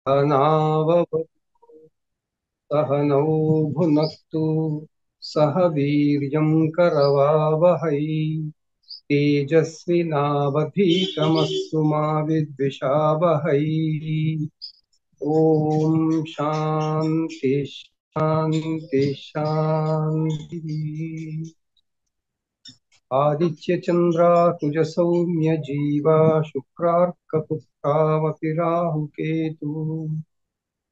सहनाववतु सहनौ भुनक्तु सह वीर्यं करवावहै तेजस्विनावधीतमस्तु मा विद्विषावहै। ॐ शान्ति शान्ति शान्तिः। आदित्यचन्द्राकुजसौम्य जीवा शुक्रार्कपुत्रावपि राहुकेतु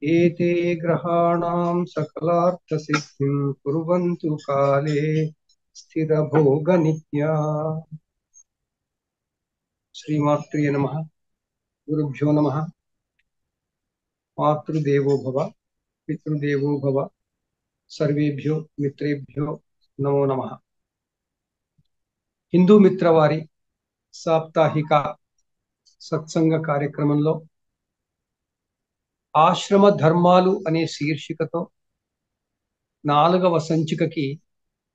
एते ग्रहाणां सकलार्थसिद्धिं कुर्वन्तु काले स्थिरभोगनित्या। श्रीमात्रे नमः। गुरुभ्यो नमः। मातृदेवो भव पितृदेवो भव सर्वेभ्यो मित्रेभ्यो नमो नमः। హిందూ మిత్రవారి సాప్తాహిక సత్సంగ కార్యక్రమంలో ఆశ్రమ ధర్మాలు అనే శీర్షికతో 4వ సంచికకి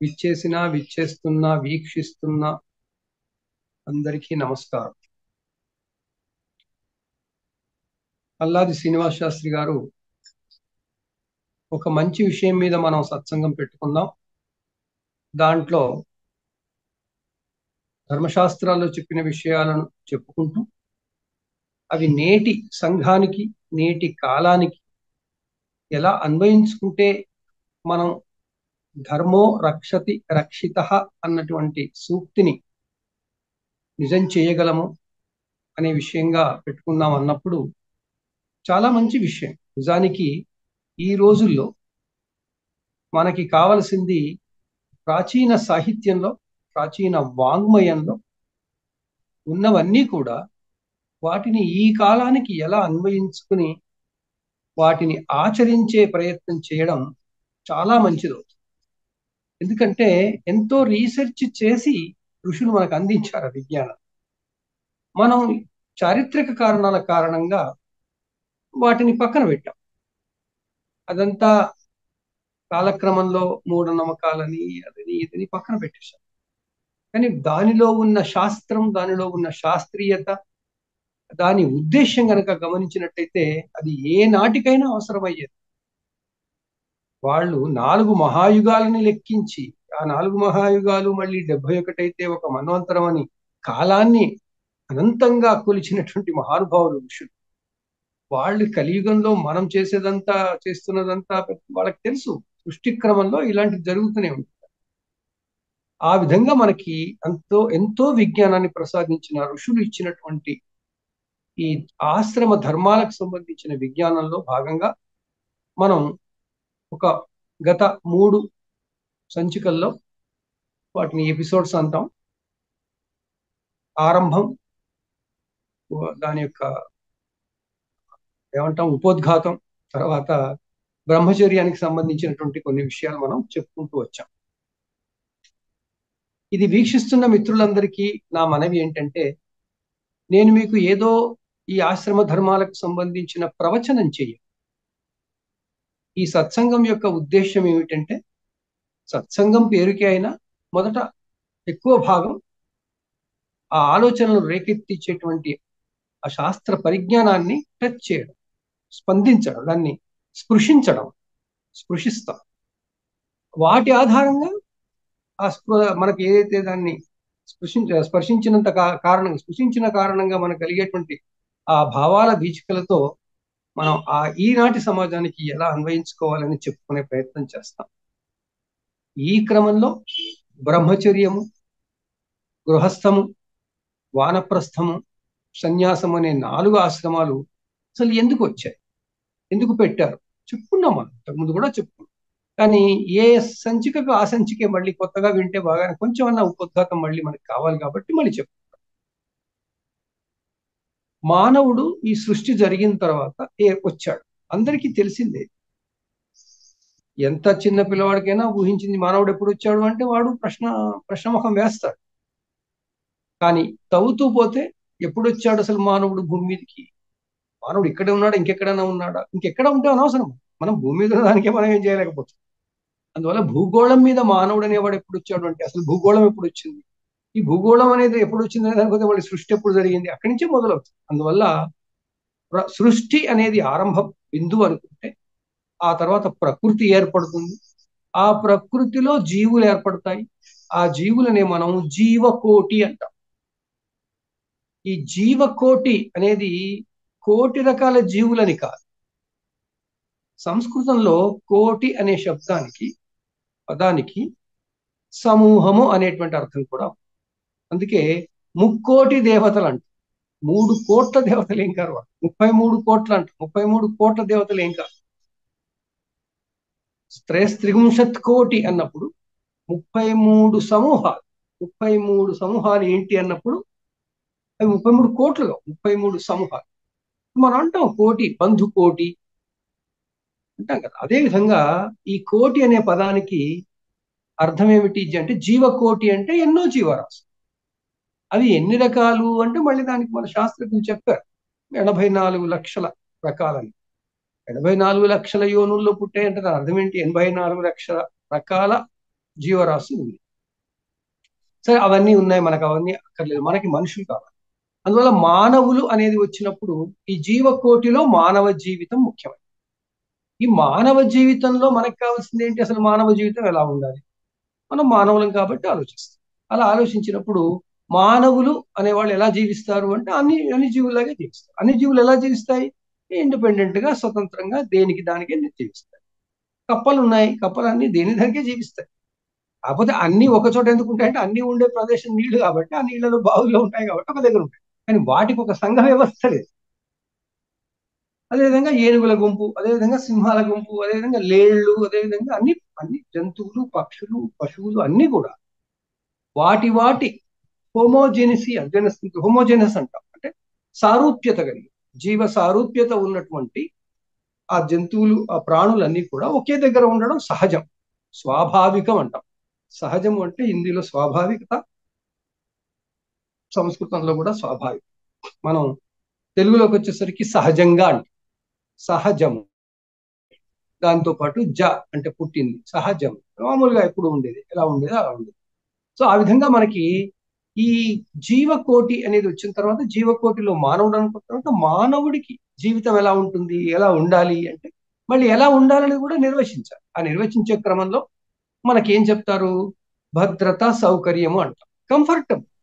విచ్చేస్తున్న వీక్షిస్తున్న అందరికీ నమస్కారం. అల్లాది శ్రీనివాస శాస్త్రి గారు ఒక మంచి విషయం మీద మనం సత్సంగం పెట్టుకుందాం. దాంట్లో ధర్మశాస్త్రాల్లో చెప్పిన విషయాలను చెప్పుకుంటూ అవి నేటి సంఘానికి నేటి కాలానికి ఎలా అన్వయించుకుంటే మనం ధర్మో రక్షతి రక్షితః అన్నటువంటి సూక్తిని నిజం చేయగలము అనే విషయంగా పెట్టుకుందాం అన్నప్పుడు చాలా మంచి విషయం. నిజానికి ఈ రోజుల్లో మనకి కావలసింది ప్రాచీన సాహిత్యంలో ప్రాచీన వాంగ్మయంలో ఉన్నవన్నీ కూడా వాటిని ఈ కాలానికి ఎలా అన్వయించుకుని వాటిని ఆచరించే ప్రయత్నం చేయడం చాలా మంచిది. ఎందుకంటే ఎంతో రీసెర్చ్ చేసి ఋషులు మనకు అందించారు విజ్ఞానం. మనం చారిత్రక కారణాల కారణంగా వాటిని పక్కన పెట్టాం. అదంతా కాలక్రమంలో మూఢనమ్మకాలని అదని ఇదని పక్కన పెట్టేశాం. కానీ దానిలో ఉన్న శాస్త్రం, దానిలో ఉన్న శాస్త్రీయత, దాని ఉద్దేశం గనక గమనించినట్టయితే అది ఏ నాటికైనా అవసరమయ్యేది. వాళ్ళు 4 మహాయుగాలని లెక్కించి ఆ 4 మహాయుగాలు మళ్ళీ 71 అయితే ఒక మన్వంతరం అని కాలాన్ని అనంతంగా కొలిచినటువంటి మహానుభావులు ఋషులు. వాళ్ళు కలియుగంలో మనం చేస్తున్నదంతా వాళ్ళకి తెలుసు. సృష్టి క్రమంలో ఇలాంటివి జరుగుతూనే ఉంటుంది. ఆ విధంగా మనకి ఎంతో విజ్ఞానాన్ని ప్రసాదించిన ఋషులు ఇచ్చినటువంటి ఈ ఆశ్రమ ధర్మాలకు సంబంధించిన విజ్ఞానంలో భాగంగా మనం ఒక గత 3 సంచికల్లో వాటిని ఎపిసోడ్స్ అంటాం. ఆరంభం, దాని యొక్క ఏమంటాం ఉపోద్ఘాతం, తర్వాత బ్రహ్మచర్యానికి సంబంధించినటువంటి కొన్ని విషయాలు మనం చెప్పుకుంటూ వచ్చాం. ఇది వీక్షిస్తున్న మిత్రులందరికీ నా మనవి ఏంటంటే, నేను మీకు ఏదో ఈ ఆశ్రమ ధర్మాలకు సంబంధించిన ప్రవచనం చెయ్యి. ఈ సత్సంగం యొక్క ఉద్దేశం ఏమిటంటే, సత్సంగం పేరుకే అయినా మొదట ఎక్కువ భాగం ఆ ఆలోచనలు రేకెత్తించేటువంటి ఆ శాస్త్ర పరిజ్ఞానాన్ని టచ్ చేయడం, స్పందించడం, దాన్ని స్పృశిస్తాం. వాటి ఆధారంగా మనకి ఏదైతే దాన్ని స్పృశించిన కారణంగా మనకు కలిగేటువంటి ఆ భావాల వీచికలతో మనం ఈనాటి సమాజానికి ఎలా అన్వయించుకోవాలని చెప్పుకునే ప్రయత్నం చేస్తాం. ఈ క్రమంలో బ్రహ్మచర్యము, గృహస్థము, వానప్రస్థము, సన్యాసం అనే 4 ఆశ్రమాలు అసలు ఎందుకు వచ్చాయి, ఎందుకు పెట్టారు చెప్పుకున్నాం. మనం ఇంతకుముందు కూడా చెప్పుకున్నాం. కానీ ఏ సంచికకు ఆ సంచికే మళ్ళీ కొత్తగా వింటే బాగానే కొంచెం అన్న ఉపోద్ఘాతం మళ్ళీ మనకి కావాలి కాబట్టి మళ్ళీ చెప్పుకుంటాం. మానవుడు ఈ సృష్టి జరిగిన తర్వాత వచ్చాడు, అందరికీ తెలిసిందే. ఎంత చిన్న పిల్లవాడికైనా ఊహించింది మానవుడు ఎప్పుడు వచ్చాడు అంటే వాడు ప్రశ్నముఖం వేస్తాడు. కానీ తవ్వుతూ పోతే ఎప్పుడు వచ్చాడు అసలు మానవుడు భూమి మీదకి? మానవుడు ఇక్కడే ఉన్నాడా, ఇంకెక్కడైనా ఉన్నాడా? ఇంకెక్కడ ఉంటే అనవసరం. మనం భూమి మీద దానికే మనం ఏం చేయలేకపోతాం. అందువల్ల భూగోళం మీద మానవుడు అనేవాడు ఎప్పుడు వచ్చాడు అంటే అసలు భూగోళం ఎప్పుడు వచ్చింది, ఈ భూగోళం అనేది ఎప్పుడు వచ్చింది అనే దానిపోతే వాళ్ళ సృష్టి ఎప్పుడు జరిగింది, అక్కడి నుంచే మొదలవుతుంది. అందువల్ల సృష్టి అనేది ఆరంభ బిందువు అనుకుంటే ఆ తర్వాత ప్రకృతి ఏర్పడుతుంది. ఆ ప్రకృతిలో జీవులు ఏర్పడతాయి. ఆ జీవులనే మనం జీవకోటి అంటాం. ఈ జీవకోటి అనేది కోటి రకాల జీవులని కాదు. సంస్కృతంలో కోటి అనే శబ్దానికి పదానికి సమూహము అనేటువంటి అర్థం కూడా. అందుకే ముక్కోటి దేవతలు అంట. 3 కోట్ల దేవతలు ఏం కాదు. 33 కోట్ల అంట. 33 కోట్ల దేవతలు ఏం కాదు. త్రిగుంశత్ కోటి అన్నప్పుడు 33 సమూహాలు. 33 సమూహాలు ఏంటి అన్నప్పుడు అవి 33 కోట్లుగా 33 సమూహాలు. మనం అంటాం కోటి, బంధు కోటి అంటాం కదా. అదే విధంగా ఈ కోటి అనే పదానికి అర్థం ఏమిటి అంటే జీవకోటి అంటే ఎన్నో జీవరాశులు. అవి ఎన్ని రకాలు అంటే మళ్ళీ దానికి మన శాస్త్రజ్ఞులు చెప్పారు 84 లక్షల రకాలని. 84 లక్షల యోనుల్లో పుట్టాయంటే దాని అర్థం ఏంటి? 84 లక్షల రకాల జీవరాశి ఉంది. సరే, అవన్నీ ఉన్నాయి, మనకు అవన్నీ అక్కర్లేదు, మనకి మనుషులు కావాలి. అందువల్ల మానవులు అనేది వచ్చినప్పుడు ఈ జీవకోటిలో మానవ జీవితం ముఖ్యమైనది. ఈ మానవ జీవితంలో మనకు కావాల్సింది ఏంటి? అసలు మానవ జీవితం ఎలా ఉండాలి? మనం మానవులం కాబట్టి ఆలోచిస్తాం. అలా ఆలోచించినప్పుడు మానవులు అనేవాళ్ళు ఎలా జీవిస్తారు అంటే అన్ని జీవులాగే జీవిస్తారు. అన్ని జీవులు ఎలా జీవిస్తాయి? ఇండిపెండెంట్ గా, స్వతంత్రంగా, దేనికి దానికే జీవిస్తాయి. కప్పలు ఉన్నాయి, కప్పలన్నీ దేని దానికే జీవిస్తాయి. కాకపోతే అన్ని ఒక చోట ఎందుకు ఉంటాయంటే అన్ని ఉండే ప్రదేశం నీళ్లు కాబట్టి ఆ నీళ్లలో బావుల్లో ఉంటాయి కాబట్టి ఒక దగ్గర ఉంటాయి. కానీ వాటికి ఒక సంఘ వ్యవస్థ లేదు. అదేవిధంగా ఏనుగుల గుంపు, అదేవిధంగా సింహాల గుంపు, అదేవిధంగా లేళ్లు, అదేవిధంగా అన్ని అన్ని జంతువులు, పక్షులు, పశువులు అన్ని కూడా వాటి హోమోజెనస్ అంటాం. అంటే సారూప్యత కలిగి, జీవ సారూప్యత ఉన్నటువంటి ఆ జంతువులు, ఆ ప్రాణులన్నీ కూడా ఒకే దగ్గర ఉండడం సహజం, స్వాభావికం అంటాం. సహజము అంటే హిందీలో స్వాభావికత, సంస్కృతంలో కూడా స్వాభావికత. మనం తెలుగులోకి వచ్చేసరికి సహజంగా అంటాం. సహజము, దాంతో పాటు అంటే పుట్టింది, సహజం మామూలుగా ఎప్పుడు ఉండేది, ఎలా ఉండేది అలా ఉండేది. సో ఆ విధంగా మనకి ఈ జీవకోటి అనేది వచ్చిన తర్వాత, జీవకోటిలో మానవుడు అనుకున్న తర్వాత మానవుడికి జీవితం ఎలా ఉంటుంది, ఎలా ఉండాలి అంటే మళ్ళీ ఎలా ఉండాలని కూడా నిర్వచించాలి. ఆ నిర్వచించే క్రమంలో మనకేం చెప్తారు? భద్రత, సౌకర్యము అంటాం.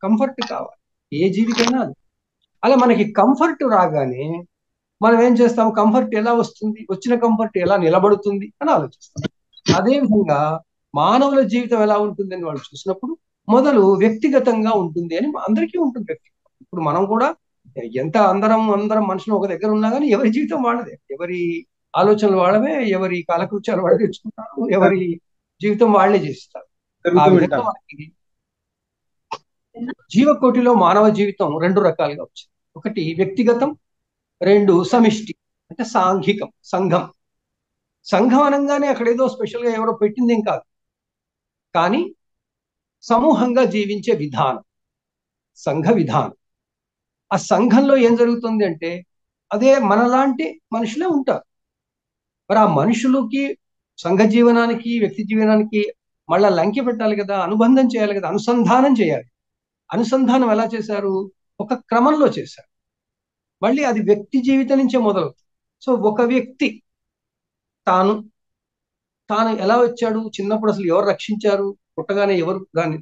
కంఫర్ట్ కావాలి ఏ జీవికైనా. అలా మనకి కంఫర్ట్ రాగానే మనం ఏం చేస్తాం? కంఫర్ట్ ఎలా వస్తుంది, వచ్చిన కంఫర్ట్ ఎలా నిలబడుతుంది అని ఆలోచిస్తాం. అదేవిధంగా మానవుల జీవితం ఎలా ఉంటుంది అని వాళ్ళు చూసినప్పుడు మొదలు వ్యక్తిగతంగా ఉంటుంది అని అందరికీ ఉంటుంది. వ్యక్తిగతం. ఇప్పుడు మనం కూడా ఎంత అందరం మనుషులు ఒక దగ్గర ఉన్నా కానీ ఎవరి జీవితం వాళ్ళదే, ఎవరి ఆలోచనలు వాళ్ళవే, ఎవరి కాలకృత్యాలు వాళ్ళు తెచ్చుకుంటారు, ఎవరి జీవితం వాళ్ళే చేస్తారు. ఆ విధంగా మనకి జీవకోటిలో మానవ జీవితం 2 రకాలుగా వచ్చింది. ఒకటి వ్యక్తిగతం, 2 సమిష్టి అంటే సాంఘికం, సంఘం. సంఘం అనగానే అక్కడ ఏదో స్పెషల్ గా ఎవరో పెట్టిందేం కాదు, కానీ సమూహంగా జీవించే విధానం సంఘ విధానం. ఆ సంఘంలో ఏం జరుగుతుంది అంటే అదే మనలాంటి మనుషులే ఉంటారు. మరి ఆ మనుషులకి సంఘ జీవనానికి, వ్యక్తి జీవనానికి మళ్ళా లంకె పెట్టాలి కదా, అనుబంధం చేయాలి కదా, అనుసంధానం చేయాలి. అనుసంధానం ఎలా చేశారు? ఒక క్రమంలో చేశారు. మళ్ళీ అది వ్యక్తి జీవితం నుంచే మొదలవుతుంది. సో ఒక వ్యక్తి తాను ఎలా వచ్చాడు, చిన్నప్పుడు అసలు ఎవరు రక్షించారు, పుట్టగానే ఎవరు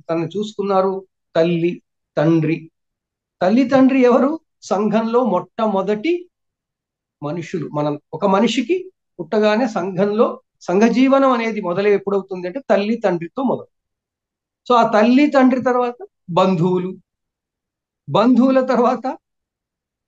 తనని చూసుకున్నారు? తండ్రి. తండ్రి ఎవరు? సంఘంలో మొట్టమొదటి మనుషులు. మనం ఒక మనిషికి పుట్టగానే సంఘ జీవనం అనేది మొదలై ఎప్పుడవుతుంది అంటే తండ్రితో మొదలు. సో ఆ తండ్రి తర్వాత బంధువుల తర్వాత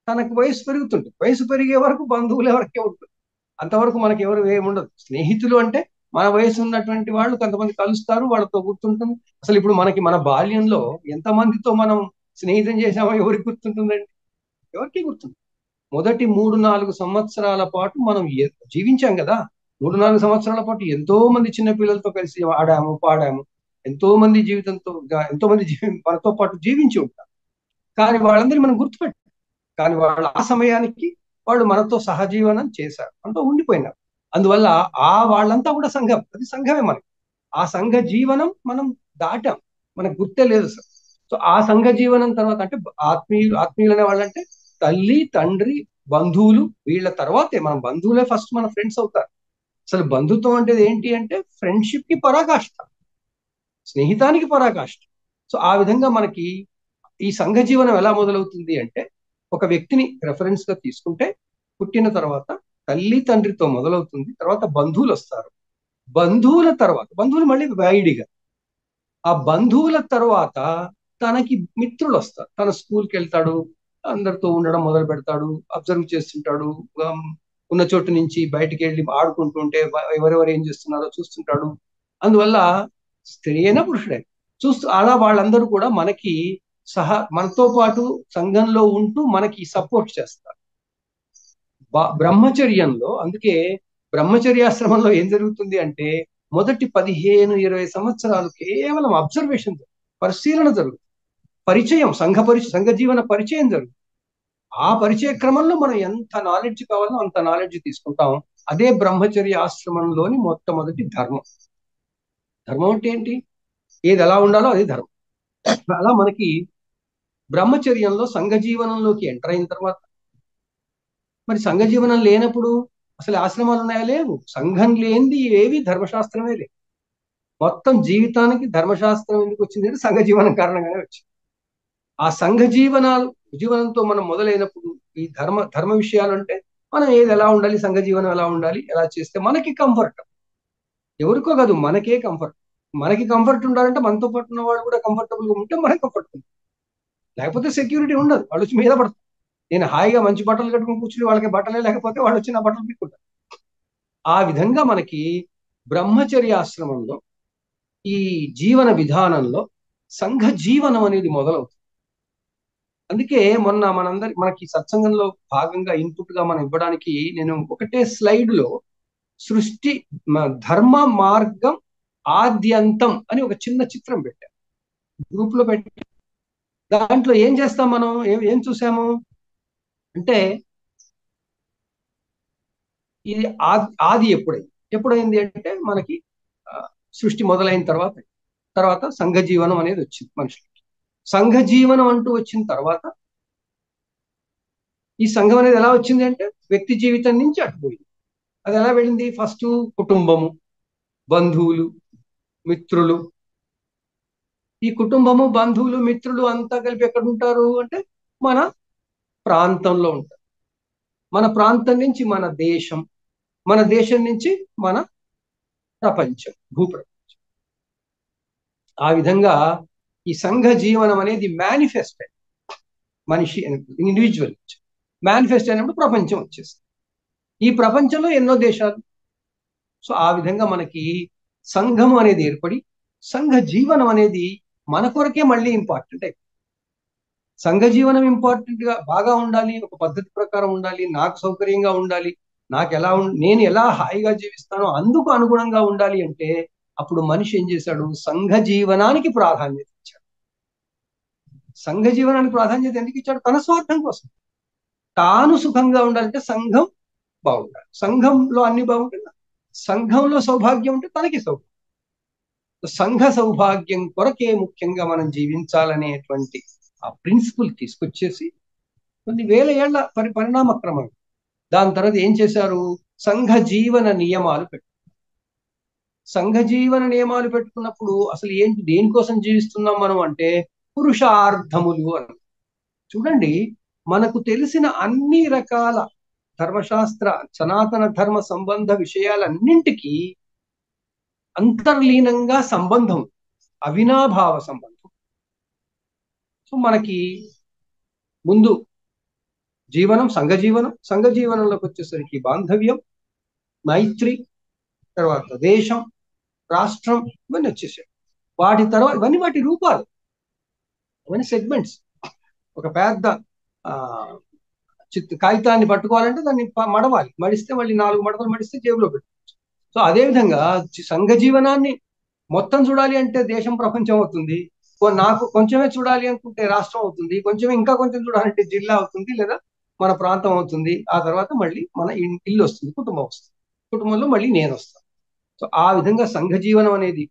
తనకు వయసు పెరుగుతుంది. వయసు పెరిగే వరకు బంధువులు ఎవరికే ఉంటుంది. అంతవరకు మనకి ఎవరు ఏముండదు. స్నేహితులు అంటే మన వయసు ఉన్నటువంటి వాళ్ళు కొంతమంది కలుస్తారు, వాళ్ళతో గుర్తుంటుంది. అసలు ఇప్పుడు మన బాల్యంలో ఎంతమందితో మనం స్నేహితం చేసామో ఎవరికి గుర్తుంటుందండి? ఎవరికి గుర్తుంది? మొదటి 3-4 సంవత్సరాల పాటు మనం జీవించాం కదా. 3-4 సంవత్సరాల పాటు ఎంతో మంది చిన్న పిల్లలతో కలిసి ఆడాము, పాడాము. ఎంతో మంది మనతో పాటు జీవించి ఉంటారు. కానీ వాళ్ళందరినీ మనం గుర్తుపెట్టాం. కానీ వాళ్ళు ఆ సమయానికి వాళ్ళు మనతో సహజీవనం చేశారు, మనతో ఉండిపోయినారు. అందువల్ల వాళ్ళంతా కూడా సంఘం, అది సంఘమే మనకి. ఆ సంఘ జీవనం మనం దాటాం, మనకు గుర్తే లేదు సో ఆ సంఘ జీవనం తర్వాత అంటే ఆత్మీయులు అనే వాళ్ళంటే తల్లి, తండ్రి, బంధువులు, వీళ్ళ తర్వాతే మన బంధువులే ఫస్ట్ మన ఫ్రెండ్స్ అవుతారు. అసలు బంధుత్వం అంటే ఏంటి అంటే ఫ్రెండ్షిప్ కి పరాకాష్ట, స్నేహితానికి పరాకాష్ట. సో ఆ విధంగా మనకి ఈ సంఘ జీవనం ఎలా మొదలవుతుంది అంటే, ఒక వ్యక్తిని రెఫరెన్స్ గా తీసుకుంటే పుట్టిన తర్వాత తల్లి తండ్రితో మొదలవుతుంది, తర్వాత బంధువులు వస్తారు, బంధువుల తర్వాత బంధువులు మళ్ళీ వైడిగా, ఆ బంధువుల తర్వాత తనకి మిత్రులు వస్తారు. తన స్కూల్కి వెళ్తాడు, అందరితో ఉండడం మొదలు పెడతాడు, అబ్జర్వ్ చేస్తుంటాడు, ఉన్న చోటు నుంచి బయటికి వెళ్ళి ఆడుకుంటుంటే ఎవరెవరు ఏం చేస్తున్నారో చూస్తుంటాడు. అందువల్ల స్త్రీ అయినా పురుషుడైనా చూస్తూ అలా వాళ్ళందరూ కూడా మనకి మనతో పాటు సంఘంలో ఉంటూ మనకి సపోర్ట్ చేస్తారు. బ్రహ్మచర్యంలో అందుకే బ్రహ్మచర్యాశ్రమంలో ఏం జరుగుతుంది అంటే మొదటి 15-20 సంవత్సరాలు కేవలం అబ్జర్వేషన్, పరిశీలన జరుగుతుంది, పరిచయం, సంఘ జీవన పరిచయం జరుగుతుంది. ఆ పరిచయ క్రమంలో మనం ఎంత నాలెడ్జ్ కావాలో అంత నాలెడ్జ్ తీసుకుంటాం. అదే బ్రహ్మచర్య ఆశ్రమంలోని మొట్టమొదటి ధర్మం. ధర్మం అంటే ఏంటి? ఏది ఎలా ఉండాలో అది ధర్మం. అలా మనకి బ్రహ్మచర్యంలో సంఘ జీవనంలోకి ఎంటర్ అయిన తర్వాత, మరి సంఘ జీవనం లేనప్పుడు అసలు ఆశ్రమాలు ఉన్నాయా? లేవు. సంఘం లేనిది ఏవి ధర్మశాస్త్రమే లేదు. మొత్తం జీవితానికి ధర్మశాస్త్రం ఎందుకు వచ్చింది అంటే సంఘ జీవనం కారణంగానే వచ్చింది. ఆ సంఘ జీవనంతో మనం మొదలైనప్పుడు ఈ ధర్మ విషయాలు అంటే మనం ఏది ఎలా ఉండాలి, సంఘ జీవనం ఎలా ఉండాలి, ఎలా చేస్తే మనకి కంఫర్ట్, ఎవరికో కాదు మనకే కంఫర్ట్. మనకి కంఫర్ట్ ఉండాలంటే మనతో పాటు ఉన్న వాళ్ళు కూడా కంఫర్టబుల్ గా ఉంటే మనకి కంఫర్ట్ ఉంది. లేకపోతే సెక్యూరిటీ ఉండదు, వాళ్ళు వచ్చి మీద పడతారు. నేను హాయిగా మంచి బట్టలు కట్టుకుని కూర్చుని వాళ్ళకి బట్టలే లేకపోతే వాళ్ళు వచ్చి నా బట్టలు పీక్కుంటారు. ఆ విధంగా మనకి బ్రహ్మచర్యాశ్రమంలో ఈ జీవన విధానంలో సంఘ జీవనం అనేది మొదలవుతుంది. అందుకే మొన్న మనకి సత్సంగంలో భాగంగా ఇన్పుట్ గా మనం ఇవ్వడానికి నేను ఒకటే స్లైడ్ లో సృష్టి ధర్మ మార్గం ఆద్యంతం అని ఒక చిన్న చిత్రం పెట్టాం, గ్రూప్ లో పెట్టి. దాంట్లో ఏం చేస్తాం మనం, ఏం చూసాము అంటే ఇది ఆది ఎప్పుడైంది అంటే మనకి సృష్టి మొదలైన తర్వాత సంఘ జీవనం అనేది వచ్చింది మనుషులకి. సంఘ జీవనం అంటూ వచ్చిన తర్వాత ఈ సంఘం అనేది ఎలా వచ్చింది అంటే వ్యక్తి జీవితం నుంచి అటుపోయింది. అది ఎలా వెళ్ళింది? ఫస్ట్ కుటుంబము, బంధువులు, మిత్రులు. ఈ కుటుంబము, బంధువులు, మిత్రులు అంతా కలిపి ఎక్కడ ఉంటారు అంటే మన ప్రాంతంలో ఉంటారు. మన ప్రాంతం నుంచి మన దేశం, మన దేశం నుంచి మన ప్రపంచం, భూప్రపంచం. ఆ విధంగా ఈ సంఘ జీవనం అనేది మేనిఫెస్ట్ మనిషి ఇండివిజువల్ మేనిఫెస్ట్ అయినప్పుడు ప్రపంచం వచ్చేస్తుంది. ఈ ప్రపంచంలో ఎన్నో దేశాలు. సో ఆ విధంగా మనకి సంఘం అనేది ఏర్పడి సంఘ జీవనం అనేది మన కొరకే మళ్ళీ ఇంపార్టెంట్. సంఘ జీవనం ఇంపార్టెంట్ గా బాగా ఉండాలి, ఒక పద్ధతి ప్రకారం ఉండాలి, నాకు సౌకర్యంగా ఉండాలి, నేను ఎలా హాయిగా జీవిస్తానో అందుకు అనుగుణంగా ఉండాలి అంటే అప్పుడు మనిషి ఏం చేశాడు? సంఘ జీవనానికి ప్రాధాన్యత ఇచ్చాడు. సంఘ జీవనానికి ప్రాధాన్యత ఎందుకు ఇచ్చాడు? తన స్వార్థం కోసం. తాను సుఖంగా ఉండాలంటే సంఘం బాగుండాలి, సంఘంలో అన్ని బాగుంటుంది, సంఘంలో సౌభాగ్యం ఉంటే తనకి సౌభాగ్యం. సంఘ సౌభాగ్యం కొరకే ముఖ్యంగా మనం జీవించాలనేటువంటి ఆ ప్రిన్సిపల్ తీసుకొచ్చేసి కొన్ని వేల ఏళ్ల పరిణామ క్రమం. దాని తర్వాత ఏం చేశారు? సంఘ జీవన నియమాలు పెట్టారు. సంఘ జీవన నియమాలు పెట్టుకున్నప్పుడు అసలు ఏంటి, దేనికోసం జీవిస్తున్నాం మనం అంటే పురుషార్థములు అని. చూడండి, మనకు తెలిసిన అన్ని రకాల ధర్మశాస్త్ర సనాతన ధర్మ సంబంధ విషయాలన్నింటికీ అంతర్లీనంగా సంబంధం, అవినాభావ సంబంధం. సో మనకి ముందు జీవనం, సంఘ జీవనంలోకి వచ్చేసరికి బాంధవ్యం, మైత్రి, తర్వాత దేశం, రాష్ట్రం, ఇవన్నీ వచ్చేసాయి. వాటి తర్వాత ఇవన్నీ వాటి రూపాలు, ఇవన్నీ సెగ్మెంట్స్. ఒక పెద్ద కాగితాన్ని పట్టుకోవాలంటే దాన్ని మడవాలి, మడిస్తే మళ్ళీ 4 మడతలు మడిస్తే జేబులో పెట్టుకోవచ్చు. సో అదేవిధంగా సంఘ జీవనాన్ని మొత్తం చూడాలి అంటే దేశం, ప్రపంచం అవుతుంది. నాకు కొంచెమే చూడాలి అనుకుంటే రాష్ట్రం అవుతుంది, ఇంకా కొంచెం చూడాలంటే జిల్లా అవుతుంది, లేదా మన ప్రాంతం అవుతుంది. ఆ తర్వాత మళ్ళీ మన ఇల్లు వస్తుంది, కుటుంబం వస్తుంది, కుటుంబంలో మళ్ళీ నేను వస్తాను. సో ఆ విధంగా సంఘ జీవనం అనేది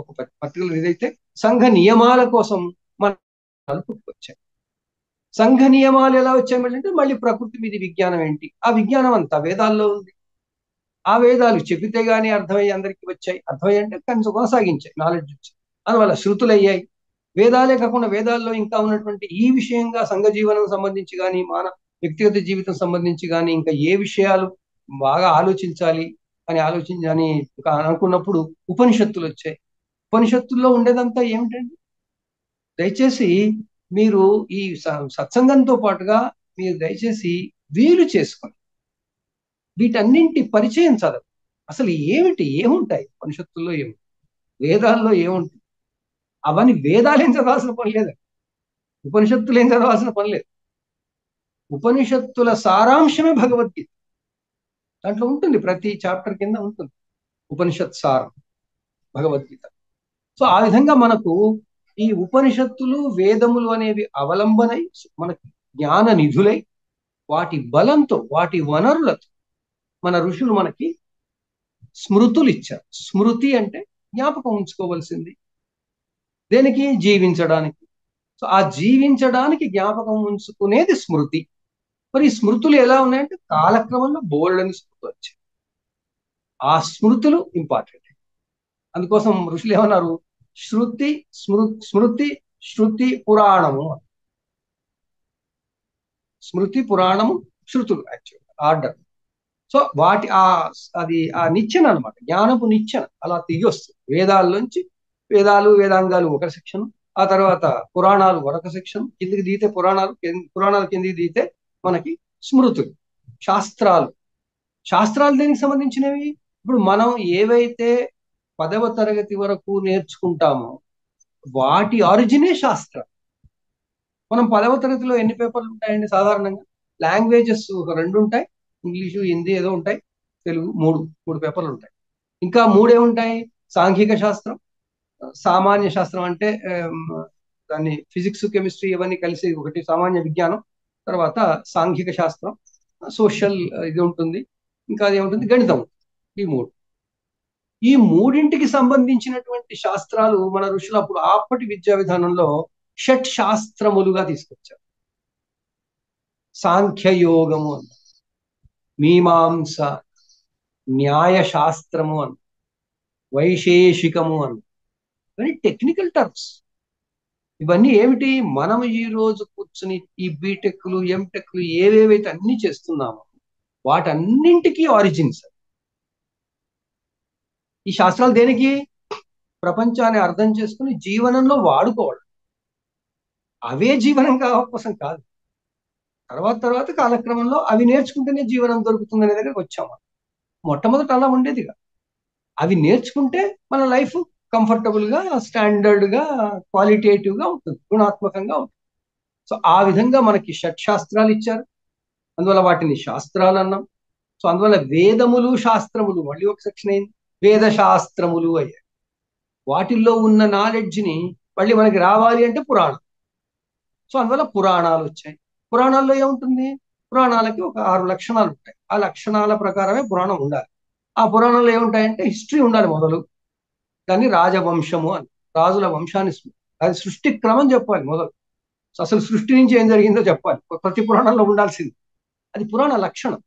ఒక పర్టికులర్ ఇదైతే సంఘ నియమాల కోసం మన పుట్టుకొచ్చాయి. సంఘ నియమాలు ఎలా వచ్చాయంటే మళ్ళీ ప్రకృతి మీద విజ్ఞానం ఏంటి, ఆ విజ్ఞానం అంతా వేదాల్లో ఉంది. ఆ వేదాలు చెబితే గానీ అర్థమయ్యి అందరికీ వచ్చాయి, అర్థమయ్యి అంటే కనీసం కొనసాగించాయి, నాలెడ్జ్ వచ్చాయి. అందువల్ల శృతులు అయ్యాయి. వేదాలే కాకుండా వేదాల్లో ఇంకా ఉన్నటువంటి ఈ విషయంగా సంఘ జీవనం సంబంధించి కానీ వ్యక్తిగత జీవితం సంబంధించి కానీ ఇంకా ఏ విషయాలు బాగా ఆలోచించాలి అని అనుకున్నప్పుడు ఉపనిషత్తులు వచ్చాయి. ఉపనిషత్తుల్లో ఉండేదంతా ఏమిటండి? దయచేసి మీరు ఈ సత్సంగంతో పాటుగా మీరు దయచేసి వీలు చేసుకొని వీటన్నింటి పరిచయం చదవండి. అసలు ఏముంటాయి ఉపనిషత్తుల్లో, వేదాల్లో ఏముంటాయి? అవన్నీ వేదాలు ఏం చదవాల్సిన పని లేదు, ఉపనిషత్తులు ఏం చదవాల్సిన పని లేదు. ఉపనిషత్తుల సారాంశమే భగవద్గీత. దాంట్లో ఉంటుంది, ప్రతి చాప్టర్ కింద ఉంటుంది ఉపనిషత్ సారం, భగవద్గీత. సో ఆ విధంగా మనకు ఈ ఉపనిషత్తులు వేదములు అనేవి అవలంబనై మనకి జ్ఞాన నిధులై వాటి బలంతో వాటి వనరులతో మన ఋషులు మనకి స్మృతులు ఇచ్చారు. స్మృతి అంటే జ్ఞాపకం ఉంచుకోవలసింది, దేనికి? జీవించడానికి. సో ఆ జీవించడానికి జ్ఞాపకం ఉంచుకునేది స్మృతి. మరి ఈ స్మృతులు ఎలా ఉన్నాయంటే కాలక్రమంలో బోల్డని స్మృతులు వచ్చాయి. ఆ స్మృతులు ఇంపార్టెంట్. అందుకోసం ఋషులు ఏమన్నారు? స్మృతి శృతి పురాణము. స్మృతి పురాణము శృతులు యాక్చువల్ ఆర్డర్. సో వాటి అది ఆ నిచ్చెన అనమాట, జ్ఞానపు నిచ్చెన అలా తిరిగి వస్తుంది. వేదాలు వేదాంగాలు ఒక సెక్షన్, ఆ తర్వాత పురాణాలు మరొక సెక్షన్, కిందికి దిగితే పురాణాలు కిందికి దిగితే మనకి స్మృతులు, శాస్త్రాలు దేనికి సంబంధించినవి? ఇప్పుడు మనం ఏవైతే 10వ తరగతి వరకు నేర్చుకుంటామో వాటి ఆరిజినే శాస్త్రం. మనం 10వ తరగతిలో ఎన్ని పేపర్లు ఉంటాయండి సాధారణంగా? లాంగ్వేజెస్ ఒక 2 ఉంటాయి, ఇంగ్లీషు హిందీ ఏదో ఉంటాయి, తెలుగు మూడు పేపర్లు ఉంటాయి. ఇంకా 3 ఉంటాయి, సాంఘిక శాస్త్రం, సామాన్య శాస్త్రం అంటే దాన్ని ఫిజిక్స్ కెమిస్ట్రీ ఇవన్నీ కలిసి ఒకటి సామాన్య విజ్ఞానం, తర్వాత సాంఘిక శాస్త్రం, సోషల్ ఇది ఉంటుంది, ఇంకా అది ఏముంటుంది, గణితం. ఈ మూడింటికి సంబంధించినటువంటి శాస్త్రాలు మన ఋషులు అప్పటి విద్యా విధానంలో షట్ శాస్త్రములుగా తీసుకొచ్చారు. సాంఖ్యయోగము అన్న, మీమాంస, న్యాయ శాస్త్రము అన్న, వైశేషికము అన్న, ఇవన్నీ టెక్నికల్ టర్మ్స్. ఇవన్నీ ఏమిటి? మనం ఈ రోజు కూర్చుని ఈ బీటెక్లు ఎంటెక్లు ఏవేవైతే అన్ని చేస్తున్నామో వాటన్నింటికీ ఆరిజిన్స్. ఈ శాస్త్రాలు దేనికి? ప్రపంచాన్ని అర్థం చేసుకుని జీవనంలో వాడుకోవడం. అవే జీవనం కోసం కాదు, తర్వాత కాలక్రమంలో అవి నేర్చుకుంటేనే జీవనం దొరుకుతుందనే దగ్గరకు వచ్చాము. మొట్టమొదట అలా ఉండేదిగా. అవి నేర్చుకుంటే మన లైఫ్ కంఫర్టబుల్ గా, స్టాండర్డ్ గా, క్వాలిటేటివ్ గా ఉంటుంది, గుణాత్మకంగా ఉంటుంది. సో ఆ విధంగా మనకి షట్శాస్త్రాలు ఇచ్చారు, అందువల్ల వాటిని శాస్త్రాలు అన్నాం. సో అందువల్ల వేదములు శాస్త్రములు మళ్ళీ ఒక సెక్షన్ అయింది, వేద శాస్త్రములు అయ్యాయి. వాటిల్లో ఉన్న నాలెడ్జ్ని మళ్ళీ మనకి రావాలి అంటే పురాణం. సో అందువల్ల పురాణాలు వచ్చాయి. పురాణాల్లో ఏముంటుంది? పురాణాలకి ఒక 6 లక్షణాలు ఉంటాయి. ఆ లక్షణాల ప్రకారమే పురాణం ఉండాలి. ఆ పురాణంలో ఏముంటాయంటే హిస్టరీ ఉండాలి మొదలు, దాన్ని రాజవంశము అని, రాజుల వంశాన్ని, అది సృష్టి క్రమం చెప్పాలి మొదలు, అసలు సృష్టి నుంచి ఏం జరిగిందో చెప్పాలి, ప్రతి పురాణంలో ఉండాల్సింది. అది పురాణ లక్షణం.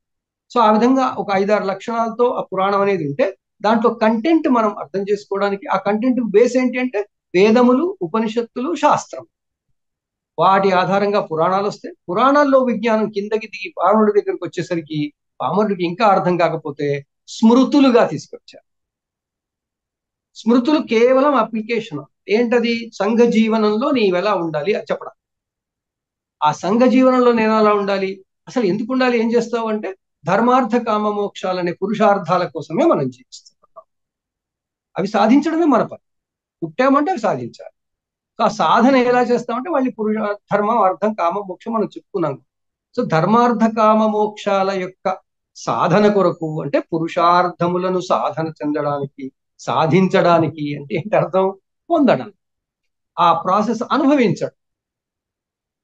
సో ఆ విధంగా ఒక 5-6 లక్షణాలతో ఆ పురాణం అనేది ఉంటే దాంట్లో కంటెంట్ మనం అర్థం చేసుకోవడానికి, ఆ కంటెంట్ బేస్ ఏంటి అంటే వేదములు, ఉపనిషత్తులు, శాస్త్రం. వాటి ఆధారంగా పురాణాలు వస్తే పురాణాల్లో విజ్ఞానం కిందకి దిగి పామరుడి దగ్గరికి వచ్చేసరికి పామరుడికి ఇంకా అర్థం కాకపోతే స్మృతులుగా తీసుకొచ్చారు. స్మృతులు కేవలం అప్లికేషన్. ఏంటది? సంఘ జీవనంలో నీవెలా ఉండాలి అని చెప్పడం. ఆ సంఘ జీవనంలో నేను ఎలా ఉండాలి, అసలు ఎందుకు ఉండాలి, ఏం చేస్తావు అంటే ధర్మార్థ కామ మోక్షాలనే పురుషార్థాల కోసమే మనం జీవిస్తున్నాం. అవి సాధించడమే మన పని. పుట్టామంటే అవి సాధించాలి. ఆ సాధన ఎలా చేస్తామంటే మళ్ళీ ధర్మం, అర్థం, కామ, మోక్షం మనం చెప్పుకున్నాం. సో ధర్మార్థ కామ మోక్షాల యొక్క సాధన కొరకు అంటే పురుషార్థములను సాధన చెందడానికి, సాధించడానికి అంటే ఏంటి అర్థం? పొందడం, ఆ ప్రాసెస్ అనుభవించడం.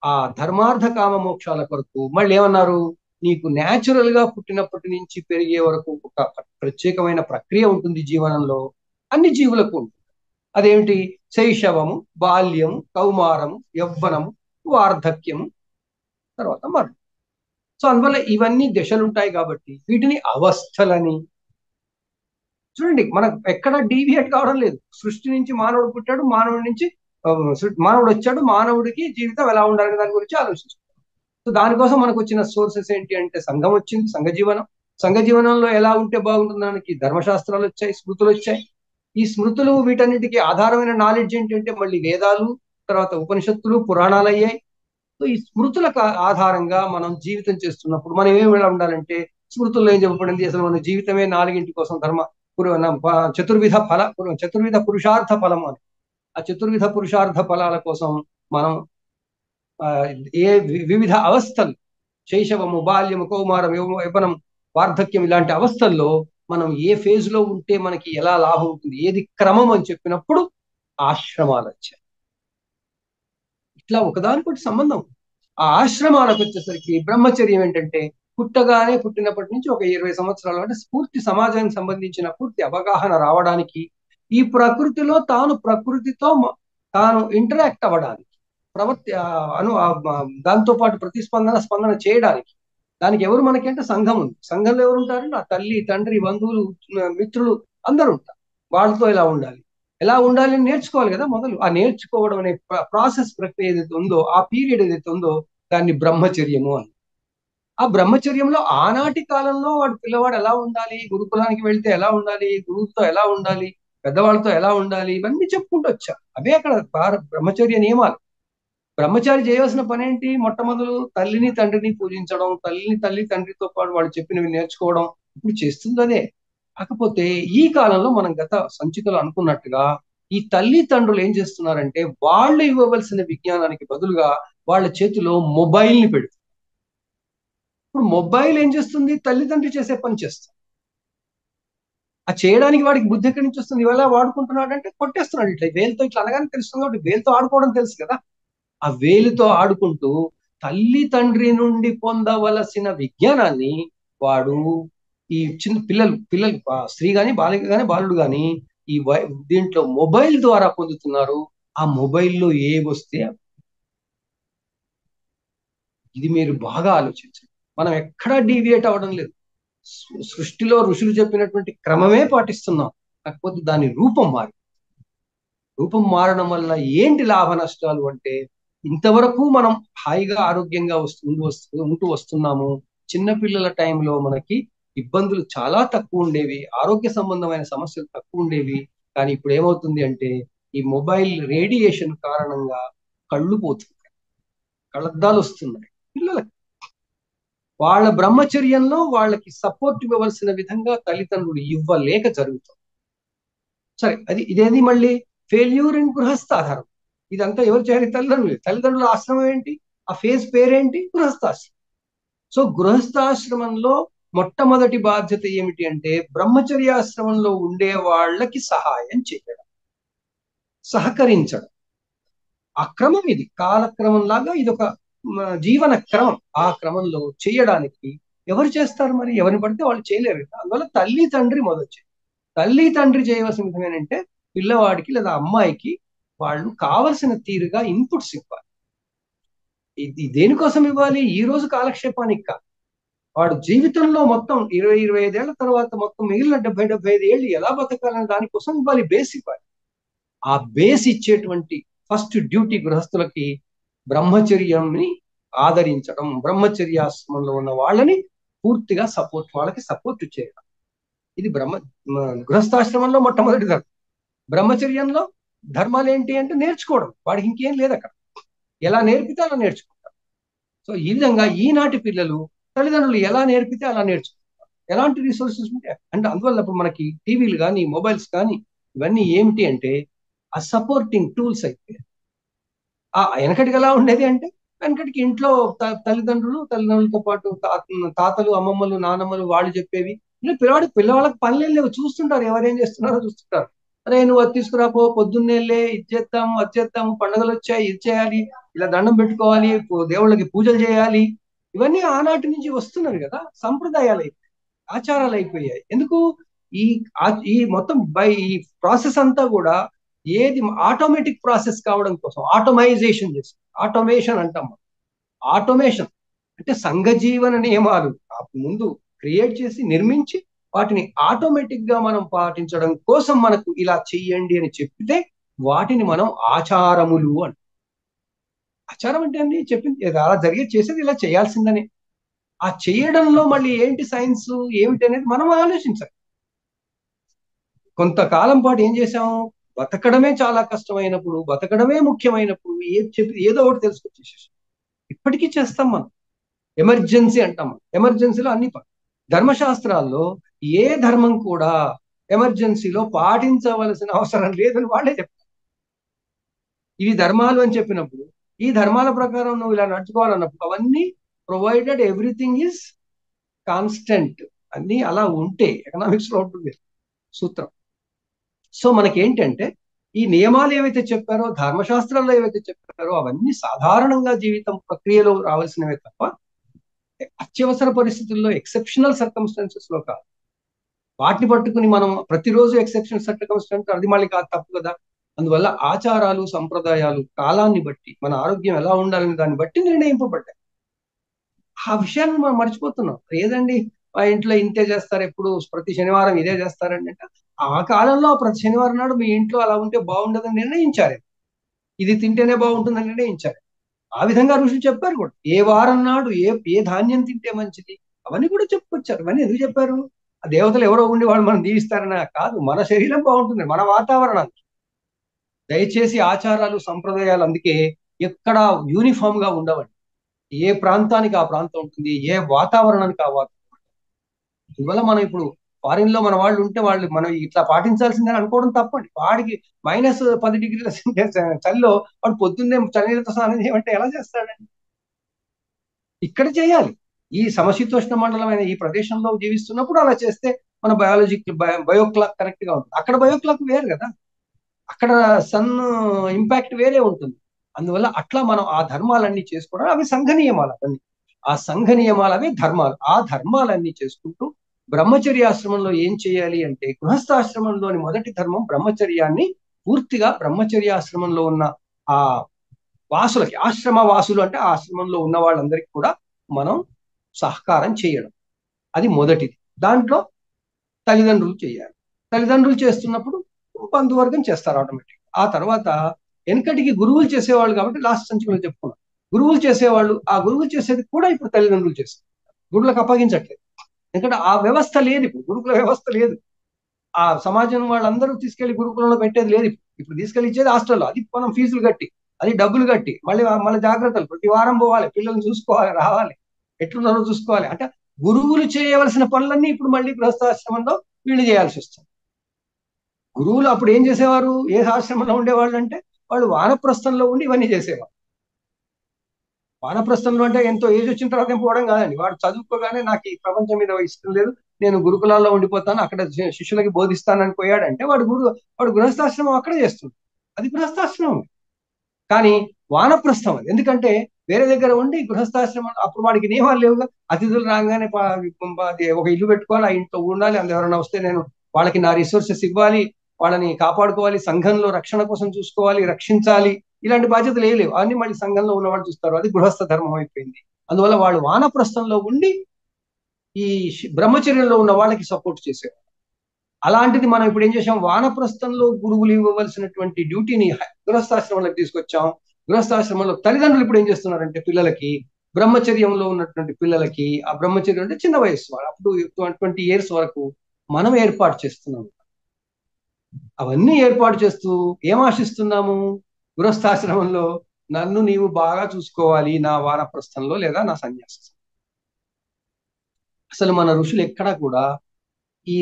ఆ ధర్మార్థ కామ మోక్షాల కొరకు మళ్ళీ ఏమన్నారు? నీకు న్యాచురల్ గా పుట్టినప్పటి నుంచి పెరిగే వరకు ఒక ప్రత్యేకమైన ప్రక్రియ ఉంటుంది జీవనంలో, అన్ని జీవులకు ఉంటుంది. అదేమిటి? శైశవము, బాల్యము, కౌమారము, యవ్వనము, వార్ధక్యము, తర్వాత మరణం. సో అందువల్ల ఇవన్నీ దశలు ఉంటాయి కాబట్టి వీటిని అవస్థలని. చూడండి, మనం ఎక్కడ డీవియేట్ కావడం లేదు. సృష్టి నుంచి మానవుడు పుట్టాడు, మానవుడి నుంచి మానవుడు వచ్చాడు, మానవుడికి జీవితం ఎలా ఉండాలనే దాని గురించి ఆలోచించాడు. సో దానికోసం మనకు వచ్చిన సోర్సెస్ ఏంటి అంటే సంఘం వచ్చింది, సంఘ జీవనం. సంఘ జీవనంలో ఎలా ఉంటే బాగుంటుందానికి ధర్మశాస్త్రాలు వచ్చాయి, స్మృతులు వచ్చాయి. ఈ స్మృతులు వీటన్నిటికీ ఆధారమైన నాలెడ్జ్ ఏంటంటే మళ్ళీ వేదాలు, తర్వాత ఉపనిషత్తులు, పురాణాలు అయ్యాయి. సో ఈ స్మృతులకు ఆధారంగా మనం జీవితం చేస్తున్నప్పుడు మనం ఏమి ఎలా ఉండాలంటే, స్మృతుల్లో ఏం చెప్పబడింది, అసలు మన జీవితమే నాలుగింటి కోసం చతుర్విధ చతుర్విధ పురుషార్థ ఫలము అని. ఆ చతుర్విధ పురుషార్థ ఫలాల కోసం మనం వివిధ అవస్థలు, శైశవము, బాల్యము, కౌమారం, యవ్వనం, వార్ధక్యం, ఇలాంటి అవస్థల్లో మనం ఏ ఫేజ్ లో ఉంటే మనకి ఎలా లాభం ఉంటుంది, ఏది క్రమం అని చెప్పినప్పుడు ఆశ్రమాలు వచ్చాయి. ఇట్లా ఒకదానికొకటి సంబంధం. ఆ ఆశ్రమాలకు వచ్చేసరికి బ్రహ్మచర్యం ఏంటంటే పుట్టినప్పటి నుంచి ఒక 20 సంవత్సరాలు అంటే పూర్తి సమాజానికి సంబంధించిన పూర్తి అవగాహన రావడానికి, ఈ ప్రకృతిలో ప్రకృతితో తాను ఇంటరాక్ట్ అవ్వడానికి, ప్రవర్తి దాంతో పాటు స్పందన చేయడానికి. దానికి ఎవరు మనకి అంటే సంఘం ఉంది. సంఘంలో ఎవరు ఉంటారు? నా తల్లి, తండ్రి, బంధువులు, మిత్రులు అందరూ ఉంటారు. వాళ్ళతో ఎలా ఉండాలి అని నేర్చుకోవాలి కదా. మొదలు ఆ నేర్చుకోవడం అనే ప్రక్రియ ఏదైతే ఉందో, ఆ పీరియడ్ ఏదైతే ఉందో దాన్ని బ్రహ్మచర్యము అని. ఆ బ్రహ్మచర్యంలో ఆనాటి కాలంలో పిల్లవాడు ఎలా ఉండాలి, గురుకులానికి వెళ్తే ఎలా ఉండాలి, గురువుతో ఎలా ఉండాలి, పెద్దవాళ్ళతో ఎలా ఉండాలి, ఇవన్నీ చెప్పుకుంటూ వచ్చా. అవే అక్కడ బ్రహ్మచర్య నియమాలు. బ్రహ్మచారి చేయవలసిన పని ఏంటి? మొట్టమొదలు తల్లిని తండ్రిని పూజించడం, తల్లి తండ్రితో పాటు వాళ్ళు చెప్పినవి నేర్చుకోవడం. ఇప్పుడు చేస్తుంది అదే. కాకపోతే ఈ కాలంలో మనం గత సంచికలో అనుకున్నట్టుగా ఈ తల్లి తండ్రులు ఏం చేస్తున్నారంటే వాళ్ళు ఇవ్వవలసిన విజ్ఞానానికి బదులుగా వాళ్ళ చేతిలో మొబైల్ని పెడుతుంది. ఇప్పుడు మొబైల్ ఏం చేస్తుంది? తల్లిదండ్రి చేసే పని చేస్తుంది. ఆ చేయడానికి వాడికి బుద్ధి ఎక్కడి నుంచి వస్తుంది? ఇవాళ వాడుకుంటున్నాడు అంటే కొట్టేస్తున్నాడు. ఇట్లా వేలుతో ఇట్లా అనగానే తెలుస్తుంది కాబట్టి వేలుతో ఆడుకోవడం తెలుసు కదా. ఆ వేలుతో ఆడుకుంటూ తల్లి తండ్రి నుండి పొందవలసిన విజ్ఞానాన్ని వాడు ఈ చిన్న పిల్లలు స్త్రీ గాని, బాలిక గాని, బాలుడు గాని ఈ దీంట్లో మొబైల్ ద్వారా పొందుతున్నారు. ఆ మొబైల్లో ఏ వస్తే ఇది మీరు బాగా ఆలోచించండి. మనం ఎక్కడా డీవియేట్ అవ్వడం లేదు. సృష్టిలో ఋషులు చెప్పినటువంటి క్రమమే పాటిస్తున్నాం. కాకపోతే దాని రూపం మారడం వల్ల ఏంటి లాభ నష్టాలు అంటే, ఇంతవరకు మనం హాయిగా ఆరోగ్యంగా ఉంటూ వస్తున్నాము. చిన్నపిల్లల టైంలో మనకి ఇబ్బందులు చాలా తక్కువ ఉండేవి, ఆరోగ్య సంబంధమైన సమస్యలు తక్కువ ఉండేవి. కానీ ఇప్పుడు ఏమవుతుంది అంటే ఈ మొబైల్ రేడియేషన్ కారణంగా కళ్ళు పోతున్నాయి, కళ్ళద్దాలు వస్తున్నాయి పిల్లలకి. వాళ్ళ బ్రహ్మచర్యంలో వాళ్ళకి సపోర్ట్ ఇవ్వవలసిన విధంగా తల్లిదండ్రులు ఇవ్వలేక జరుగుతుంది. సరే, ఇదేది మళ్ళీ ఫెయిల్యూర్ ఇన్ గృహస్థాధారం. ఇదంతా ఎవరు చేయాలి? తల్లిదండ్రుల ఆశ్రమం ఏంటి? ఆ ఫేజ్ పేరేంటి? గృహస్థాశ్రమం. సో గృహస్థాశ్రమంలో మొట్టమొదటి బాధ్యత ఏమిటి అంటే బ్రహ్మచర్యాశ్రమంలో ఉండే వాళ్ళకి సహాయం చేయడం, సహకరించడం. ఆ క్రమం ఇది, కాలక్రమం లాగా ఇది ఒక జీవన క్రమం. ఆ క్రమంలో చేయడానికి ఎవరు చేస్తారు? మరి ఎవరిని పడితే వాళ్ళు చేయలేరు. అందువల్ల తల్లి తండ్రి మొదలు తల్లి తండ్రి చేయవలసిన విధం ఏంటంటే పిల్లవాడికి లేదా అమ్మాయికి వాళ్ళు కావలసిన తీరుగా ఇన్పుట్స్ ఇవ్వాలి. ఇది దేనికోసం ఇవ్వాలి? ఈ రోజు కాలక్షేపానికి కాదు. వాడు జీవితంలో మొత్తం 20-25 ఏళ్ల తర్వాత మొత్తం మిగిలిన 70-75 ఏళ్ళు ఎలా బతకాలనే దానికోసం ఇవ్వాలి, బేస్ ఇవ్వాలి. ఆ బేస్ ఇచ్చేటువంటి ఫస్ట్ డ్యూటీ గృహస్థులకి బ్రహ్మచర్యంని ఆదరించడం, బ్రహ్మచర్యాశ్రమంలో ఉన్న వాళ్ళని పూర్తిగా వాళ్ళకి సపోర్ట్ చేయడం. ఇది గృహస్థాశ్రమంలో మొట్టమొదటి ధర్మం. బ్రహ్మచర్యంలో ధర్మాలు ఏంటి అంటే నేర్చుకోవడం. వాడికి ఇంకేం లేదు అక్కడ. ఎలా నేర్పితే అలా నేర్చుకుంటారు. సో ఈ విధంగా ఈనాటి పిల్లలు తల్లిదండ్రులు ఎలా నేర్పితే అలా నేర్చుకుంటారు. ఎలాంటి రిసోర్సెస్ ఉంటాయి అంటే అందువల్ల ఇప్పుడు మనకి టీవీలు కానీ, మొబైల్స్ కానీ ఇవన్నీ ఏమిటి అంటే ఆ సపోర్టింగ్ టూల్స్ అయితే. ఆ వెనకటికి ఎలా ఉండేది అంటే వెనకటికి ఇంట్లో తల్లిదండ్రులతో పాటు తాతలు, అమ్మమ్మలు, నానమ్మలు వాళ్ళు చెప్పేవి. పిల్లవాళ్ళకి పనులు లేవు, చూస్తుంటారు ఎవరేం చేస్తున్నారో చూస్తుంటారు. అరే నువ్వు అది తీసుకురాపో, పొద్దున్నేళ్ళే ఇది చేద్దాము, అది చేద్దాము, పండుగలు వచ్చాయి, ఇది చేయాలి, ఇలా దండం పెట్టుకోవాలి, దేవుళ్ళకి పూజలు చేయాలి. ఇవన్నీ ఆనాటి నుంచి వస్తున్నవి కదా, సంప్రదాయాలు అయిపోయాయి, ఆచారాలు అయిపోయాయి. ఎందుకు? ఈ ఈ మొత్తం ఈ ప్రాసెస్ అంతా కూడా ఏది ఆటోమేటిక్ ప్రాసెస్ కావడం కోసం ఆటోమైజేషన్ చేస్తుంది. ఆటోమేషన్ అంటాం. ఆటోమేషన్ అంటే సంఘ జీవన నియమాలు ముందు క్రియేట్ చేసి నిర్మించి వాటిని ఆటోమేటిక్ గా మనం పాటించడం కోసం మనకు ఇలా చెయ్యండి అని చెప్తే వాటిని మనం ఆచారములు అంటాం. ఆచారం అంటే అండి చెప్పింది అలా జరిగే చేసేది ఇలా చేయాల్సిందని. ఆ చేయడంలో మళ్ళీ ఏంటి సైన్స్ ఏమిటి అనేది మనం ఆలోచించాలి. కొంతకాలం పాటు ఏం చేసాము, బతకడమే చాలా కష్టమైనప్పుడు, బతకడమే ముఖ్యమైనప్పుడు ఏదో ఒకటి తెలుసుకొచ్చేసేసి ఇప్పటికీ చేస్తాం మనం. ఎమర్జెన్సీ అంటాం. ఎమర్జెన్సీలో అన్ని ధర్మశాస్త్రాల్లో ఏ ధర్మం కూడా ఎమర్జెన్సీలో పాటించవలసిన అవసరం లేదని వాళ్ళే చెప్తారు. ఇవి ధర్మాలు అని చెప్పినప్పుడు ఈ ధర్మాల ప్రకారం నువ్వు ఇలా నడుచుకోవాలన్నప్పుడు అవన్నీ ప్రొవైడెడ్ ఎవ్రీథింగ్ ఈజ్ కాన్స్టెంట్, అన్ని అలా ఉంటే ఎకనామిక్స్ లో ఉంటుంది సూత్రం. సో మనకేంటంటే ఈ నియమాలు ఏవైతే చెప్పారో, ధర్మశాస్త్రాల్లో ఏవైతే చెప్పారో అవన్నీ సాధారణంగా జీవితం ప్రక్రియలో రావాల్సినవే తప్ప అత్యవసర పరిస్థితుల్లో ఎక్సెప్షనల్ సర్కమ్స్టాన్సెస్ లో కాదు. వాటిని పట్టుకుని మనం ప్రతిరోజు ఎక్సెప్షనల్ సర్కమ్స్టాన్స్ అది మళ్ళీ కాదు, తప్పు కదా. అందువల్ల ఆచారాలు సంప్రదాయాలు కాలాన్ని బట్టి మన ఆరోగ్యం ఎలా ఉండాలని దాన్ని బట్టి నిర్ణయింపబడ్డాయి. ఆ విషయాన్ని మనం మర్చిపోతున్నాం. ఏదండి మా ఇంట్లో ఇంతే చేస్తారు, ఎప్పుడు ప్రతి శనివారం ఇదే చేస్తారండి అంటే ఆ కాలంలో ప్రతి శనివారం నాడు మీ ఇంట్లో అలా ఉంటే బాగుండదని నిర్ణయించారు. ఇది తింటేనే బాగుంటుందని నిర్ణయించారు. ఆ విధంగా ఋషులు చెప్పారు కూడా. ఏ వారం నాడు ఏ ఏ ధాన్యం తింటే మంచిది అవన్నీ కూడా చెప్పుకొచ్చారు. అవన్నీ ఎందుకు చెప్పారు? ఆ దేవతలు ఎవరో ఉండి వాళ్ళు మనం దీవిస్తారనా కాదు, మన శరీరం బాగుంటుంది, మన వాతావరణానికి. దయచేసి ఆచారాలు సంప్రదాయాలు అందుకే ఎక్కడ యూనిఫామ్ గా ఉండవండి. ఏ ప్రాంతానికి ఆ ప్రాంతం ఉంటుంది, ఏ వాతావరణానికి ఆ వాతావరణం. అందువల్ల మనం ఇప్పుడు ఫారిన్ లో మన వాళ్ళు ఉంటే వాళ్ళు మనం ఇట్లా పాటించాల్సిందని అనుకోవడం తప్పండి. వాడికి -10 డిగ్రీల చలిలో వాడు పొద్దున్నే చన్నీళ్ళతో స్నానం చేయమంటే ఎలా చేస్తాడండి? ఇక్కడ చేయాలి. ఈ సమశీతోష్ణ మండలమైన ఈ ప్రదేశంలో జీవిస్తున్నప్పుడు అలా చేస్తే మన బయో క్లాక్ కరెక్ట్ గా ఉంటుంది. అక్కడ బయో క్లాక్ వేరు కదా, అక్కడ సన్ ఇంపాక్ట్ వేరే ఉంటుంది. అందువల్ల అట్లా మనం ఆ ధర్మాలన్నీ చేసుకోవడం అవి సంఘ నియమాలు. అవన్నీ ఆ సంఘ నియమాలు అవి ధర్మాలు. ఆ ధర్మాలన్నీ చేసుకుంటూ బ్రహ్మచర్యాశ్రమంలో ఏం చేయాలి అంటే, గృహస్థాశ్రమంలోని మొదటి ధర్మం బ్రహ్మచర్యాన్ని పూర్తిగా బ్రహ్మచర్యాశ్రమంలో ఉన్న ఆ వాసులకి, ఆశ్రమ వాసులు అంటే ఆశ్రమంలో ఉన్న వాళ్ళందరికీ కూడా మనం సహకారం చేయడం, అది మొదటిది. దాంట్లో తల్లిదండ్రులు చేయాలి. తల్లిదండ్రులు చేస్తున్నప్పుడు బంధువర్గం చేస్తారు ఆటోమేటిక్. ఆ తర్వాత వెనకటికి గురువులు చేసేవాళ్ళు కాబట్టి లాస్ట్ సంచికలో చెప్పుకున్నాం. గురువులు చేసేవాళ్ళు, ఆ గురువులు చేసేది కూడా ఇప్పుడు తల్లిదండ్రులు చేస్తారు. గురువులకు అప్పగించట్లేదు. ఎందుకంటే ఆ వ్యవస్థ లేదు, ఇప్పుడు గురుకుల వ్యవస్థ లేదు. ఆ సమాజం వాళ్ళందరూ తీసుకెళ్లి గురుకులంలో పెట్టేది లేదు. ఇప్పుడు తీసుకెళ్లి ఇచ్చేది హాస్టల్లో. అది మనం ఫీజులు కట్టి, అది డబ్బులు కట్టి, మళ్ళీ జాగ్రత్తలు ప్రతి వారం పోవాలి, పిల్లల్ని చూసుకోవాలి, రావాలి, ఎట్లున్నారో చూసుకోవాలి. అంటే గురువులు చేయవలసిన పనులన్నీ ఇప్పుడు మళ్ళీ గృహస్థాశ్రమంలో వీళ్ళు చేయాల్సి వస్తుంది. గురువులు అప్పుడు ఏం చేసేవారు, ఏ ఆశ్రమంలో ఉండేవాళ్ళు అంటే వాళ్ళు వానప్రస్థంలో ఉండి ఇవన్నీ చేసేవారు. వానప్రస్థంలో అంటే ఎంతో ఏజ్ వచ్చిన తర్వాత ఏం పోవడం కాదండి. వాడు చదువుకోగానే నాకు ఈ ప్రపంచం మీద ఇష్టం లేదు, నేను గురుకులాల్లో ఉండిపోతాను, అక్కడ శిష్యులకి బోధిస్తానని పోయాడంటే వాడు గృహస్థాశ్రమం అక్కడే చేస్తుంది. అది గృహస్థాశ్రమం. కానీ వానప్రస్థం అది. ఎందుకంటే వేరే దగ్గర ఉండి గృహస్థాశ్రమం అప్పుడు వాడికి నియమాలు లేవుగా. అతిథులు రాగానే ఒక ఇల్లు పెట్టుకోవాలి, ఆ ఇంట్లో ఉండాలి, అందులో ఎవరైనా వస్తే నేను వాళ్ళకి నా రిసోర్సెస్ ఇవ్వాలి, వాళ్ళని కాపాడుకోవాలి, సంఘంలో రక్షణ కోసం చూసుకోవాలి, రక్షించాలి. ఇలాంటి బాధ్యతలు ఏం లేవు. అన్ని మళ్ళీ సంఘంలో ఉన్న వాళ్ళు చూస్తారు. అది గృహస్థ ధర్మం అయిపోయింది. అందువల్ల వాళ్ళు వానప్రస్థంలో ఉండి ఈ బ్రహ్మచర్యంలో ఉన్న వాళ్ళకి సపోర్ట్ చేసేవారు. అలాంటిది మనం ఇప్పుడు ఏం చేసాం, వానప్రస్థంలో గురువులు ఇవ్వవలసినటువంటి డ్యూటీని గృహస్థాశ్రమంలోకి తీసుకొచ్చాం. గృహస్థాశ్రమంలో తల్లిదండ్రులు ఇప్పుడు ఏం చేస్తున్నారంటే పిల్లలకి, బ్రహ్మచర్యంలో ఉన్నటువంటి పిల్లలకి, ఆ బ్రహ్మచర్యం అంటే చిన్న వయస్సు వాళ్ళు, అప్పుడు 20 years వరకు మనం ఏర్పాటు చేస్తున్నాం. అవన్నీ ఏర్పాటు చేస్తూ ఏం ఆశిస్తున్నాము, గృహస్థాశ్రమంలో నన్ను నీవు బాగా చూసుకోవాలి నా వానప్రస్థంలో లేదా నా సన్యాసం. అసలు మన ఋషులు ఎక్కడా కూడా ఈ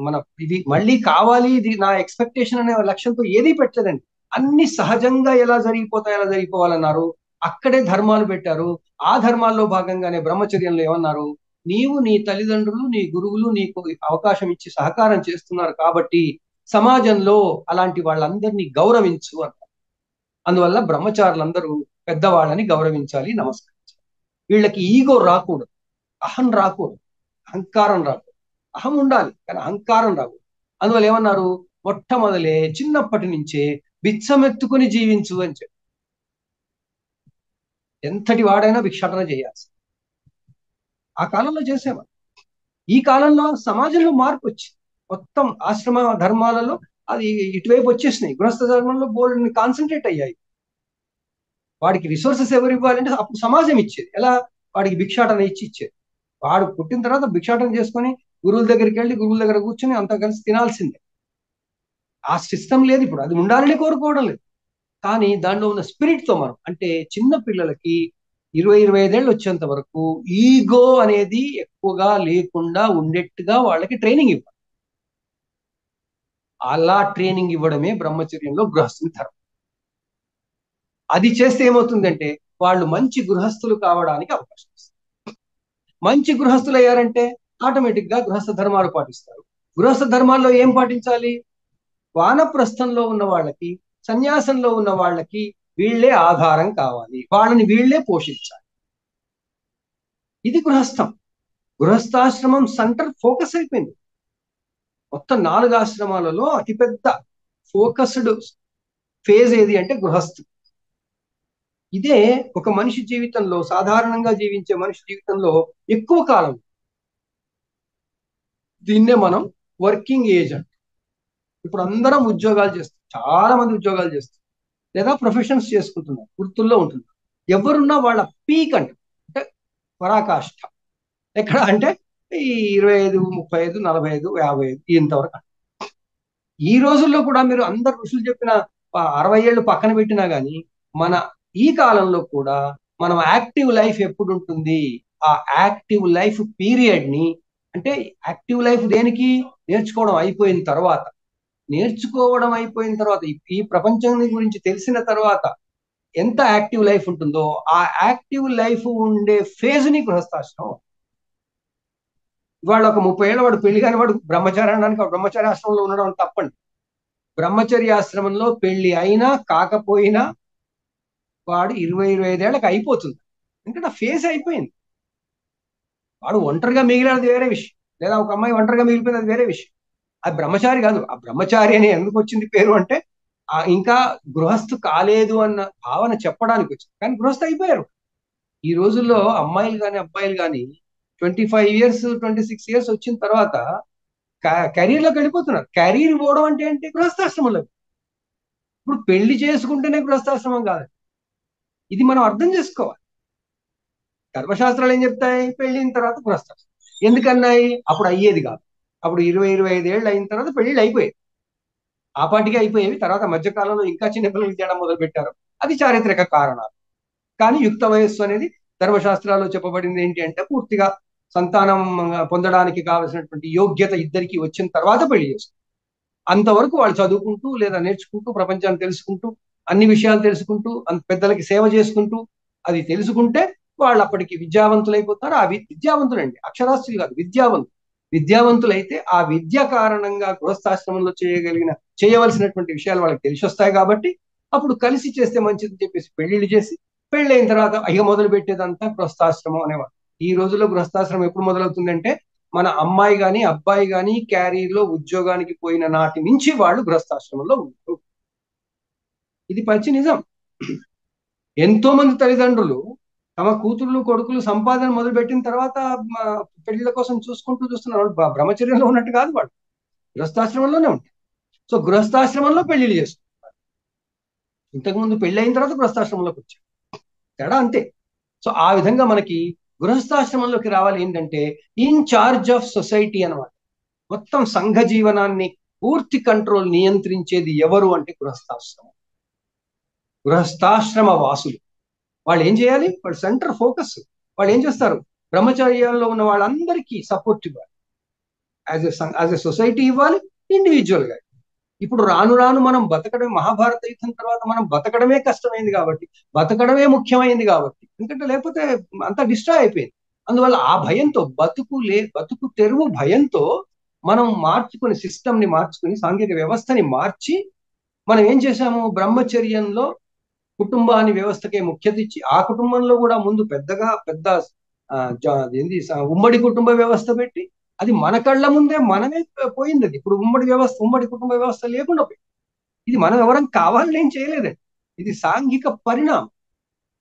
మన ఇది మళ్ళీ కావాలి, ఇది నా ఎక్స్పెక్టేషన్ అనే లక్ష్యంతో ఏదీ పెట్టలేదండి. అన్ని సహజంగా ఎలా జరిగిపోవాలన్నారు. అక్కడే ధర్మాలు పెట్టారు. ఆ ధర్మాల్లో భాగంగానే బ్రహ్మచర్యంలో ఏమన్నారు, నీవు నీ తల్లిదండ్రులు నీ గురువులు నీకు అవకాశం ఇచ్చి సహకారం చేస్తున్నారు కాబట్టి సమాజంలో అలాంటి వాళ్ళందరినీ గౌరవించు అన్నారు. అందువల్ల బ్రహ్మచారులందరూ పెద్దవాళ్ళని గౌరవించాలి, నమస్కరించాలి. వీళ్ళకి ఈగో రాకూడదు, అహం రాకూడదు, అహంకారం రాకూడదు. అహం ఉండాలి కానీ అహంకారం రాకూడదు. అందువల్ల ఏమన్నారు, మొట్టమొదలే చిన్నప్పటి నుంచే బిచ్చమెత్తుకుని జీవించు అని చెప్పి. ఎంతటి వాడైనా భిక్షాటన చేయాల్సి. ఆ కాలంలో చేసేవారు. ఈ కాలంలో సమాజంలో మార్పు వచ్చింది. మొత్తం ఆశ్రమ ధర్మాలలో అది ఇటువైపు వచ్చేసినాయి. గృహస్థ ధర్మంలో బోల్డ్ని కాన్సన్ట్రేట్ అయ్యాయి. వాడికి రిసోర్సెస్ ఎవరు ఇవ్వాలంటే అప్పుడు సమాజం ఇచ్చేది. ఎలా? వాడికి భిక్షాటన ఇచ్చేది. వాడు పుట్టిన తర్వాత భిక్షాటన చేసుకొని గురువుల దగ్గరికి వెళ్ళి గురువుల దగ్గర కూర్చొని అంతా కలిసి తినాల్సిందే. ఆ సిస్టమ్ లేదు ఇప్పుడు. అది ఉండాలని కోరుకోవడం లేదు. కానీ దానిలో ఉన్న స్పిరిట్ తో మనం అంటే చిన్న పిల్లలకి 20-25 ఏళ్ళు వచ్చేంత వరకు ఈగో అనేది ఎక్కువగా లేకుండా ఉండేట్టుగా వాళ్ళకి ట్రైనింగ్ ఇవ్వాలి. అలా ట్రైనింగ్ ఇవ్వడమే బ్రహ్మచర్యంలో గృహస్థుని ధర్మం. అది చేస్తే ఏమవుతుందంటే వాళ్ళు మంచి గృహస్థులు కావడానికి అవకాశం ఇస్తారు. మంచి గృహస్థులు అయ్యారంటే ఆటోమేటిక్ గా గృహస్థ ధర్మాలు పాటిస్తారు. గృహస్థ ధర్మాల్లో ఏం పాటించాలి? వానప్రస్థంలో ఉన్న వాళ్ళకి, సన్యాసంలో ఉన్న వాళ్ళకి వీళ్లే ఆధారం కావాలి. వాళ్ళని వీళ్లే పోషించాలి. ఇది గృహస్థం. గృహస్థాశ్రమం సెంటర్ ఫోకస్ అయిపోయింది. మొత్తం 4 ఆశ్రమాలలో అతిపెద్ద ఫోకస్డ్ ఫేజ్ ఏది అంటే గృహస్థు. ఇదే ఒక మనిషి జీవితంలో, సాధారణంగా జీవించే మనిషి జీవితంలో ఎక్కువ కాలం. దీన్నే మనం వర్కింగ్ ఏజ్ అంటాం. ఇప్పుడు అందరం ఉద్యోగాలు చేస్తాం. చాలా మంది ఉద్యోగాలు చేస్తారు, లేదా ప్రొఫెషన్స్ చేసుకుంటున్నారు, వృత్తుల్లో ఉంటున్నారు. ఎవరున్నా వాళ్ళ పీక్ అంటే పరాకాష్ఠ ఎక్కడ అంటే ఈ 25, 35, 45, 55 ఇంతవరకు. ఈ రోజుల్లో కూడా మీరు అందరు ఋషులు చెప్పిన 60 ఏళ్ళు పక్కన పెట్టినా గానీ మన ఈ కాలంలో కూడా మనం యాక్టివ్ లైఫ్ ఎప్పుడు ఉంటుంది? ఆ యాక్టివ్ లైఫ్ పీరియడ్ ని అంటే యాక్టివ్ లైఫ్ దేనికి? నేర్చుకోవడం అయిపోయిన తర్వాత. ఈ ప్రపంచం గురించి తెలిసిన తర్వాత ఎంత యాక్టివ్ లైఫ్ ఉంటుందో ఆ యాక్టివ్ లైఫ్ ఉండే ఫేజ్ ని గృహస్థాశ్రమం. ఇవాళ ఒక 30 ఏళ్ళ వాడు పెళ్లి కాని వాడు బ్రహ్మచారానికి బ్రహ్మచర్యాశ్రమంలో ఉండడం తప్పండి. బ్రహ్మచర్యాశ్రమంలో పెళ్లి అయినా కాకపోయినా వాడు 20-25 ఏళ్ళకి అయిపోతుంది. ఎందుకంటే ఆ ఫేజ్ అయిపోయింది. వాడు ఒంటరిగా మిగిలినది వేరే విషయం, లేదా ఒక అమ్మాయి ఒంటరిగా మిగిలిపోయినది వేరే విషయం. అది బ్రహ్మచారి కాదు. ఆ బ్రహ్మచారి అని ఎందుకు వచ్చింది పేరు అంటే ఇంకా గృహస్థు కాలేదు అన్న భావన చెప్పడానికి వచ్చింది. కానీ గృహస్థు అయిపోయారు. ఈ రోజుల్లో అమ్మాయిలు కానీ అబ్బాయిలు కానీ 25 ఇయర్స్ 26 ఇయర్స్ వచ్చిన తర్వాత కెరీర్ లోకి వెళ్ళిపోతున్నారు. కెరీర్ పోవడం అంటే ఏంటి? గృహస్థాశ్రమంలో. ఇప్పుడు పెళ్లి చేసుకుంటేనే గృహస్థాశ్రమం కాదు. ఇది మనం అర్థం చేసుకోవాలి. ధర్మశాస్త్రాలు ఏం చెప్తాయి? పెళ్ళిన తర్వాత గృహస్థాశ్రమం ఎందుకన్నాయి? అప్పుడు అయ్యేది కాదు. అప్పుడు 20-25 ఏళ్ళు అయిన తర్వాత పెళ్లిళ్ళు అయిపోయాయి. ఆ పాటికి అయిపోయేవి. తర్వాత మధ్యకాలంలో ఇంకా చిన్నపిల్లలకి చేయడం మొదలు పెట్టారు. అది చారిత్రక కారణాలు. కానీ యుక్త వయస్సు అనేది ధర్మశాస్త్రాల్లో చెప్పబడింది ఏంటి అంటే పూర్తిగా సంతానం పొందడానికి కావలసినటువంటి యోగ్యత ఇద్దరికి వచ్చిన తర్వాత పెళ్లి చేస్తారు. అంతవరకు వాళ్ళు చదువుకుంటూ లేదా నేర్చుకుంటూ ప్రపంచాన్ని తెలుసుకుంటూ అన్ని విషయాలు తెలుసుకుంటూ పెద్దలకి సేవ చేసుకుంటూ అది తెలుసుకుంటే వాళ్ళు అప్పటికి విద్యావంతులైపోతారు. ఆ విద్యావంతులండి, అక్షరాస్యులు కాదు, విద్యావంతులైతే ఆ విద్య కారణంగా గృహస్థాశ్రమంలో చేయవలసినటువంటి విషయాలు వాళ్ళకి తెలిసి వస్తాయి. కాబట్టి అప్పుడు కలిసి చేస్తే మంచిదని చెప్పేసి పెళ్లిళ్ళు చేసి పెళ్ళైన తర్వాత ఇక మొదలు పెట్టేదంతా గృహస్థాశ్రమం అనేవాడు. ఈ రోజుల్లో గృహస్థాశ్రమం ఎప్పుడు మొదలవుతుందంటే మన అమ్మాయి కానీ అబ్బాయి కానీ క్యారీర్లో ఉద్యోగానికి పోయిన నాటి నుంచి వాళ్ళు గృహస్థాశ్రమంలో ఉంటారు. ఇది పచ్చి నిజం. ఎంతో మంది తల్లిదండ్రులు తమ కూతుళ్ళు కొడుకులు సంపాదన మొదలుపెట్టిన తర్వాత పెళ్లిళ్ళ కోసం చూస్తున్నారు. బ్రహ్మచర్యంలో ఉన్నట్టు కాదు, వాడు గృహస్థాశ్రమంలోనే ఉంటారు. సో గృహస్థాశ్రమంలో పెళ్లిళ్ళు చేసుకుంటారు. ఇంతకుముందు పెళ్లి అయిన తర్వాత గృహస్థాశ్రమంలోకి వచ్చారు. తేడా అంతే. సో ఆ విధంగా మనకి గృహస్థాశ్రమంలోకి రావాలి ఏంటంటే ఇన్ చార్జ్ ఆఫ్ సొసైటీ అనమాట. మొత్తం సంఘ జీవనాన్ని పూర్తి కంట్రోల్ నియంత్రించేది ఎవరు అంటే గృహస్థాశ్రమం. గృహస్థాశ్రమ వాసులు వాళ్ళు ఏం చేయాలి? వాళ్ళు సెంటర్ ఫోకస్. వాళ్ళు ఏం చేస్తారు? బ్రహ్మచర్యాల్లో ఉన్న వాళ్ళందరికీ సపోర్ట్ ఇవ్వాలి, యాజ్ ఎ సొసైటీ ఇవ్వాలి, ఇండివిజువల్ గా. ఇప్పుడు రాను రాను మనం బతకడం, మహాభారత యుద్ధం తర్వాత మనం బతకడమే కష్టమైంది కాబట్టి, బతకడమే ముఖ్యమైంది కాబట్టి, ఎందుకంటే లేకపోతే అంతా డిస్ట్రాయ్ అయిపోయింది. అందువల్ల ఆ భయంతో బతుకు తెరువు భయంతో మనం మార్చుకుని సిస్టమ్ని మార్చుకుని సాంఘిక వ్యవస్థని మార్చి మనం ఏం చేశాము? బ్రహ్మచర్యంలో కుటుంబాన్ని వ్యవస్థకే ముఖ్యత ఇచ్చి ఆ కుటుంబంలో కూడా ముందు పెద్ద ఉమ్మడి కుటుంబ వ్యవస్థ పెట్టి అది మన కళ్ళ ముందే మనమే పోయింది. అది ఇప్పుడు ఉమ్మడి కుటుంబ వ్యవస్థ లేకుండా పోయింది. ఇది మనం ఎవరం కావాలని ఏం చేయలేదండి. ఇది సాంఘిక పరిణామం.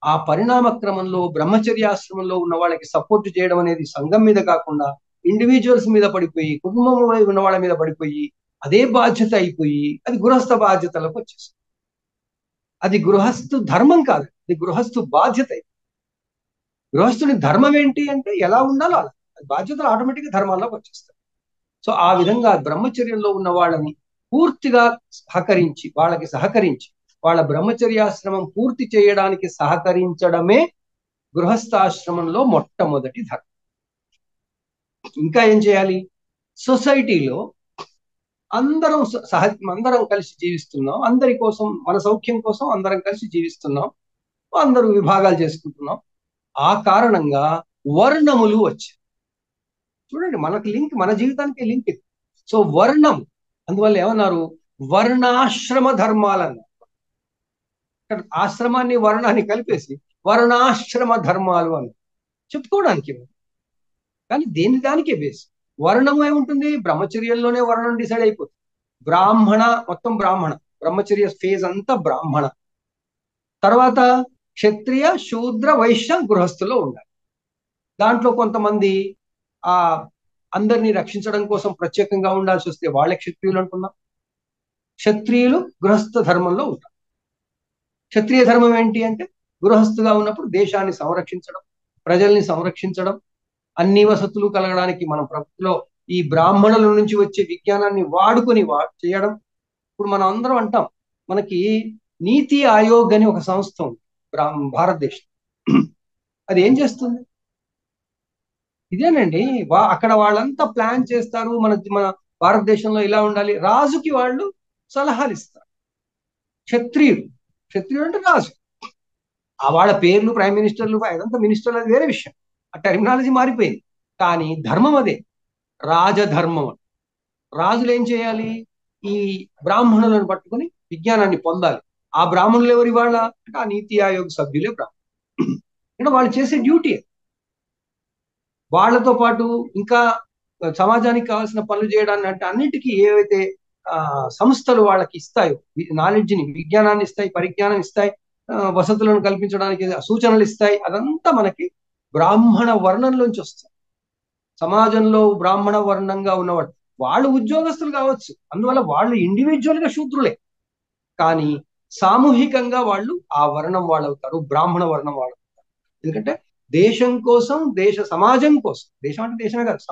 ఆ పరిణామ క్రమంలో బ్రహ్మచర్యాశ్రమంలో ఉన్న వాళ్ళకి సపోర్ట్ చేయడం అనేది సంఘం మీద కాకుండా ఇండివిజువల్స్ మీద పడిపోయి, కుటుంబంలో ఉన్న వాళ్ళ మీద పడిపోయి, అదే బాధ్యత అయిపోయి అది గృహస్థ బాధ్యతలకు వచ్చేస్తుంది. అది గృహస్థు ధర్మం కాదు, అది గృహస్థు బాధ్యత. గృహస్థుని ధర్మం ఏంటి అంటే ఎలా ఉండాలో అలా, బాధ్యతలు ఆటోమేటిక్గా ధర్మాల్లోకి వచ్చేస్తాయి. సో ఆ విధంగా బ్రహ్మచర్యంలో ఉన్న వాళ్ళని పూర్తిగా సహకరించి వాళ్ళ బ్రహ్మచర్యాశ్రమం పూర్తి చేయడానికి సహకరించడమే గృహస్థాశ్రమంలో మొట్టమొదటి ధర్మం. ఇంకా ఏం చేయాలి? సొసైటీలో అందరం కలిసి జీవిస్తున్నాం, అందరి కోసం, మన సౌఖ్యం కోసం అందరం కలిసి జీవిస్తున్నాం, అందరూ విభాగాలు చేసుకుంటున్నాం. ఆ కారణంగా వర్ణములు వచ్చాయి. చూడండి, మనకి లింక్, మన జీవితానికి లింక్ ఇది. సో వర్ణం, అందువల్ల ఏమన్నారు? వర్ణాశ్రమ ధర్మాలన్నారు. ఆశ్రమాన్ని వర్ణాన్ని కలిపేసి వర్ణాశ్రమ ధర్మాలు అని చెప్పుకోవడానికి. కానీ దేని దానికే బేస్. వర్ణం ఏముంటుంది? బ్రహ్మచర్యంలోనే వర్ణం డిసైడ్ అయిపోతుంది. మొత్తం బ్రాహ్మణ, బ్రహ్మచర్య ఫేజ్ అంతా బ్రాహ్మణ. తర్వాత క్షత్రియ, శూద్ర, వైశ్య గృహస్థులో ఉండాలి. దాంట్లో కొంతమంది ఆ అందరినీ రక్షించడం కోసం ప్రత్యేకంగా ఉండాల్సి వస్తే వాళ్ళే క్షత్రియులు అంటున్నాం. క్షత్రియులు గృహస్థ ధర్మంలో ఉంటారు. క్షత్రియ ధర్మం ఏంటి అంటే గృహస్థుగా ఉన్నప్పుడు దేశాన్ని సంరక్షించడం, ప్రజల్ని సంరక్షించడం, అన్ని వసతులు కలగడానికి మనం ప్రకృతిలో ఈ బ్రాహ్మణుల నుంచి వచ్చే విజ్ఞానాన్ని వాడుకొని చేయడం. ఇప్పుడు మనం అందరం అంటాం, మనకి నీతి ఆయోగ్ అని ఒక సంస్థ ఉంది భారతదేశం. అది ఏం చేస్తుంది? ఇదేనండి. అక్కడ వాళ్ళంతా ప్లాన్ చేస్తారు. మన భారతదేశంలో ఇలా ఉండాలి. రాజుకి వాళ్ళు సలహాలు ఇస్తారు. క్షత్రియుడు అంటే రాజు. వాళ్ళ పేర్లు ప్రైమ్ మినిస్టర్లు, అదంతా మినిస్టర్లు, అది వేరే విషయం. ఆ టెర్మినాలజీ మారిపోయింది. కానీ ధర్మం అదే, రాజధర్మం. రాజులు ఏం చేయాలి? ఈ బ్రాహ్మణులను పట్టుకుని విజ్ఞానాన్ని పొందాలి. ఆ బ్రాహ్మణులు ఎవరి వాళ్ళ అంటే ఆ నీతి ఆయోగ్ సభ్యులే బ్రాహ్మణులు. అంటే వాళ్ళు చేసే డ్యూటీ. వాళ్లతో పాటు ఇంకా సమాజానికి కావాల్సిన పనులు చేయడాన్ని, అంటే అన్నిటికీ ఏవైతే సంస్థలు వాళ్ళకి ఇస్తాయో, నాలెడ్జ్ని, విజ్ఞానాన్ని ఇస్తాయి, పరిజ్ఞానం ఇస్తాయి, వసతులను కల్పించడానికి సూచనలు ఇస్తాయి, అదంతా మనకి బ్రాహ్మణ వర్ణంలోంచి వస్తాయి. సమాజంలో బ్రాహ్మణ వర్ణంగా ఉన్నవాడు వాళ్ళు ఉద్యోగస్తులు కావచ్చు, అందువల్ల వాళ్ళు ఇండివిజువల్ గా శూద్రులే, కానీ సామూహికంగా వాళ్ళు ఆ వర్ణం వాళ్ళు అవుతారు, బ్రాహ్మణ వర్ణం వాళ్ళు అవుతారు. ఎందుకంటే దేశం కోసం, సమాజం కోసం, దేశం అంటే దేశమే కాదు,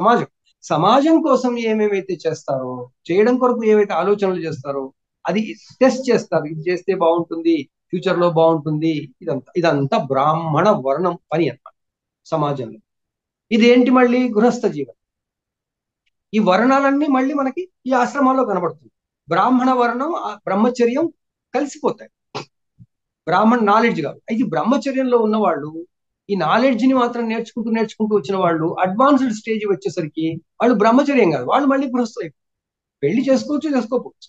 సమాజం కోసం ఏమేమైతే చేస్తారో, చేయడం కొరకు ఏవైతే ఆలోచనలు చేస్తారో అది టెస్ట్ చేస్తారు. ఇది చేస్తే బాగుంటుంది, ఫ్యూచర్ లో బాగుంటుంది, ఇదంతా బ్రాహ్మణ వర్ణం పని అన్నమాట సమాజంలో. ఇదేంటి? మళ్ళీ గృహస్థ జీవనం. ఈ వర్ణాలన్నీ మళ్ళీ మనకి ఈ ఆశ్రమాల్లో కనబడుతుంది. బ్రాహ్మణ వర్ణం, బ్రహ్మచర్యం కలిసిపోతాయి. బ్రాహ్మణ నాలెడ్జ్ కాదు. అయితే బ్రహ్మచర్యంలో ఉన్న వాళ్ళు ఈ నాలెడ్జ్ని మాత్రం నేర్చుకుంటూ వచ్చిన వాళ్ళు అడ్వాన్స్డ్ స్టేజ్ వచ్చేసరికి వాళ్ళు బ్రహ్మచర్యం కాదు, వాళ్ళు మళ్ళీ గృహస్థులు అయిపోతారు. పెళ్లి చేసుకోకపోవచ్చు,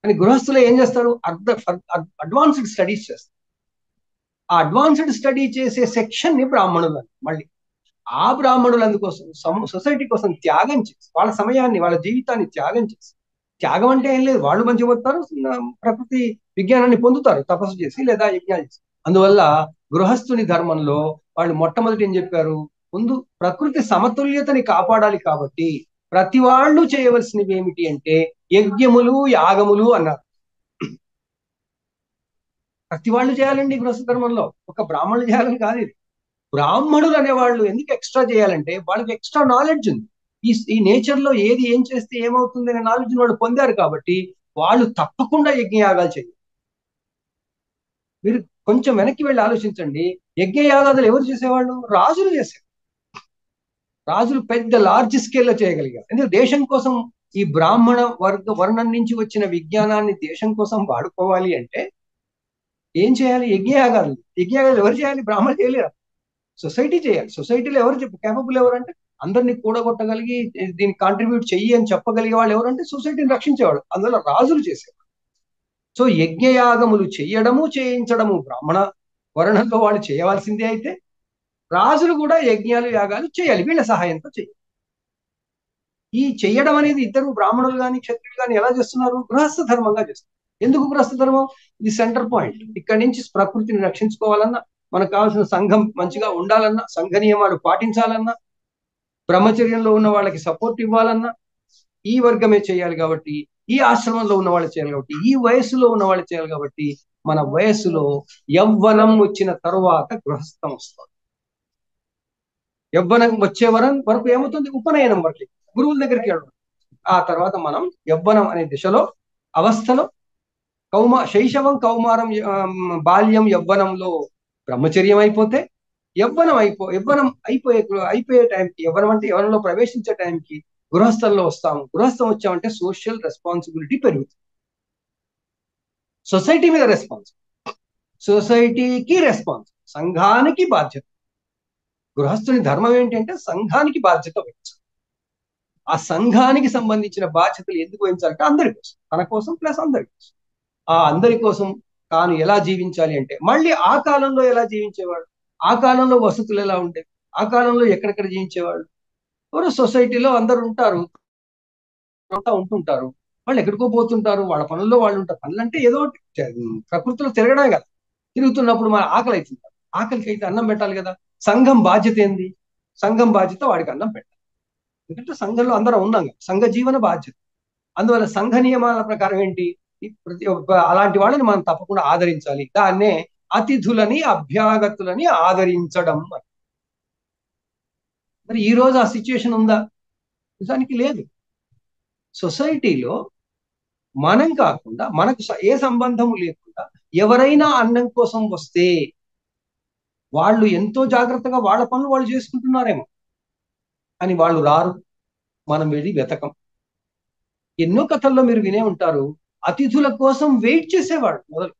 కానీ గృహస్థులు ఏం చేస్తారు? అడ్వాన్స్డ్ స్టడీస్ చేస్తారు. ఆ అడ్వాన్స్డ్ స్టడీ చేసే సెక్షన్ ని బ్రాహ్మణులు. మళ్ళీ ఆ బ్రాహ్మణులు అందుకోసం సొసైటీ కోసం త్యాగం చేసి, వాళ్ళ సమయాన్ని, వాళ్ళ జీవితాన్ని త్యాగం చేసి, త్యాగం అంటే ఏం లేదు, వాళ్ళు మంచిగా పోతారు, ప్రకృతి విజ్ఞానాన్ని పొందుతారు తపస్సు చేసి లేదా యజ్ఞాలు చేసి. అందువల్ల గృహస్థుని ధర్మంలో వాళ్ళు మొట్టమొదటి ఏం చెప్పారు? ముందు ప్రకృతి సమతుల్యతని కాపాడాలి, కాబట్టి ప్రతి వాళ్ళు చేయవలసినవి ఏమిటి అంటే యజ్ఞములు, యాగములు అన్నారు. ప్రతి వాళ్ళు చేయాలండి గృహస్థ ధర్మంలో, ఒక బ్రాహ్మణులు చేయాలని కాదు ఇది. బ్రాహ్మణులు అనేవాళ్ళు ఎందుకు ఎక్స్ట్రా చేయాలంటే వాళ్ళకి ఎక్స్ట్రా నాలెడ్జ్ ఉంది. ఈ నేచర్ లో ఏం చేస్తే ఏమవుతుంది అనే నాలెడ్జ్ వాళ్ళు పొందారు, కాబట్టి వాళ్ళు తప్పకుండా యజ్ఞయాగాలు చేయాలి. మీరు కొంచెం వెనక్కి వెళ్ళి ఆలోచించండి, యజ్ఞయాగాదులు ఎవరు చేసేవాళ్ళు? రాజులు చేసేవాళ్ళు. రాజులు పెద్ద లార్జ్ స్కేల్లో చేయగలిగారు. ఎందుకంటే దేశం కోసం, ఈ బ్రాహ్మణ వర్ణం నుంచి వచ్చిన విజ్ఞానాన్ని దేశం కోసం వాడుకోవాలి అంటే ఏం చేయాలి? యజ్ఞయాగాలు ఎవరు చేయాలి? బ్రాహ్మణులు చేయలేరు, సొసైటీ చేయాలి. సొసైటీలో ఎవరు కేపబుల్ ఎవరంటే అందరినీ కూడగొట్టగలిగి దీన్ని కాంట్రిబ్యూట్ చెయ్యి అని చెప్పగలిగే వాళ్ళు ఎవరంటే సొసైటీని రక్షించేవాళ్ళు, అందువల్ల రాజులు చేసేవాళ్ళు. సో యజ్ఞయాగములు చెయ్యడము, చేయించడము బ్రాహ్మణ వర్ణంలో వాళ్ళు చేయవలసిందే. అయితే రాజులు కూడా యజ్ఞాలు, యాగాలు చేయాలి, వీళ్ళ సహాయంతో చేయాలి. ఈ చెయ్యడం అనేది ఇద్దరు బ్రాహ్మణులు కానీ క్షత్రియులు కానీ ఎలా చేస్తున్నారు? గృహస్థ ధర్మంగా చేస్తున్నారు. ఎందుకు గృహస్థ ధర్మం? ఇది సెంటర్ పాయింట్. ఇక్కడి నుంచి ప్రకృతిని రక్షించుకోవాలన్నా, మనకు కావాల్సిన సంఘం మంచిగా ఉండాలన్నా, సంఘ నియమాలు పాటించాలన్నా, బ్రహ్మచర్యంలో ఉన్న వాళ్ళకి సపోర్ట్ ఇవ్వాలన్నా ఈ వర్గమే చేయాలి కాబట్టి, ఈ ఆశ్రమంలో ఉన్న వాళ్ళు చేయాలి కాబట్టి, ఈ వయస్సులో ఉన్న వాళ్ళు చేయాలి కాబట్టి, మన వయస్సులో యవ్వనం వచ్చిన తరువాత గృహస్థం వస్తుంది. యవ్వనం వచ్చే వరకు ఏమవుతుంది? ఉపనయనం వరకు గురువుల దగ్గరికి వెళ్ళడం. ఆ తర్వాత మనం యవ్వనం అనే దిశలో అవస్థలో శైశవం, కౌమారం, బాల్యం, యవ్వనంలో బ్రహ్మచర్యం అయిపోతే యవ్వనం అయిపోయే టైంకి, యవ్వనం అంటే యవ్వనంలో ప్రవేశించే టైంకి గృహస్థంలో వస్తాము. గృహస్థం వచ్చామంటే సోషల్ రెస్పాన్సిబిలిటీ పెరుగుతుంది. సొసైటీ మీద రెస్పాన్స్, సొసైటీకి రెస్పాన్స్, సంఘానికి బాధ్యత. గృహస్థుని ధర్మం ఏంటంటే సంఘానికి బాధ్యత వహించాలి. ఆ సంఘానికి సంబంధించిన బాధ్యతలు ఎందుకు వహించాలంటే అందరి కోసం, తన కోసం ప్లస్ అందరి కోసం. ఆ అందరి కోసం తాను ఎలా జీవించాలి అంటే, మళ్ళీ ఆ కాలంలో ఎలా జీవించేవాడు, ఆ కాలంలో వసతులు ఎలా ఉండేవి, ఆ కాలంలో ఎక్కడెక్కడ జీవించేవాడు. ఎవరో సొసైటీలో అందరు ఉంటారు, ఉంటుంటారు. వాళ్ళు ఎక్కడికో పోతుంటారు, వాళ్ళ పనుల్లో వాళ్ళు ఉంటారు. పనులు అంటే ఏదో ప్రకృతిలో తిరగడమే కదా. తిరుగుతున్నప్పుడు మన ఆకలి అవుతుంటారు. ఆకలికి అయితే అన్నం పెట్టాలి కదా. సంఘం బాధ్యత ఏంది? సంఘం బాధ్యత వాడికి అన్నం పెట్టాలి. ఎందుకంటే సంఘంలో అందరం ఉన్నాం కదా, సంఘ జీవన బాధ్యత. అందువల్ల సంఘ నియమాల ప్రకారం ఏంటి, ప్రతి అలాంటి వాళ్ళని మనం తప్పకుండా ఆదరించాలి. దాన్నే అతిథులని, అభ్యాగతులని ఆదరించడం. మరి ఈ రోజు ఆ సిచ్యువేషన్ ఉందా? నిజానికి లేదు. సొసైటీలో మనం కాకుండా, మనకు ఏ సంబంధము లేకుండా ఎవరైనా అన్నం కోసం వస్తే వాళ్ళు ఎంతో జాగ్రత్తగా వాళ్ళ పనులు వాళ్ళు చేసుకుంటున్నారేమో అని వాళ్ళు రారు, మనం వెళ్ళి వెతకం. ఎన్నో కథల్లో మీరు వినే ఉంటారు, అతిథుల కోసం వెయిట్ చేసేవాడు మొదలు.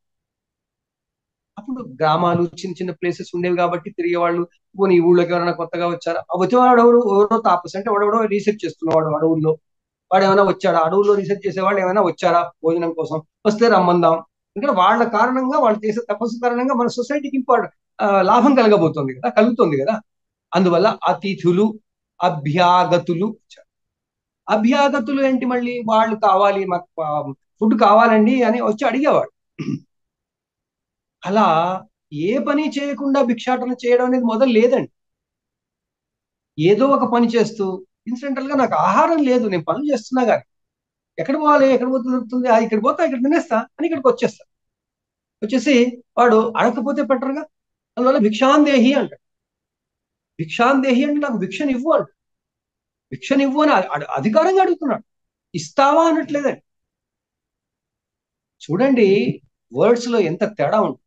అప్పుడు గ్రామాలు, చిన్న చిన్న ప్లేసెస్ ఉండేవి కాబట్టి తిరిగేవాళ్ళు. పోనీ ఈ ఊళ్ళోకి ఎవరైనా కొత్తగా వచ్చారా, వచ్చేవాడు ఎవరో తాపస్ అంటే వాడెవడో రీసెర్చ్ చేస్తున్నవాడు అడవుల్లో, వాడు ఏమైనా వచ్చాడా, అడవుల్లో రీసెర్చ్ చేసేవాళ్ళు ఏమైనా వచ్చారా భోజనం కోసం, వస్తే రమ్మందాం. ఎందుకంటే వాళ్ళ కారణంగా, వాళ్ళు చేసే తపస్సు కారణంగా మన సొసైటీకి లాభం కలగబోతుంది కదా, కలుగుతుంది కదా. అందువల్ల అతిథులు, అభ్యాగతులు. అభ్యాగతులు ఏంటి? మళ్ళీ వాళ్ళు కావాలి, మాకు ఫుడ్ కావాలండి అని వచ్చి అడిగేవాడు. అలా ఏ పని చేయకుండా భిక్షాటన చేయడం అనేది మొదలు లేదండి. ఏదో ఒక పని చేస్తూ ఇన్సిడెంటల్ గా నాకు ఆహారం లేదు, నేను పనులు చేస్తున్నా కానీ ఎక్కడ పోవాలి, ఎక్కడ పోతే దొరుకుతుంది, ఇక్కడ పోతా, ఇక్కడ తినేస్తా అని ఇక్కడికి వచ్చేస్తా. వచ్చేసి వాడు అడగకపోతే పెట్టరుగా. అందువల్ల భిక్షాందేహి అంటాడు. భిక్షాందేహి అంటే నాకు భిక్షనివ్వు అంట. భిక్షనివ్వు అని అధికారంగా అడుగుతున్నాడు. ఇస్తావా అనట్లేదండి. చూడండి, వర్డ్స్ లో ఎంత తేడా ఉంటుంది.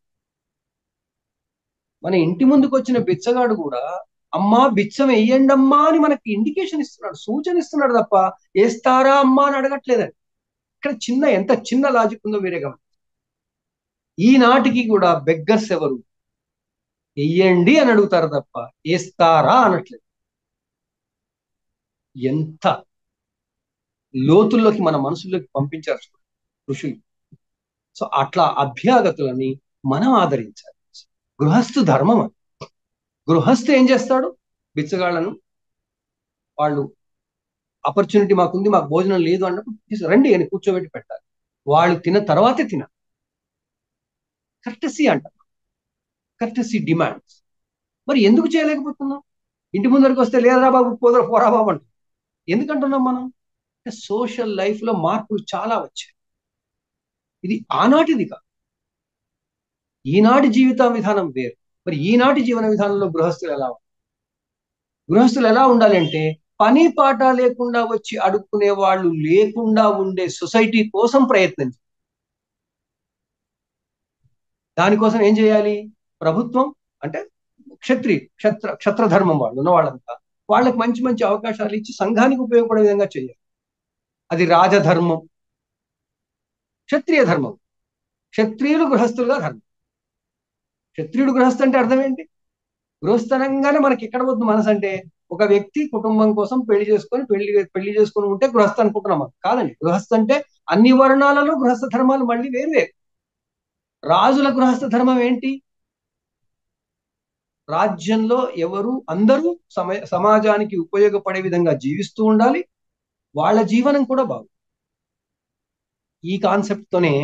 మన ఇంటి ముందుకు వచ్చిన బిచ్చగాడు కూడా అమ్మా బిచ్చం వెయ్యండమ్మా అని మనకి ఇండికేషన్ ఇస్తున్నాడు, సూచన ఇస్తున్నాడు తప్ప వేస్తారా అమ్మా అని అడగట్లేదండి. ఇక్కడ ఎంత చిన్న లాజిక్ ఉందో మీరే గమనించండి. ఈనాటికి కూడా బెగ్గర్స్ ఎవరు వెయ్యండి అని అడుగుతారు తప్ప వేస్తారా అనట్లేదు. ఎంత లోతుల్లోకి మన మనసుల్లోకి పంపించారు ఋషులు. సో అట్లా అభ్యాగతులని మనం ఆదరించాలి. గృహస్థు ధర్మం అది. గృహస్థు ఏం చేస్తాడు? బిచ్చగాళ్లను వాళ్ళు ఆపర్చునిటీ మాకుంది, మాకు భోజనం లేదు అన్నప్పుడు రండి అని కూర్చోబెట్టి పెట్టాలి. వాళ్ళు తిన్న తర్వాతే తినాలి. కర్టసీ అంటారు, కర్టసీ డిమాండ్స్. మరి ఎందుకు చేయలేకపోతున్నాం? ఇంటి ముందరికి వస్తే లేదరా బాబు, పోరా బాబు అంటాం. ఎందుకంటున్నాం మనం? సోషల్ లైఫ్ లో మార్పులు చాలా వచ్చాయి. ఇది ఆనాటిది కాదు, ఈనాటి జీవిత విధానం వేరు. మరి ఈనాటి జీవన విధానంలో గృహస్థులు ఎలా ఉండాలి అంటే, పని పాట లేకుండా వచ్చి అడుక్కునే వాళ్ళు లేకుండా ఉండే సొసైటీ కోసం ప్రయత్నించాలి. దానికోసం ఏం చేయాలి? ప్రభుత్వం అంటే క్షత్రధర్మం వాళ్ళు ఉన్న వాళ్ళంతా వాళ్ళకి మంచి మంచి అవకాశాలు ఇచ్చి సంఘానికి ఉపయోగపడే విధంగా చేయాలి. అది రాజధర్మం. క్షత్రియ ధర్మం, క్షత్రియులు గృహస్థులుగా ధర్మం. క్షత్రియుడు గృహస్థు అంటే అర్థం ఏంటి? గృహస్థనంగానే మనకి ఎక్కడ వద్దు మనసు అంటే, ఒక వ్యక్తి కుటుంబం కోసం పెళ్లి చేసుకొని ఉంటే గృహస్థ అనుకుంటున్నాం. కాదండి. గృహస్థ అంటే అన్ని వర్ణాలలో గృహస్థ ధర్మాలు మళ్ళీ వేరువేరు. రాజుల గృహస్థ ధర్మం ఏంటి? రాజ్యంలో అందరూ సమాజానికి ఉపయోగపడే విధంగా జీవిస్తూ ఉండాలి, వాళ్ళ జీవనం కూడా బాగుంది. ఈ కాన్సెప్ట్ తోనే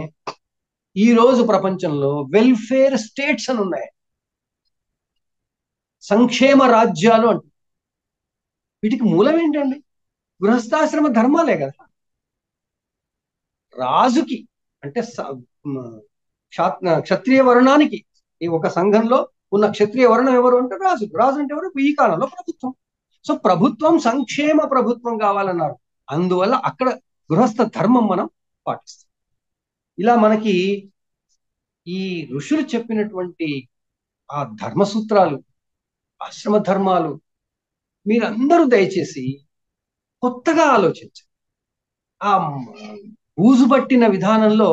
ఈ రోజు ప్రపంచంలో వెల్ఫేర్ స్టేట్స్ అని ఉన్నాయి. సంక్షేమ రాజ్యాలు అంటారు. వీటికి మూలం ఏంటండి? గృహస్థాశ్రమ ధర్మాలే కదా. రాజుకి అంటే క్షత్రియ వర్ణానికి, ఈ ఒక సంఘంలో ఉన్న క్షత్రియ వర్ణం ఎవరు అంటే రాజు. రాజు అంటే ఎవరు? ఈ కాలంలో ప్రభుత్వం. సో ప్రభుత్వం సంక్షేమ ప్రభుత్వం కావాలన్నారు. అందువల్ల అక్కడ గృహస్థ ధర్మం మనం పాటిస్తాం. ఇలా మనకి ఈ ఋషులు చెప్పినటువంటి ఆ ధర్మ సూత్రాలు, ఆశ్రమ ధర్మాలు మీరందరూ దయచేసి కొత్తగా ఆలోచించండి. ఆ బూజు పట్టిన విధానంలో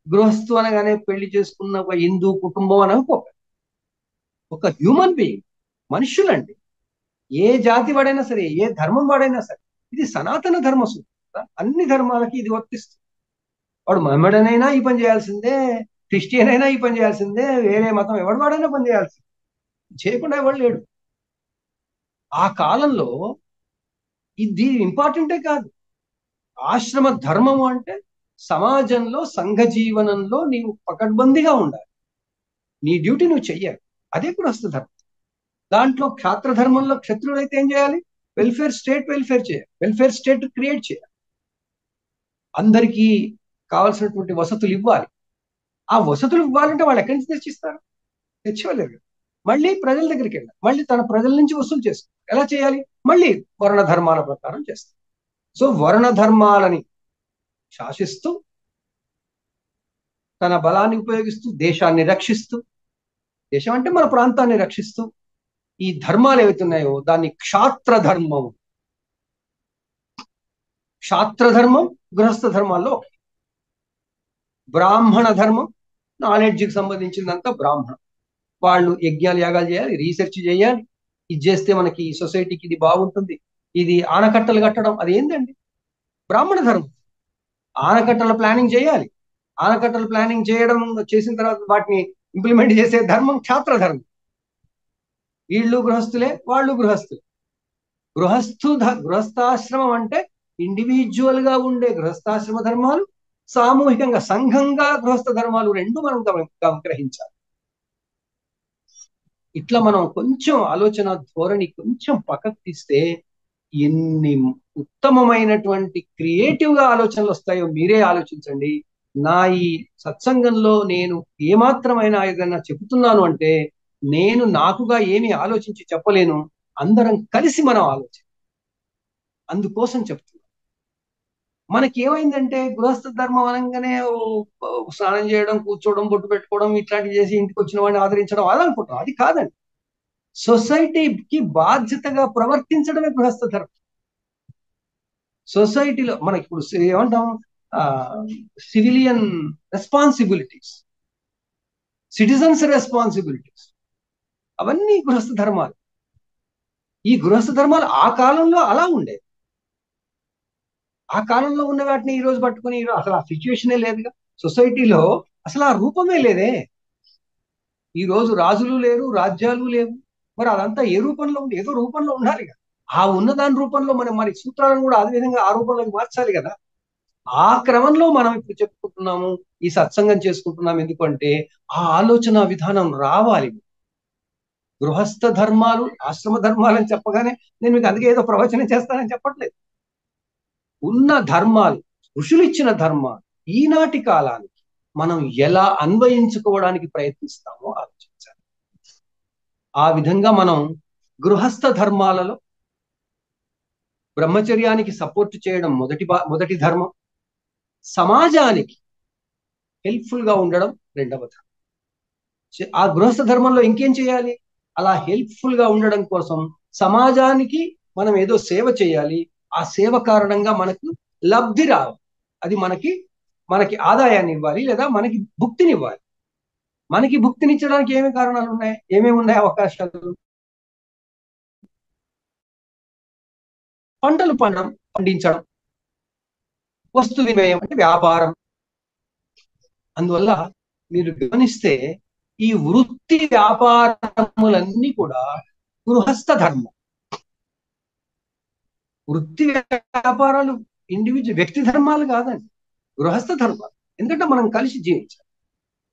గృహస్థు అనగానే పెళ్లి చేసుకున్న ఒక హిందూ కుటుంబం అని అనుకోక, ఒక హ్యూమన్ బీయింగ్, మనుషులండి. ఏ జాతి వాడైనా సరే, ఏ ధర్మం వాడైనా సరే, ఇది సనాతన ధర్మ సూత్రం. అన్ని ధర్మాలకి ఇది వర్తిస్తుంది. వాడు మహమ్మడనైనా ఈ పని చేయాల్సిందే, క్రిస్టియన్ అయినా ఈ పని చేయాల్సిందే, వేరే మతం ఎవడు వాడైనా పని చేయాల్సిందే, చేయకుండా ఎవడు లేడు. ఆ కాలంలో ఇది ఇంపార్టెంటే కాదు. ఆశ్రమ ధర్మము అంటే సమాజంలో, సంఘ జీవనంలో నీవు పకడ్బందీగా ఉండాలి. నీ డ్యూటీ నువ్వు చెయ్యాలి. అదే గృహస్థ ధర్మం. దాంట్లో క్షాత్ర ధర్మంలో క్షత్రులు అయితే ఏం చేయాలి? వెల్ఫేర్ స్టేట్, వెల్ఫేర్ చేయాలి, వెల్ఫేర్ స్టేట్ క్రియేట్ చేయాలి. అందరికీ కావాల్సినటువంటి వసతులు ఇవ్వాలి. ఆ వసతులు ఇవ్వాలంటే వాళ్ళు ఎక్కడి నుంచి తెచ్చిస్తారు? తెచ్చివ్వలేరు. మళ్ళీ ప్రజల దగ్గరికి వెళ్ళాలి, మళ్ళీ తన ప్రజల నుంచి వసూలు చేస్తారు. ఎలా చేయాలి? మళ్ళీ వర్ణ ధర్మాల ప్రకారం చేస్తారు. సో వర్ణ ధర్మాలని శాసిస్తూ, తన బలాన్ని ఉపయోగిస్తూ, దేశాన్ని రక్షిస్తూ, దేశం అంటే మన ప్రాంతాన్ని రక్షిస్తూ, ఈ ధర్మాలు ఏవైతున్నాయో దాన్ని క్షాత్ర ధర్మం. క్షాత్ర ధర్మం గృహస్థ ధర్మాల్లో ఒకటి. బ్రాహ్మణ ధర్మం నాలెడ్జ్కి సంబంధించిందంతా బ్రాహ్మణం. వాళ్ళు యజ్ఞాలు యాగాలు చేయాలి, రీసెర్చ్ చేయాలి. ఇది చేస్తే మనకి సొసైటీకి ఇది బాగుంటుంది. ఇది ఆనకట్టలు కట్టడం, అది ఏంటండి? బ్రాహ్మణ ధర్మం. ఆనకట్టల ప్లానింగ్ చేయాలి. ఆనకట్టలు ప్లానింగ్ చేయడం, చేసిన తర్వాత వాటిని ఇంప్లిమెంట్ చేసే ధర్మం క్షాత్ర ధర్మం. వీళ్ళు గృహస్థులే, వాళ్ళు గృహస్థులే. గృహస్థాశ్రమం అంటే ఇండివిజువల్ గా ఉండే గృహస్థాశ్రమ ధర్మాలు, సామూహికంగా సంఘంగా గృహస్థ ధర్మాలు, రెండు మనం గ్రహించాలి. ఇట్లా మనం కొంచెం ఆలోచన ధోరణి కొంచెం పక్కకు తీస్తే ఎన్ని ఉత్తమమైనటువంటి క్రియేటివ్ గా ఆలోచనలు వస్తాయో మీరే ఆలోచించండి. నా ఈ సత్సంగంలో నేను ఏమాత్రమైనా ఏదైనా చెబుతున్నాను అంటే నేను నాకుగా ఏమి ఆలోచించి చెప్పలేను. అందరం కలిసి మనం ఆలోచన, అందుకోసం చెప్తున్నాం. మనకి ఏమైందంటే గృహస్థ ధర్మం అనగానే స్నానం చేయడం, కూర్చోవడం, బొట్టు పెట్టుకోవడం, ఇట్లాంటివి చేసి ఇంటికి వచ్చిన వాడిని ఆదరించడం అది అనుకుంటాం. అది కాదండి. సొసైటీకి బాధ్యతగా ప్రవర్తించడమే గృహస్థ ధర్మం. సొసైటీలో మనకి ఇప్పుడు ఏమంటాం, సివిలియన్ రెస్పాన్సిబిలిటీస్, సిటిజన్స్ రెస్పాన్సిబిలిటీస్, అవన్నీ గృహస్థ ధర్మాలు. ఈ గృహస్థ ధర్మాలు ఆ కాలంలో అలా ఉండేవి. ఆ కాలంలో ఉన్న వాటిని ఈ రోజు పట్టుకుని అసలు ఆ సిచ్యువేషనే లేదుగా. సొసైటీలో అసలు ఆ రూపమే లేదే. ఈ రోజు రాజులు లేరు, రాజ్యాలు లేవు. మరి అదంతా ఏ రూపంలో ఉంది? ఏదో రూపంలో ఉండాలి కదా. ఆ ఉన్నదాని రూపంలో మన సూత్రాలను కూడా అదే విధంగా ఆ రూపంలోకి మార్చాలి కదా. ఆ క్రమంలో మనం ఇప్పుడు చెప్పుకుంటున్నాము, ఈ సత్సంగం చేసుకుంటున్నాం. ఎందుకంటే ఆ ఆలోచన విధానం రావాలి. గృహస్థ ధర్మాలు, ఆశ్రమ ధర్మాలు అని చెప్పగానే నేను మీకు అందుకే ఏదో ప్రవచనం చేస్తానని చెప్పట్లేదు. ఉన్న ధర్మాలు, ఋషులు ఇచ్చిన ధర్మాలు ఈనాటి కాలానికి మనం ఎలా అన్వయించుకోవడానికి ప్రయత్నిస్తామో ఆలోచించాలి. ఆ విధంగా మనం గృహస్థ ధర్మాలలో బ్రహ్మచర్యానికి సపోర్ట్ చేయడం మొదటి ధర్మం, సమాజానికి హెల్ప్ఫుల్ గా ఉండడం రెండవ ధర్మం. ఆ గృహస్థ ధర్మంలో ఇంకేం చేయాలి? అలా హెల్ప్ఫుల్ గా ఉండడం కోసం సమాజానికి మనం ఏదో సేవ చేయాలి. ఆ సేవ కారణంగా మనకు లబ్ధి రావాలి. అది మనకి ఆదాయాన్ని ఇవ్వాలి, లేదా మనకి భుక్తినివ్వాలి. మనకి భుక్తినిచ్చడానికి ఏమేమి కారణాలు ఉన్నాయి, ఏమేమి ఉన్నాయి అవకాశాలు? పంటలు పండించడం, వస్తు వినిమయం అంటే వ్యాపారం. అందువల్ల మీరు గమనిస్తే ఈ వృత్తి వ్యాపారములన్నీ కూడా గృహస్థ ధర్మం. వృత్తి వ్యాపారాలు వ్యక్తి ధర్మాలు కాదండి, గృహస్థ ధర్మాలు. ఎందుకంటే మనం కలిసి జీవించాలి.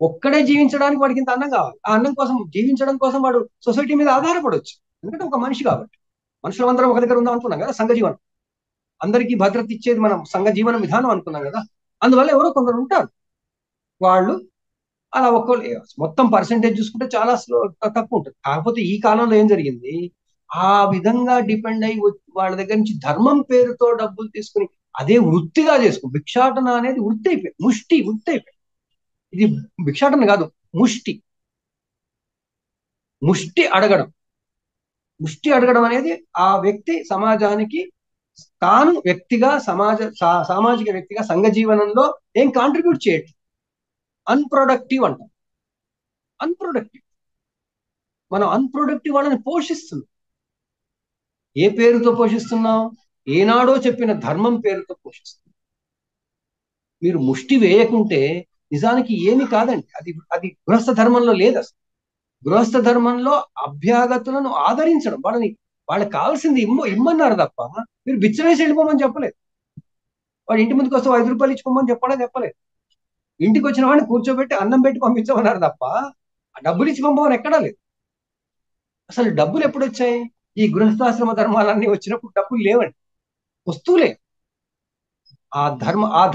ఒక్కడే జీవించడానికి వాడికి ఇంత అన్నం కావాలి. ఆ అన్నం కోసం జీవించడం కోసం వాడు సొసైటీ మీద ఆధారపడవచ్చు. ఎందుకంటే ఒక మనిషి కాబట్టి. మనుషులందరం ఒక దగ్గర ఉందాం అనుకున్నాం కదా, సంఘ జీవనం. అందరికీ భద్రత ఇచ్చేది మనం సంఘ జీవన విధానం అనుకున్నాం కదా. అందువల్ల ఎవరో కొందరు ఉంటారు, వాళ్ళు అలా ఒక్కళ్ళు మొత్తం పర్సెంటేజ్ చూసుకుంటే చాలా తక్కువ ఉంటుంది. కాకపోతే ఈ కాలంలో ఏం జరిగింది, ఆ విధంగా డిపెండ్ అయ్యి వాళ్ళ దగ్గర నుంచి ధర్మం పేరుతో డబ్బులు తీసుకుని అదే వృత్తిగా చేసుకుని భిక్షాటన అనేది వృత్తి అయిపోయింది. వృత్తి అయిపోయింది. ఇది భిక్షాటన కాదు, ముష్టి ముష్టి అడగడం. ముష్టి అడగడం అనేది ఆ వ్యక్తి సమాజానికి తాను వ్యక్తిగా సామాజిక వ్యక్తిగా సంఘ జీవనంలో ఏం కాంట్రిబ్యూట్ చేయట్లేదు. అన్ప్రొడక్టివ్ అంటాం. అన్ప్రొడక్టివ్. మనం అన్ప్రొడక్టివ్ వాళ్ళని పోషిస్తున్నాం. ఏ పేరుతో పోషిస్తున్నాం? ఏనాడో చెప్పిన ధర్మం పేరుతో పోషిస్తున్నాం. మీరు ముష్టి వేయకుంటే నిజానికి ఏమి కాదండి. అది గృహస్థ ధర్మంలో లేదు అసలు. గృహస్థ ధర్మంలో అభ్యాగతులను ఆదరించడం, వాళ్ళకి కావాల్సింది ఇమ్మన్నారు తప్ప మీరు బిచ్చవేసి వెళ్ళిపోమని చెప్పలేదు. వాడు ఇంటి ముందుకు వస్తే 5 రూపాయలు ఇచ్చిపోమని చెప్పలేదు. ఇంటికి వచ్చిన వాడిని కూర్చోబెట్టి అన్నం పెట్టి పంపించమన్నారు తప్ప డబ్బులు ఇచ్చి పంపమని ఎక్కడా లేదు. అసలు డబ్బులు ఎప్పుడు వచ్చాయి? ఈ గృహస్థాశ్రమ ధర్మాలన్నీ వచ్చినప్పుడు డబ్బులు లేవండి, వస్తువులే. ఆ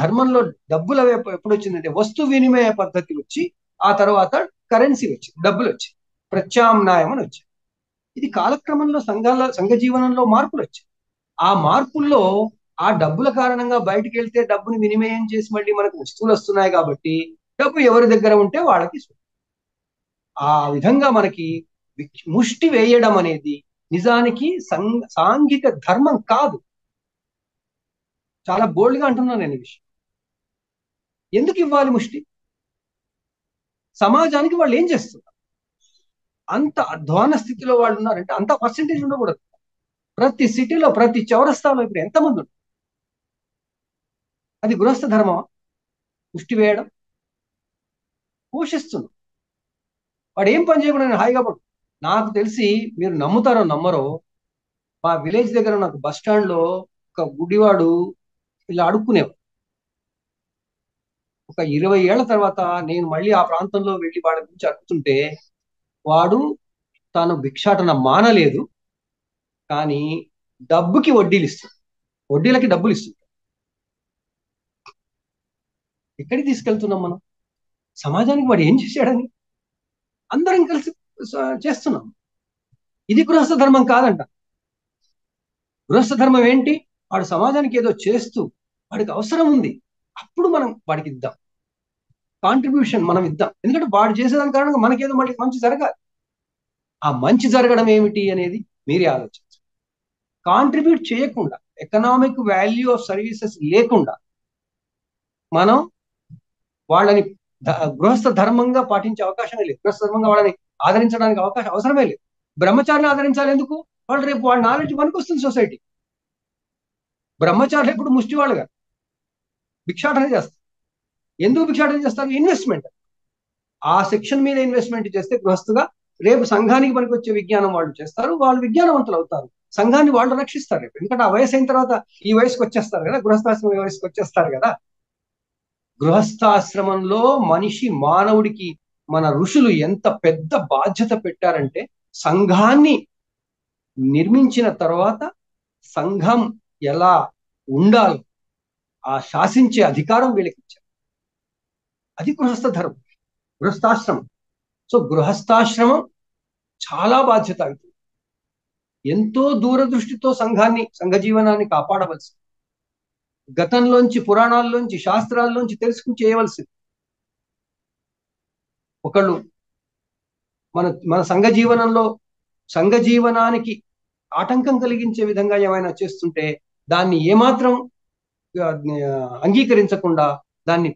ధర్మంలో డబ్బులు ఎప్పుడు వచ్చిందంటే వస్తు వినిమయ పద్ధతి వచ్చి, ఆ తర్వాత కరెన్సీ వచ్చింది, డబ్బులు వచ్చాయి, ప్రత్యామ్నాయం అని వచ్చాయి. ఇది కాలక్రమంలో సంఘ జీవనంలో మార్పులు వచ్చాయి. ఆ మార్పుల్లో ఆ డబ్బుల కారణంగా బయటికి వెళ్తే డబ్బుని వినిమయం చేసి మళ్ళీ మనకు వస్తువులు వస్తున్నాయి కాబట్టి డబ్బు ఎవరి దగ్గర ఉంటే వాళ్ళకి. ఆ విధంగా మనకి ముష్టి వేయడం అనేది నిజానికి సాంఘిక ధర్మం కాదు. చాలా బోల్డ్గా అంటున్నాను నేను ఈ విషయం. ఎందుకు ఇవ్వాలి ముష్టి? సమాజానికి వాళ్ళు ఏం చేస్తున్నారు? అంత అధ్వాన స్థితిలో వాళ్ళు ఉన్నారంటే అంత పర్సెంటేజ్ ఉండకూడదు. ప్రతి సిటీలో ప్రతి చౌరస్తాలో ఇప్పుడు ఎంతమంది ఉన్నారు? అది గృహస్థ ధర్మమా? ముష్టి వేయడం పోషిస్తుంది. వాడు ఏం పని చేయకుండా నేను హాయిగా పడు. నాకు తెలిసి మీరు నమ్ముతారో నమ్మరో, మా విలేజ్ దగ్గర నాకు బస్ స్టాండ్ లో ఒక గుడివాడు ఇలా అడుక్కునేవాడు. ఒక 20 ఏళ్ల తర్వాత నేను మళ్ళీ ఆ ప్రాంతంలో వెళ్ళి వాడి గురించి అడుగుతుంటే వాడు తాను భిక్షాటన మానలేదు, కానీ డబ్బుకి వడ్డీలు ఇస్తాడు, వడ్డీలకి డబ్బులు ఇస్తుంది. ఎక్కడికి తీసుకెళ్తున్నాం మనం? సమాజానికి వాడు ఏం చేశాడని అందరం కలిసి చేస్తున్నాం. ఇది గృహస్థ ధర్మం కాదంట. గృహస్థ ధర్మం ఏంటి? వాడు సమాజానికి ఏదో చేస్తూ వాడికి అవసరం ఉంది, అప్పుడు మనం వాడికి ఇద్దాం, కాంట్రిబ్యూషన్ మనం ఇద్దాం. ఎందుకంటే వాడు చేసేదాని కారణంగా మనకేదో మళ్ళీ మంచి జరగాలి. ఆ మంచి జరగడం ఏమిటి అనేది మీరే ఆలోచించండి. కాంట్రిబ్యూట్ చేయకుండా, ఎకనామిక్ వాల్యూ ఆఫ్ సర్వీసెస్ లేకుండా మనం వాళ్ళని గృహస్థ ధర్మంగా పాటించే అవకాశమే లేదు. గృహస్థ ధర్మంగా వాళ్ళని ఆదరించడానికి అవసరమే లేదు. బ్రహ్మచారిని ఆదరించాలి ఎందుకు? వాళ్ళు రేపు వాళ్ళ నాలెడ్జ్ పనికి వస్తుంది సొసైటీ. బ్రహ్మచారులు ఎప్పుడు ముష్టి వాళ్ళుగా భిక్షాటన చేస్తారు. ఎందుకు భిక్షాటన చేస్తారు? ఇన్వెస్ట్మెంట్. ఆ సెక్షన్ మీద ఇన్వెస్ట్మెంట్ చేస్తే గృహస్థుగా రేపు సంఘానికి పనికి వచ్చే విజ్ఞానం వాళ్ళు చేస్తారు, వాళ్ళు విజ్ఞానవంతులు అవుతారు, సంఘాన్ని వాళ్ళు రక్షిస్తారు. ఎందుకంటే ఆ వయసు అయిన తర్వాత ఈ వయసుకు వచ్చేస్తారు కదా, గృహస్థాశ్రమం వయసుకు వచ్చేస్తారు కదా. గృహస్థాశ్రమంలో మానవుడికి మన ఋషులు ఎంత పెద్ద బాధ్యత పెట్టారంటే, సంఘాన్ని నిర్మించిన తర్వాత సంఘం ఎలా ఉండాలి ఆ శాసించే అధికారం వీళ్ళకి ఇచ్చారు. అది గృహస్థ ధర్మం, గృహస్థాశ్రమం. సో గృహస్థాశ్రమం చాలా బాధ్యత అవుతుంది. ఎంతో దూరదృష్టితో సంఘ జీవనాన్ని కాపాడవలసి, గతంలోంచి పురాణాల్లోంచి శాస్త్రాల్లోంచి తెలుసుకుని చేయవలసింది. ఒకళ్ళు మన సంఘ జీవనానికి ఆటంకం కలిగించే విధంగా ఏమైనా చేస్తుంటే దాన్ని ఏమాత్రం అంగీకరించకుండా దాన్ని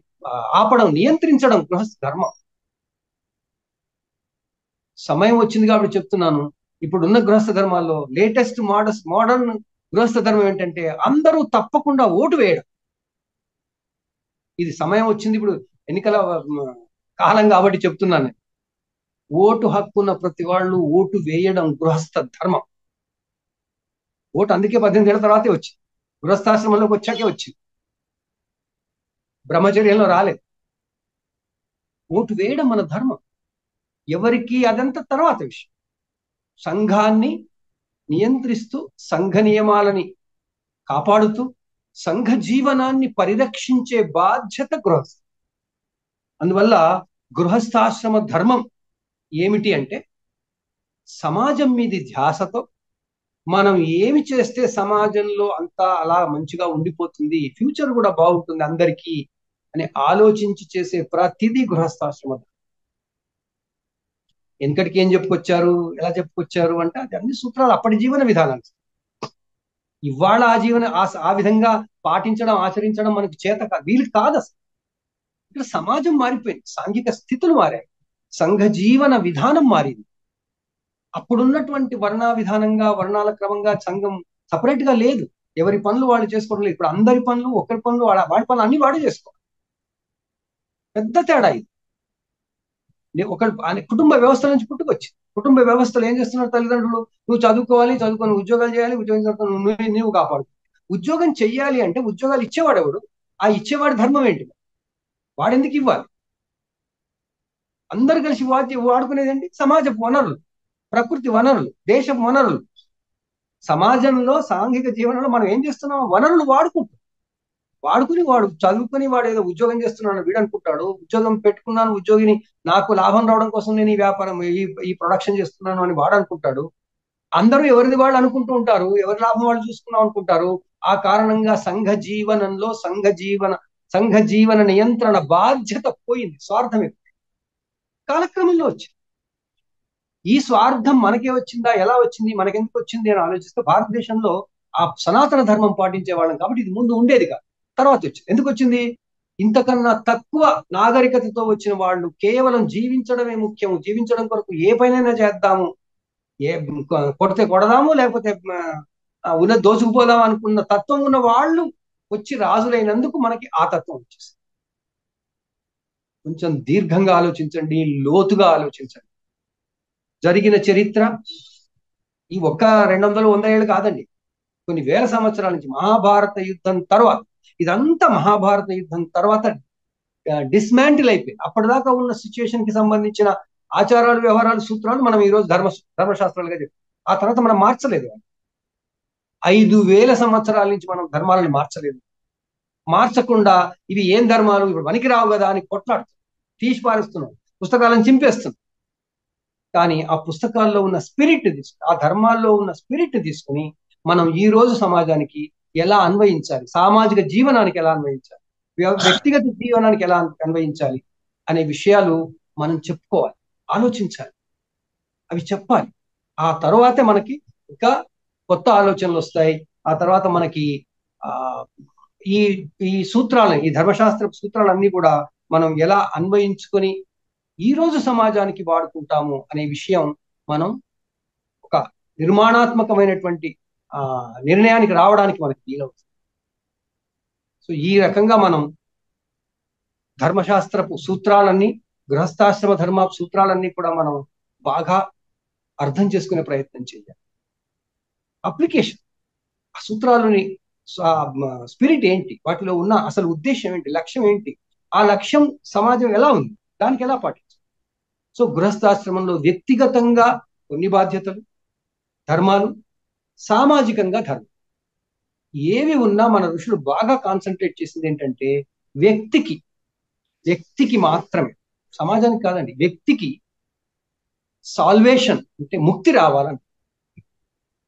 ఆపడం, నియంత్రించడం గృహస్థ ధర్మం. సమయం వచ్చింది కాబట్టి చెప్తున్నాను. ఇప్పుడున్న గృహస్థ ధర్మాల్లో లేటెస్ట్ మోడర్న్ గృహస్థ ధర్మం ఏంటంటే అందరూ తప్పకుండా ఓటు వేయడం. ఇది సమయం వచ్చింది, ఇప్పుడు ఎన్నికల కాలం కాబట్టి చెప్తున్నాను. ఓటు హక్కున్న ప్రతి వాళ్ళు ఓటు వేయడం గృహస్థ ధర్మం. ఓటు అందుకే 18 ఏళ్ల తర్వాతే వచ్చింది, గృహస్థాశ్రమంలోకి వచ్చాకే వచ్చింది, బ్రహ్మచర్యంలో రాలేదు. ఓటు వేయడం మన ధర్మం. ఎవరికి అదంతా తర్వాత విషయం. సంఘాన్ని నియంత్రిస్తూ, సంఘ నియమాలని కాపాడుతూ, సంఘ జీవనాన్ని పరిరక్షించే బాధ్యత గృహస్థ. అందువల్ల గృహస్థాశ్రమ ధర్మం ఏమిటి అంటే, సమాజం మీది ధ్యాసతో మనం ఏమి చేస్తే సమాజంలో అంతా అలా మంచిగా ఉండిపోతుంది, ఫ్యూచర్ కూడా బాగుంటుంది అందరికీ అని ఆలోచించి చేసే ప్రతిదీ గృహస్థాశ్రమ ధర్మం. వెనకటికి ఏం చెప్పుకొచ్చారు, ఎలా చెప్పుకొచ్చారు అంటే, అది అన్ని సూత్రాలు అప్పటి జీవన విధానాలు. ఇవాళ ఆ విధంగా పాటించడం, ఆచరించడం మనకు చేత కాదు, వీలు కాదు అసలు. ఇక్కడ సమాజం మారిపోయింది, సాంఘిక స్థితులు మారాయి, సంఘ జీవన విధానం మారింది. అప్పుడున్నటువంటి వర్ణ విధానంగా, వర్ణాల క్రమంగా సంఘం సపరేట్ గా లేదు. ఎవరి పనులు వాళ్ళు చేసుకోవడం లేదు. ఇప్పుడు అందరి పనులు, ఒకరి పనులు, వాడి పనులు అన్ని వాడే చేసుకోవాలి. పెద్ద తేడా ఇది. ఒక కుటుంబ వ్యవస్థ నుంచి పుట్టుకొచ్చింది. కుటుంబ వ్యవస్థలో ఏం చేస్తున్నారు తల్లిదండ్రులు? నువ్వు చదువుకోవాలి, చదువుకొని ఉద్యోగాలు చేయాలి, ఉద్యోగం నువ్వు కాపాడు. ఉద్యోగం చెయ్యాలి అంటే ఉద్యోగాలు ఇచ్చేవాడు ఎవడు? ఆ ఇచ్చేవాడి ధర్మం ఏంటి? వాడెందుకు ఇవ్వాలి? అందరు కలిసి వాడుకునేది ఏంటి? సమాజ వనరులు, ప్రకృతి వనరులు, దేశ వనరులు. సమాజంలో, సాంఘిక జీవనంలో మనం ఏం చేస్తున్నాం? వనరులు వాడుకుని వాడు చదువుకుని వాడు ఏదో ఉద్యోగం చేస్తున్నాను వీడు అనుకుంటాడు. ఉద్యోగం పెట్టుకున్నాను, ఉద్యోగిని నాకు లాభం రావడం కోసం నేను ఈ వ్యాపారం, ఈ ప్రొడక్షన్ చేస్తున్నాను అని వాడు అనుకుంటాడు. అందరూ ఎవరిది వాళ్ళు అనుకుంటూ ఉంటారు, ఎవరి లాభం వాళ్ళు చూసుకున్నాం అనుకుంటారు. ఆ కారణంగా సంఘ జీవన నియంత్రణ బాధ్యత పోయింది, స్వార్థం ఎక్కువ కాలక్రమంలో వచ్చింది. ఈ స్వార్థం మనకే వచ్చిందా, ఎలా వచ్చింది, మనకెందుకు వచ్చింది అని ఆలోచిస్తే, భారతదేశంలో ఆ సనాతన ధర్మం పాటించే వాళ్ళం కాబట్టి ఇది ముందు ఉండేది కాదు, తర్వాత వచ్చింది. ఎందుకు వచ్చింది? ఇంతకన్నా తక్కువ నాగరికతతో వచ్చిన వాళ్ళు కేవలం జీవించడమే ముఖ్యము, జీవించడం కొరకు ఏ పనైనా చేద్దాము, కొడితే కొడదాము, లేకపోతే ఉన్న దోచుకుపోదాం అనుకున్న తత్వం ఉన్న వాళ్ళు వచ్చి రాజులైనందుకు మనకి ఆ తత్వం వచ్చేసింది. కొంచెం దీర్ఘంగా ఆలోచించండి, లోతుగా ఆలోచించండి. జరిగిన చరిత్ర ఈ 200-100 ఏళ్ళు కాదండి, కొన్ని వేల సంవత్సరాల నుంచి. మహాభారత యుద్ధం తర్వాత, ఇదంతా మహాభారత యుద్ధం తర్వాత డిస్మాంటిల్ అయిపోయింది. అప్పటిదాకా ఉన్న సిచ్యువేషన్ కి సంబంధించిన ఆచారాలు, వ్యవహారాలు, సూత్రాలు మనం ఈరోజు ధర్మశాస్త్రాలుగా చెప్తాం. ఆ తర్వాత మనం మార్చలేదు. 5,000 సంవత్సరాల నుంచి మనం ధర్మాలను మార్చలేదు. మార్చకుండా ఇవి ఏం ధర్మాలు, ఇప్పుడు పనికి రావు కదా అని కొట్లాడుతున్నాం, తీసి పారేస్తున్నాం, పుస్తకాలను చింపేస్తున్నాం. కానీ ఆ పుస్తకాల్లో ఉన్న స్పిరిట్ తీసుకుని, ఆ ధర్మాల్లో ఉన్న స్పిరిట్ తీసుకుని మనం ఈ రోజు సమాజానికి ఎలా అన్వయించాలి, సామాజిక జీవనానికి ఎలా అన్వయించాలి, వ్యక్తిగత జీవనానికి ఎలా అన్వయించాలి అనే విషయాలు మనం చెప్పుకోవాలి, ఆలోచించాలి, అవి చెప్పాలి. ఆ తర్వాతే మనకి ఇంకా కొత్త ఆలోచనలు వస్తాయి. ఆ తర్వాత మనకి ఈ ఈ సూత్రాలని, ఈ ధర్మశాస్త్ర సూత్రాలన్నీ కూడా మనం ఎలా అన్వయించుకొని ఈ రోజు సమాజానికి వాడుకుంటాము అనే విషయం మనం ఒక నిర్మాణాత్మకమైనటువంటి నిర్ణయానికి రావడానికి మనకి వీలవుతుంది. సో ఈ రకంగా మనం ధర్మశాస్త్రపు సూత్రాలన్నీ, గృహస్థాశ్రమ ధర్మ సూత్రాలన్నీ కూడా మనం బాగా అర్థం చేసుకునే ప్రయత్నం చేయాలి. అప్లికేషన్, ఆ సూత్రాలని స్పిరిట్ ఏంటి, వాటిలో ఉన్న అసలు ఉద్దేశం ఏంటి, లక్ష్యం ఏంటి, ఆ లక్ష్యం సమాజం ఎలా ఉంది, దానికి ఎలా పాటించాలి. సో గృహస్థాశ్రమంలో వ్యక్తిగతంగా కొన్ని బాధ్యతలు, ధర్మాలు, సామాజికంగా ధర్మం ఏవి ఉన్నా మన ఋషులు బాగా కాన్సన్ట్రేట్ చేసింది ఏంటంటే, వ్యక్తికి మాత్రమే, సమాజానికి కాదండి, వ్యక్తికి సాల్వేషన్ అంటే ముక్తి రావాలని.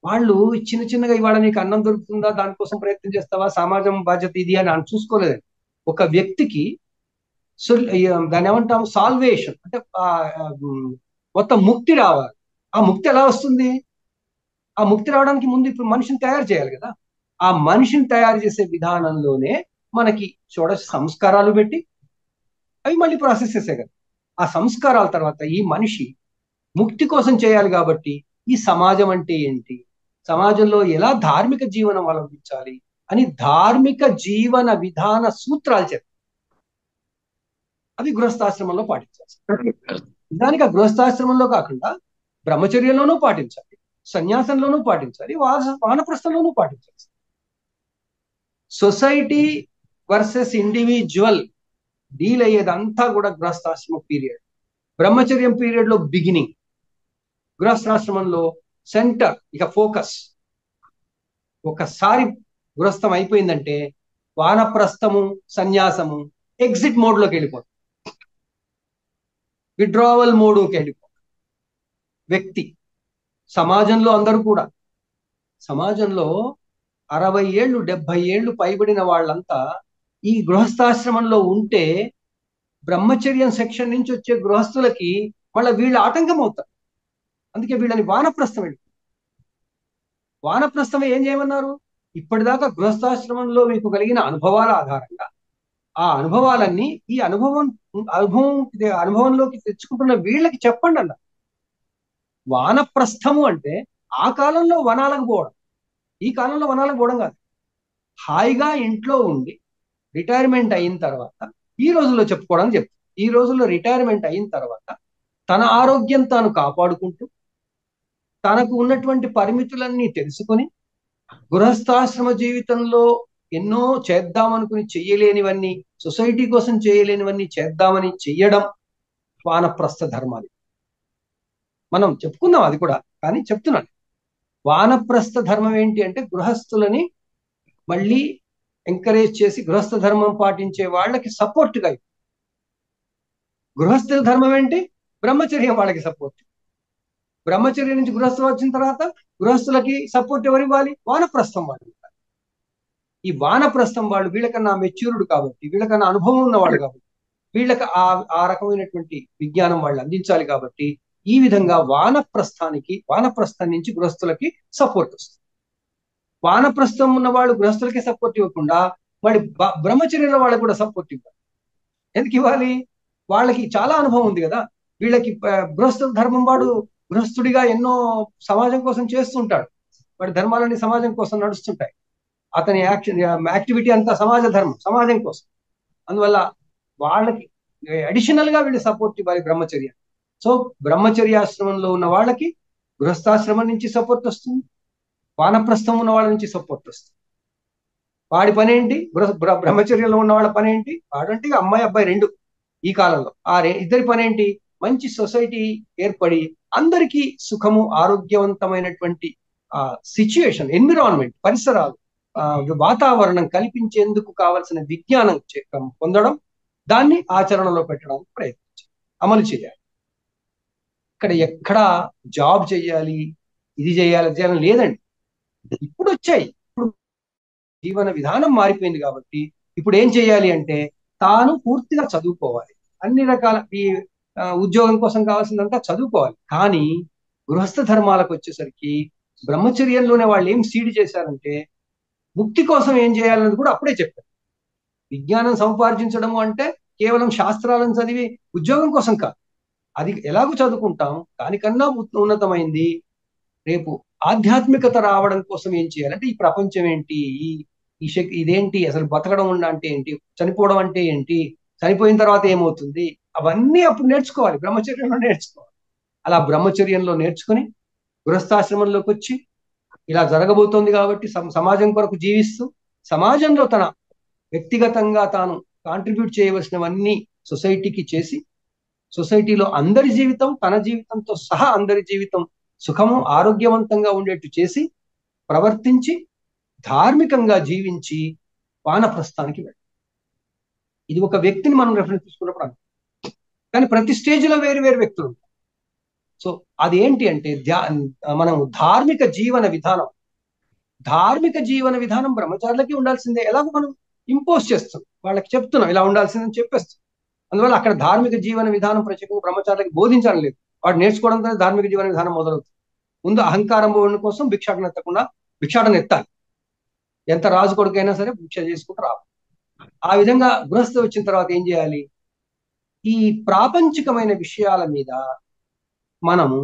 వాళ్ళు చిన్నగా ఇవాళ నీకు అన్నం దొరుకుతుందా దానికోసం ప్రయత్నం చేస్తావా, సమాజం బాధ్యత ఇది అని చూసుకోలేదండి. ఒక వ్యక్తికి దాన్ని ఏమంటాము, సాల్వేషన్ అంటే మొత్తం ముక్తి రావాలి. ఆ ముక్తి ఎలా వస్తుంది? ఆ ముక్తి రావడానికి ముందు ఇప్పుడు మనిషిని తయారు చేయాలి కదా. ఆ మనిషిని తయారు చేసే విధానంలోనే మనకి సంస్కారాలు పెట్టి అవి మళ్ళీ ప్రాసెస్ చేసే కదా. ఆ సంస్కారాల తర్వాత ఈ మనిషి ముక్తి కోసం చేయాలి కాబట్టి ఈ సమాజం అంటే ఏంటి, సమాజంలో ఎలా ధార్మిక జీవనం అవలంబించాలి అని ధార్మిక జీవన విధాన సూత్రాలు చెప్పారు. అవి గృహస్థాశ్రమంలో పాటించాలి. దానికి ఆ గృహస్థాశ్రమంలో కాకుండా బ్రహ్మచర్యంలోనూ పాటించాలి, సన్యాసంలోనూ పాటించాలి, వానప్రస్థంలోనూ పాటించాలి. సొసైటీ వర్సెస్ ఇండివిజువల్ డీల్ అయ్యేదంతా కూడా గృహస్థాశ్రమ పీరియడ్. బ్రహ్మచర్యం పీరియడ్ లో బిగినింగ్, గృహస్థాశ్రమంలో సెంటర్, ఇక ఫోకస్. ఒకసారి గృహస్థం అయిపోయిందంటే వానప్రస్థము, సన్యాసము ఎగ్జిట్ మోడ్ లోకి వెళ్ళిపోతుంది, విడ్రావల్ మోడ్కి వెళ్ళిపోతుంది వ్యక్తి. సమాజంలో అందరూ కూడా, సమాజంలో 60 ఏళ్ళు 70 ఏళ్ళు పైబడిన వాళ్ళంతా ఈ గృహస్థాశ్రమంలో ఉంటే బ్రహ్మచర్యం సెక్షన్ నుంచి వచ్చే గృహస్థులకి మళ్ళీ వీళ్ళు ఆటంకం అవుతారు. అందుకే వీళ్ళని వానప్రస్థం వెళ్ళి, వానప్రస్థం ఏం చేయమన్నారు? ఇప్పటిదాకా గృహస్థాశ్రమంలో మీకు కలిగిన అనుభవాల ఆధారంగా ఆ అనుభవాలన్నీ ఈ అనుభవంలోకి తెచ్చుకుంటున్న వీళ్ళకి చెప్పండి అన్న. వానప్రస్థము అంటే ఆ కాలంలో వనాలకు పోవడం, ఈ కాలంలో వనాలకు పోవడం కాదు. హాయిగా ఇంట్లో ఉండి రిటైర్మెంట్ అయిన తర్వాత, ఈ రోజుల్లో చెప్పుకోవడం చెప్తాను, ఈ రోజుల్లో రిటైర్మెంట్ అయిన తర్వాత తన ఆరోగ్యం తాను కాపాడుకుంటూ తనకు ఉన్నటువంటి పరిమితులన్నీ తెలుసుకొని గృహస్థాశ్రమ జీవితంలో ఎన్నో చేద్దామనుకుని చెయ్యలేనివన్నీ, సొసైటీ కోసం చేయలేనివన్నీ చేద్దామని చెయ్యడం వానప్రస్థ ధర్మాలు. మనం చెప్పుకుందాం అది కూడా, కానీ చెప్తున్నాను వానప్రస్థ ధర్మం ఏంటి అంటే గృహస్థులని మళ్ళీ ఎంకరేజ్ చేసి గృహస్థ ధర్మం పాటించే వాళ్ళకి సపోర్ట్గా. గృహస్థుల ధర్మం ఏంటి? బ్రహ్మచర్యం వాళ్ళకి సపోర్ట్. బ్రహ్మచర్యం నుంచి గృహస్థం వచ్చిన తర్వాత గృహస్థులకి సపోర్ట్ ఎవరు ఇవ్వాలి? వానప్రస్థం వాళ్ళు. ఈ వానప్రస్థం వాళ్ళు వీళ్ళకన్నా మెచ్యూర్డ్ కాబట్టి, వీళ్ళకన్నా అనుభవం ఉన్నవాళ్ళు కాబట్టి, వీళ్ళకి ఆ రకమైనటువంటి విజ్ఞానం వాళ్ళు అందించాలి కాబట్టి ఈ విధంగా వానప్రస్థం నుంచి గృహస్థులకి సపోర్ట్ వస్తుంది. వానప్రస్థం ఉన్న వాళ్ళు గృహస్థులకి సపోర్ట్ ఇవ్వకుండా వాడి బ్రహ్మచర్యంలో వాళ్ళకి కూడా సపోర్ట్ ఇవ్వాలి. ఎందుకు ఇవ్వాలి? వాళ్ళకి చాలా అనుభవం ఉంది కదా. వీళ్ళకి గృహస్థ ధర్మం వాడు గృహస్థుడిగా ఎన్నో సమాజం కోసం చేస్తుంటాడు, వాడి ధర్మాలన్నీ సమాజం కోసం నడుస్తుంటాయి. అతని యాక్టివిటీ అంతా సమాజ ధర్మం, సమాజం కోసం. అందువల్ల వాళ్ళకి అడిషనల్ గా వీళ్ళు సపోర్ట్ ఇవ్వాలి బ్రహ్మచర్య. సో బ్రహ్మచర్యాశ్రమంలో ఉన్న వాళ్ళకి గృహస్థాశ్రమం నుంచి సపోర్ట్ వస్తుంది, వానప్రస్థం ఉన్న వాళ్ళ నుంచి సపోర్ట్ వస్తుంది. వాడి పని ఏంటి? బ్రహ్మచర్యంలో ఉన్న వాళ్ళ పని ఏంటి? వాడంటే అమ్మాయి అబ్బాయి రెండు ఈ కాలంలో ఇద్దరి పని ఏంటి? మంచి సొసైటీ ఏర్పడి అందరికీ సుఖము, ఆరోగ్యవంతమైనటువంటి సిచ్యుయేషన్, ఎన్విరాన్మెంట్, పరిసరాలు, వాతావరణం కల్పించేందుకు కావలసిన విజ్ఞానం పొందడం, దాన్ని ఆచరణలో పెట్టడానికి ప్రయత్నించాలి, అమలు చేయాలి. ఇక్కడ ఎక్కడ జాబ్ చేయాలి, ఇది చేయాలి లేదండి. ఇప్పుడు వచ్చాయి, ఇప్పుడు జీవన విధానం మారిపోయింది కాబట్టి ఇప్పుడు ఏం చేయాలి అంటే తాను పూర్తిగా చదువుకోవాలి. అన్ని రకాల ఈ ఉద్యోగం కోసం కావాల్సిందంతా చదువుకోవాలి. కానీ గృహస్థ ధర్మాలకు వచ్చేసరికి బ్రహ్మచర్యంలోనే వాళ్ళు ఏం సీడ్ చేశారంటే ముక్తి కోసం ఏం చేయాలన్నది కూడా అప్పుడే చెప్పారు. విజ్ఞానం సముపార్జించడము అంటే కేవలం శాస్త్రాలను చదివి ఉద్యోగం కోసం కాదు, అది ఎలాగో చదువుకుంటాం, దానికన్నా ఉన్నతమైంది రేపు ఆధ్యాత్మికత రావడం కోసం ఏం చేయాలంటే ఈ ప్రపంచం ఏంటి, ఈ శక్తి ఇదేంటి, అసలు బతకడం అంటే ఏంటి, చనిపోవడం అంటే ఏంటి, చనిపోయిన తర్వాత ఏమవుతుంది, అవన్నీ అప్పుడు నేర్చుకోవాలి, బ్రహ్మచర్యంలో నేర్చుకోవాలి. అలా బ్రహ్మచర్యంలో నేర్చుకుని గృహస్థాశ్రమంలోకి వచ్చి ఇలా జరగబోతోంది కాబట్టి సమాజం కొరకు జీవిస్తూ సమాజంలో తన వ్యక్తిగతంగా తాను కాంట్రిబ్యూట్ చేయవలసినవన్నీ సొసైటీకి చేసి సొసైటీలో అందరి జీవితం, తన జీవితంతో సహా అందరి జీవితం సుఖము, ఆరోగ్యవంతంగా ఉండేట్టు చేసి ప్రవర్తించి ధార్మికంగా జీవించి వానప్రస్థానికి వెళ్ళాలి. ఇది ఒక వ్యక్తిని మనం రెఫరెన్స్ తీసుకున్నప్పుడు కానీ ప్రతి స్టేజ్లో వేరు వేరు వ్యక్తులు ఉంటారు. సో అదేంటి అంటే మనం ధార్మిక జీవన విధానం బ్రహ్మచారులకి ఉండాల్సిందే. ఎలాగో మనం ఇంపోజ్ చేస్తాం, వాళ్ళకి చెప్తున్నాం ఇలా ఉండాల్సిందని చెప్పేస్తాం. అందువల్ల అక్కడ ధార్మిక జీవన విధానం ప్రత్యేకంగా బ్రహ్మచారులకి బోధించడం లేదు. వాడు నేర్చుకోవడంతో ధార్మిక జీవన విధానం మొదలవుతుంది. ముందు అహంకారం పోవడం కోసం భిక్షాటన ఎత్తకుండా భిక్షాటన ఎత్తాలి. ఎంత రాజు కొడుకైనా సరే భిక్ష చేసుకుంటూ రావాలి. ఆ విధంగా గృహస్థ వచ్చిన తర్వాత ఏం చేయాలి? ఈ ప్రాపంచికమైన విషయాల మీద మనము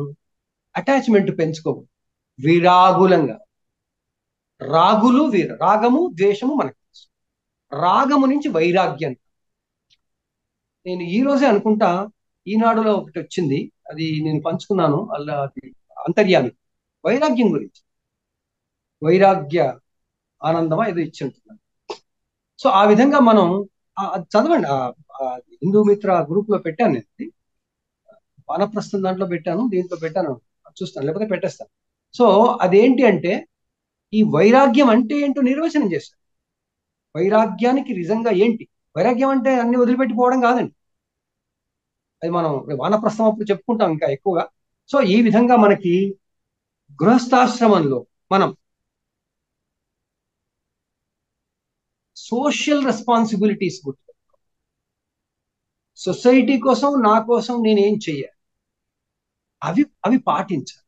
అటాచ్మెంట్ పెంచుకోకూడదు. విరాగులంగా, రాగులు రాగము ద్వేషము మనకు తెలుసు. రాగము నుంచి వైరాగ్యం. నేను ఈ రోజే అనుకుంటా ఈనాడులో ఒకటి వచ్చింది, అది నేను పంచుకున్నాను. అలా అది అంతర్యామి వైరాగ్యం గురించి, వైరాగ్య ఆనందమా ఏదో ఇచ్చి ఉంటున్నాను. సో ఆ విధంగా మనం అది చదవండి. హిందూ మిత్ర గ్రూప్ లో పెట్టాను నేను ఇది. వానప్రస్థం దాంట్లో పెట్టాను, దీంట్లో పెట్టాను, చూస్తాను, లేకపోతే పెట్టేస్తాను. సో అదేంటి అంటే ఈ వైరాగ్యం అంటే ఏంటో నిర్వచనం చేశారు. వైరాగ్యానికి నిజంగా ఏంటి? వైరాగ్యం అంటే అన్ని వదిలిపెట్టిపోవడం కాదండి. అది మనం వానప్రస్థం అప్పుడు చెప్పుకుంటాం ఇంకా ఎక్కువగా. సో ఈ విధంగా మనకి గృహస్థాశ్రమంలో మనం సోషల్ రెస్పాన్సిబిలిటీస్ గుర్తు, సొసైటీ కోసం, నా కోసం నేనేం చెయ్యాలి, అవి అవి పాటించాలి.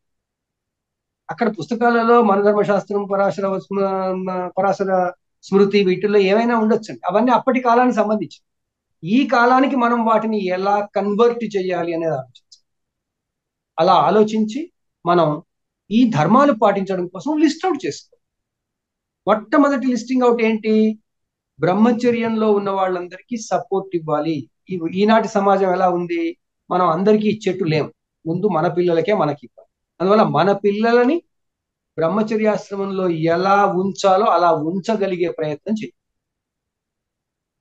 అక్కడ పుస్తకాలలో మన ధర్మశాస్త్రం, పరాశర స్మృతి, వీటిల్లో ఏమైనా ఉండొచ్చండి. అవన్నీ అప్పటి కాలానికి సంబంధించి. ఈ కాలానికి మనం వాటిని ఎలా కన్వర్ట్ చేయాలి అనేది ఆలోచించాలి. అలా ఆలోచించి మనం ఈ ధర్మాలు పాటించడం కోసం లిస్ట్ అవుట్ చేసుకోవాలి. మొట్టమొదటి లిస్టింగ్ అవుట్ ఏంటి? బ్రహ్మచర్యంలో ఉన్న వాళ్ళందరికీ సపోర్ట్ ఇవ్వాలి. ఈనాటి సమాజం ఎలా ఉంది? మనం అందరికీ ఇచ్చేట్టు లేం. ముందు మన పిల్లలకే మనకి ఇవ్వాలి. అందువల్ల మన పిల్లలని బ్రహ్మచర్యాశ్రమంలో ఎలా ఉంచాలో అలా ఉంచగలిగే ప్రయత్నం చేయాలి.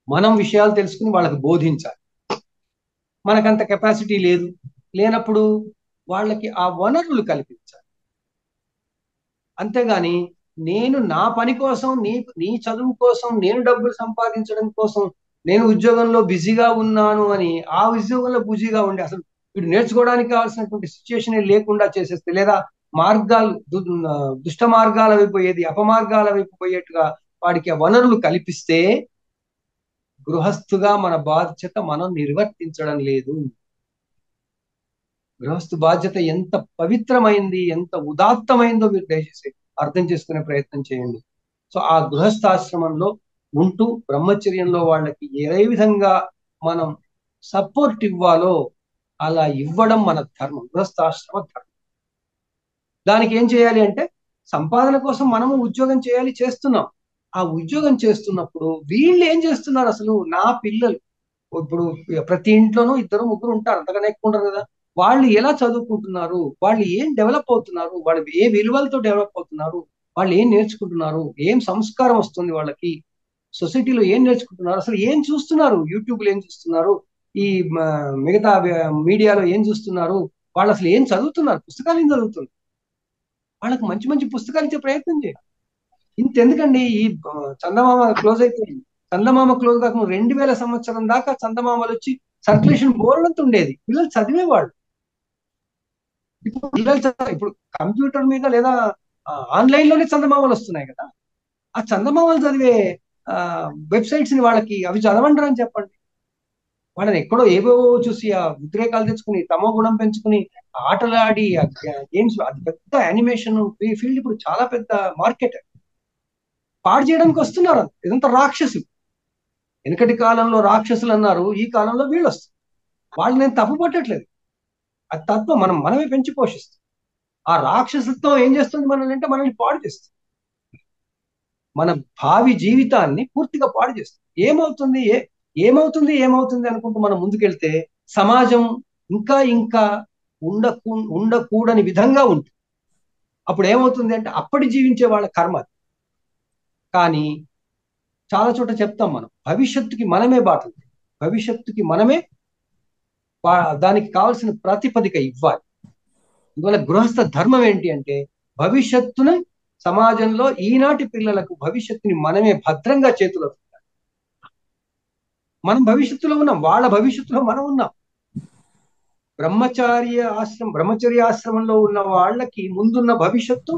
మనం విషయాలు తెలుసుకుని వాళ్ళకి బోధించాలి. మనకంత కెపాసిటీ లేదు. లేనప్పుడు వాళ్ళకి ఆ వనరులు కల్పించాలి. అంతేగాని నేను నా పని కోసం, నీ చదువు కోసం, నేను డబ్బులు సంపాదించడం కోసం నేను ఉద్యోగంలో బిజీగా ఉన్నాను అని ఆ ఉద్యోగంలో బిజీగా ఉండి అసలు వీడు నేర్చుకోవడానికి కావాల్సినటువంటి సిచ్యుయేషన్ లేకుండా చేసేస్తే, లేదా మార్గాలు దుష్ట మార్గాల వైపు పోయేది, అపమార్గాల వైపు పోయేట్టుగా వాడికి ఆ వనరులు కల్పిస్తే గృహస్థుగా మన బాధ్యత మనం నిర్వర్తించడం లేదు. గృహస్థు బాధ్యత ఎంత పవిత్రమైంది, ఎంత ఉదాత్తమైందో మీరు దయచేసి అర్థం చేసుకునే ప్రయత్నం చేయండి. సో ఆ గృహస్థాశ్రమంలో ఉంటూ బ్రహ్మచర్యంలో వాళ్ళకి ఏ విధంగా మనం సపోర్ట్ ఇవ్వాలో అలా ఇవ్వడం మన ధర్మం, గృహస్థాశ్రమ ధర్మం. దానికి ఏం చేయాలి అంటే సంపాదన కోసం మనము ఉద్యోగం చేయాలి, చేస్తున్నాం. ఆ ఉద్యోగం చేస్తున్నప్పుడు వీళ్ళు ఏం చేస్తున్నారు? అసలు నా పిల్లలు ఇప్పుడు ప్రతి ఇంట్లోనూ ఇద్దరు ముగ్గురు ఉంటారు, అంతగానే ఎక్కువ ఉంటారు కదా. వాళ్ళు ఎలా చదువుకుంటున్నారు, వాళ్ళు ఏం డెవలప్ అవుతున్నారు, వాళ్ళు ఏ విలువలతో డెవలప్ అవుతున్నారు, వాళ్ళు ఏం నేర్చుకుంటున్నారు, ఏం సంస్కారం వస్తుంది వాళ్ళకి, సొసైటీలో ఏం నేర్చుకుంటున్నారు, అసలు ఏం చూస్తున్నారు, యూట్యూబ్లో ఏం చూస్తున్నారు, ఈ మిగతా మీడియాలో ఏం చూస్తున్నారు, వాళ్ళు అసలు ఏం చదువుతున్నారు, పుస్తకాలు ఏం చదువుతున్నారు, వాళ్ళకి మంచి మంచి పుస్తకాలు ఇచ్చే ప్రయత్నం చేయాలి. ఇంతెందుకండి, ఈ చందమామ క్లోజ్ అయిపోయింది. చందమామ క్లోజ్ కాక 2000 సంవత్సరం దాకా చందమామలు వచ్చి సర్క్యులేషన్ బోర్డంత ఉండేది, పిల్లలు చదివేవాళ్ళు. ఇప్పుడు కంప్యూటర్ మీద లేదా ఆన్లైన్ లోనే చందమామలు వస్తున్నాయి కదా. ఆ చందమామలు చదివే వెబ్సైట్స్ ని వాళ్ళకి అవి చదవండి అని చెప్పండి. వాళ్ళని ఎక్కడో ఏవో చూసి ఆ ఉద్రేకాలు తెచ్చుకుని, తమో గుణం పెంచుకుని, ఆటలాడి గేమ్స్, అది పెద్ద యానిమేషన్ ఫీల్డ్ ఇప్పుడు చాలా పెద్ద మార్కెట్. పాడు చేయడానికి వస్తున్నారు, ఇదంతా రాక్షసులు. వెనకటి కాలంలో రాక్షసులు అన్నారు, ఈ కాలంలో వీళ్ళు వస్తారు. వాళ్ళు నేను తప్పు పట్టట్లేదు, అది తత్వం మనమే పెంచి పోషిస్తాం. ఆ రాక్షసత్వం ఏం చేస్తుంది మనల్ని అంటే మనల్ని పాడు చేస్తుంది, మన భావి జీవితాన్ని పూర్తిగా పాడు చేస్తుంది. ఏమవుతుంది అనుకుంటూ మనం ముందుకెళ్తే సమాజం ఇంకా ఇంకా ఉండకూడని విధంగా ఉంటుంది. అప్పుడు ఏమవుతుంది అంటే అప్పటి జీవించే వాళ్ళ కర్మ. కానీ చాలా చోట చెప్తాం, మనం భవిష్యత్తుకి మనమే బాటలు, భవిష్యత్తుకి మనమే దానికి కావాల్సిన ప్రాతిపదిక ఇవ్వాలి. ఇవాళ గృహస్థ ధర్మం ఏంటి అంటే భవిష్యత్తును, సమాజంలో ఈనాటి పిల్లలకు భవిష్యత్తుని మనమే భద్రంగా చేతిలో పెట్టాలి. మనం భవిష్యత్తులో ఉన్నాం, వాళ్ళ భవిష్యత్తులో మనం ఉన్నాం. బ్రహ్మచర్యాశ్రమంలో ఉన్న వాళ్ళకి ముందున్న భవిష్యత్తు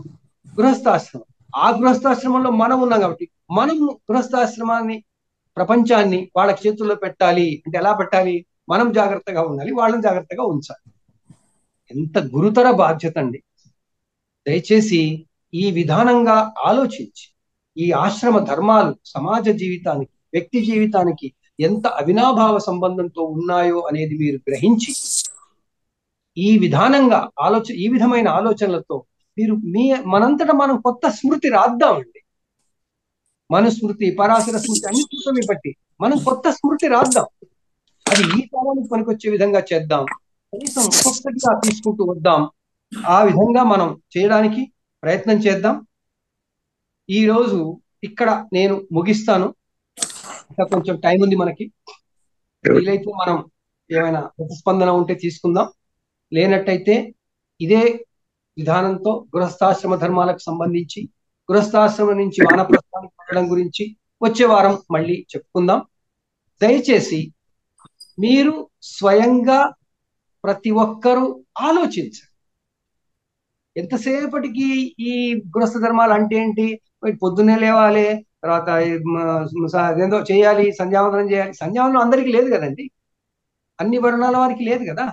గృహస్థాశ్రమం. ఆ గృహస్థాశ్రమంలో మనం ఉన్నాం కాబట్టి మనం గృహస్థాశ్రమాన్ని, ప్రపంచాన్ని వాళ్ళ చేతుల్లో పెట్టాలి. అంటే ఎలా పెట్టాలి? మనం జాగ్రత్తగా ఉండాలి, వాళ్ళని జాగ్రత్తగా ఉంచాలి. ఎంత గురుతర బాధ్యత అండి. దయచేసి ఈ విధానంగా ఆలోచించి ఈ ఆశ్రమ ధర్మాలు సమాజ జీవితానికి, వ్యక్తి జీవితానికి ఎంత అవినాభావ సంబంధంతో ఉన్నాయో అనేది మీరు గ్రహించి ఈ విధమైన ఆలోచనలతో మీరు మనంతటా మనం కొత్త స్మృతి రాద్దామండి. మనుస్మృతి, పరాశర స్మృతి అన్ని స్మృతిని బట్టి మనం కొత్త స్మృతి రాద్దాం. అది ఈ కాలానికి పనికొచ్చే విధంగా చేద్దాం. కనీసం ఒక్కొక్కటిగా తీసుకుంటూ వద్దాం. ఆ విధంగా మనం చేయడానికి ప్రయత్నం చేద్దాం. ఈ రోజు ఇక్కడ నేను ముగిస్తాను. ఇంకా కొంచెం టైం ఉంది మనకి. వీలైతే మనం ఏమైనా ప్రతిస్పందన ఉంటే తీసుకుందాం, లేనట్టయితే ఇదే విధానంతో గృహస్థాశ్రమ ధర్మాలకు సంబంధించి, గృహస్థాశ్రమం నుంచి వానప్రస్థానికి వెళ్ళడం గురించి వచ్చే వారం మళ్ళీ చెప్పుకుందాం. దయచేసి మీరు స్వయంగా ప్రతి ఒక్కరూ ఆలోచించండి. ఎంతసేపటికి ఈ గృహస్థ ధర్మాలు అంటే ఏంటి, పొద్దున్నే లేవాలి, తర్వాత ఏదో చేయాలి, సంధ్యావందనం చేయాలి. సంధ్యావందనం అందరికీ లేదు కదండి, అన్ని వర్ణాల వారికి లేదు కదా.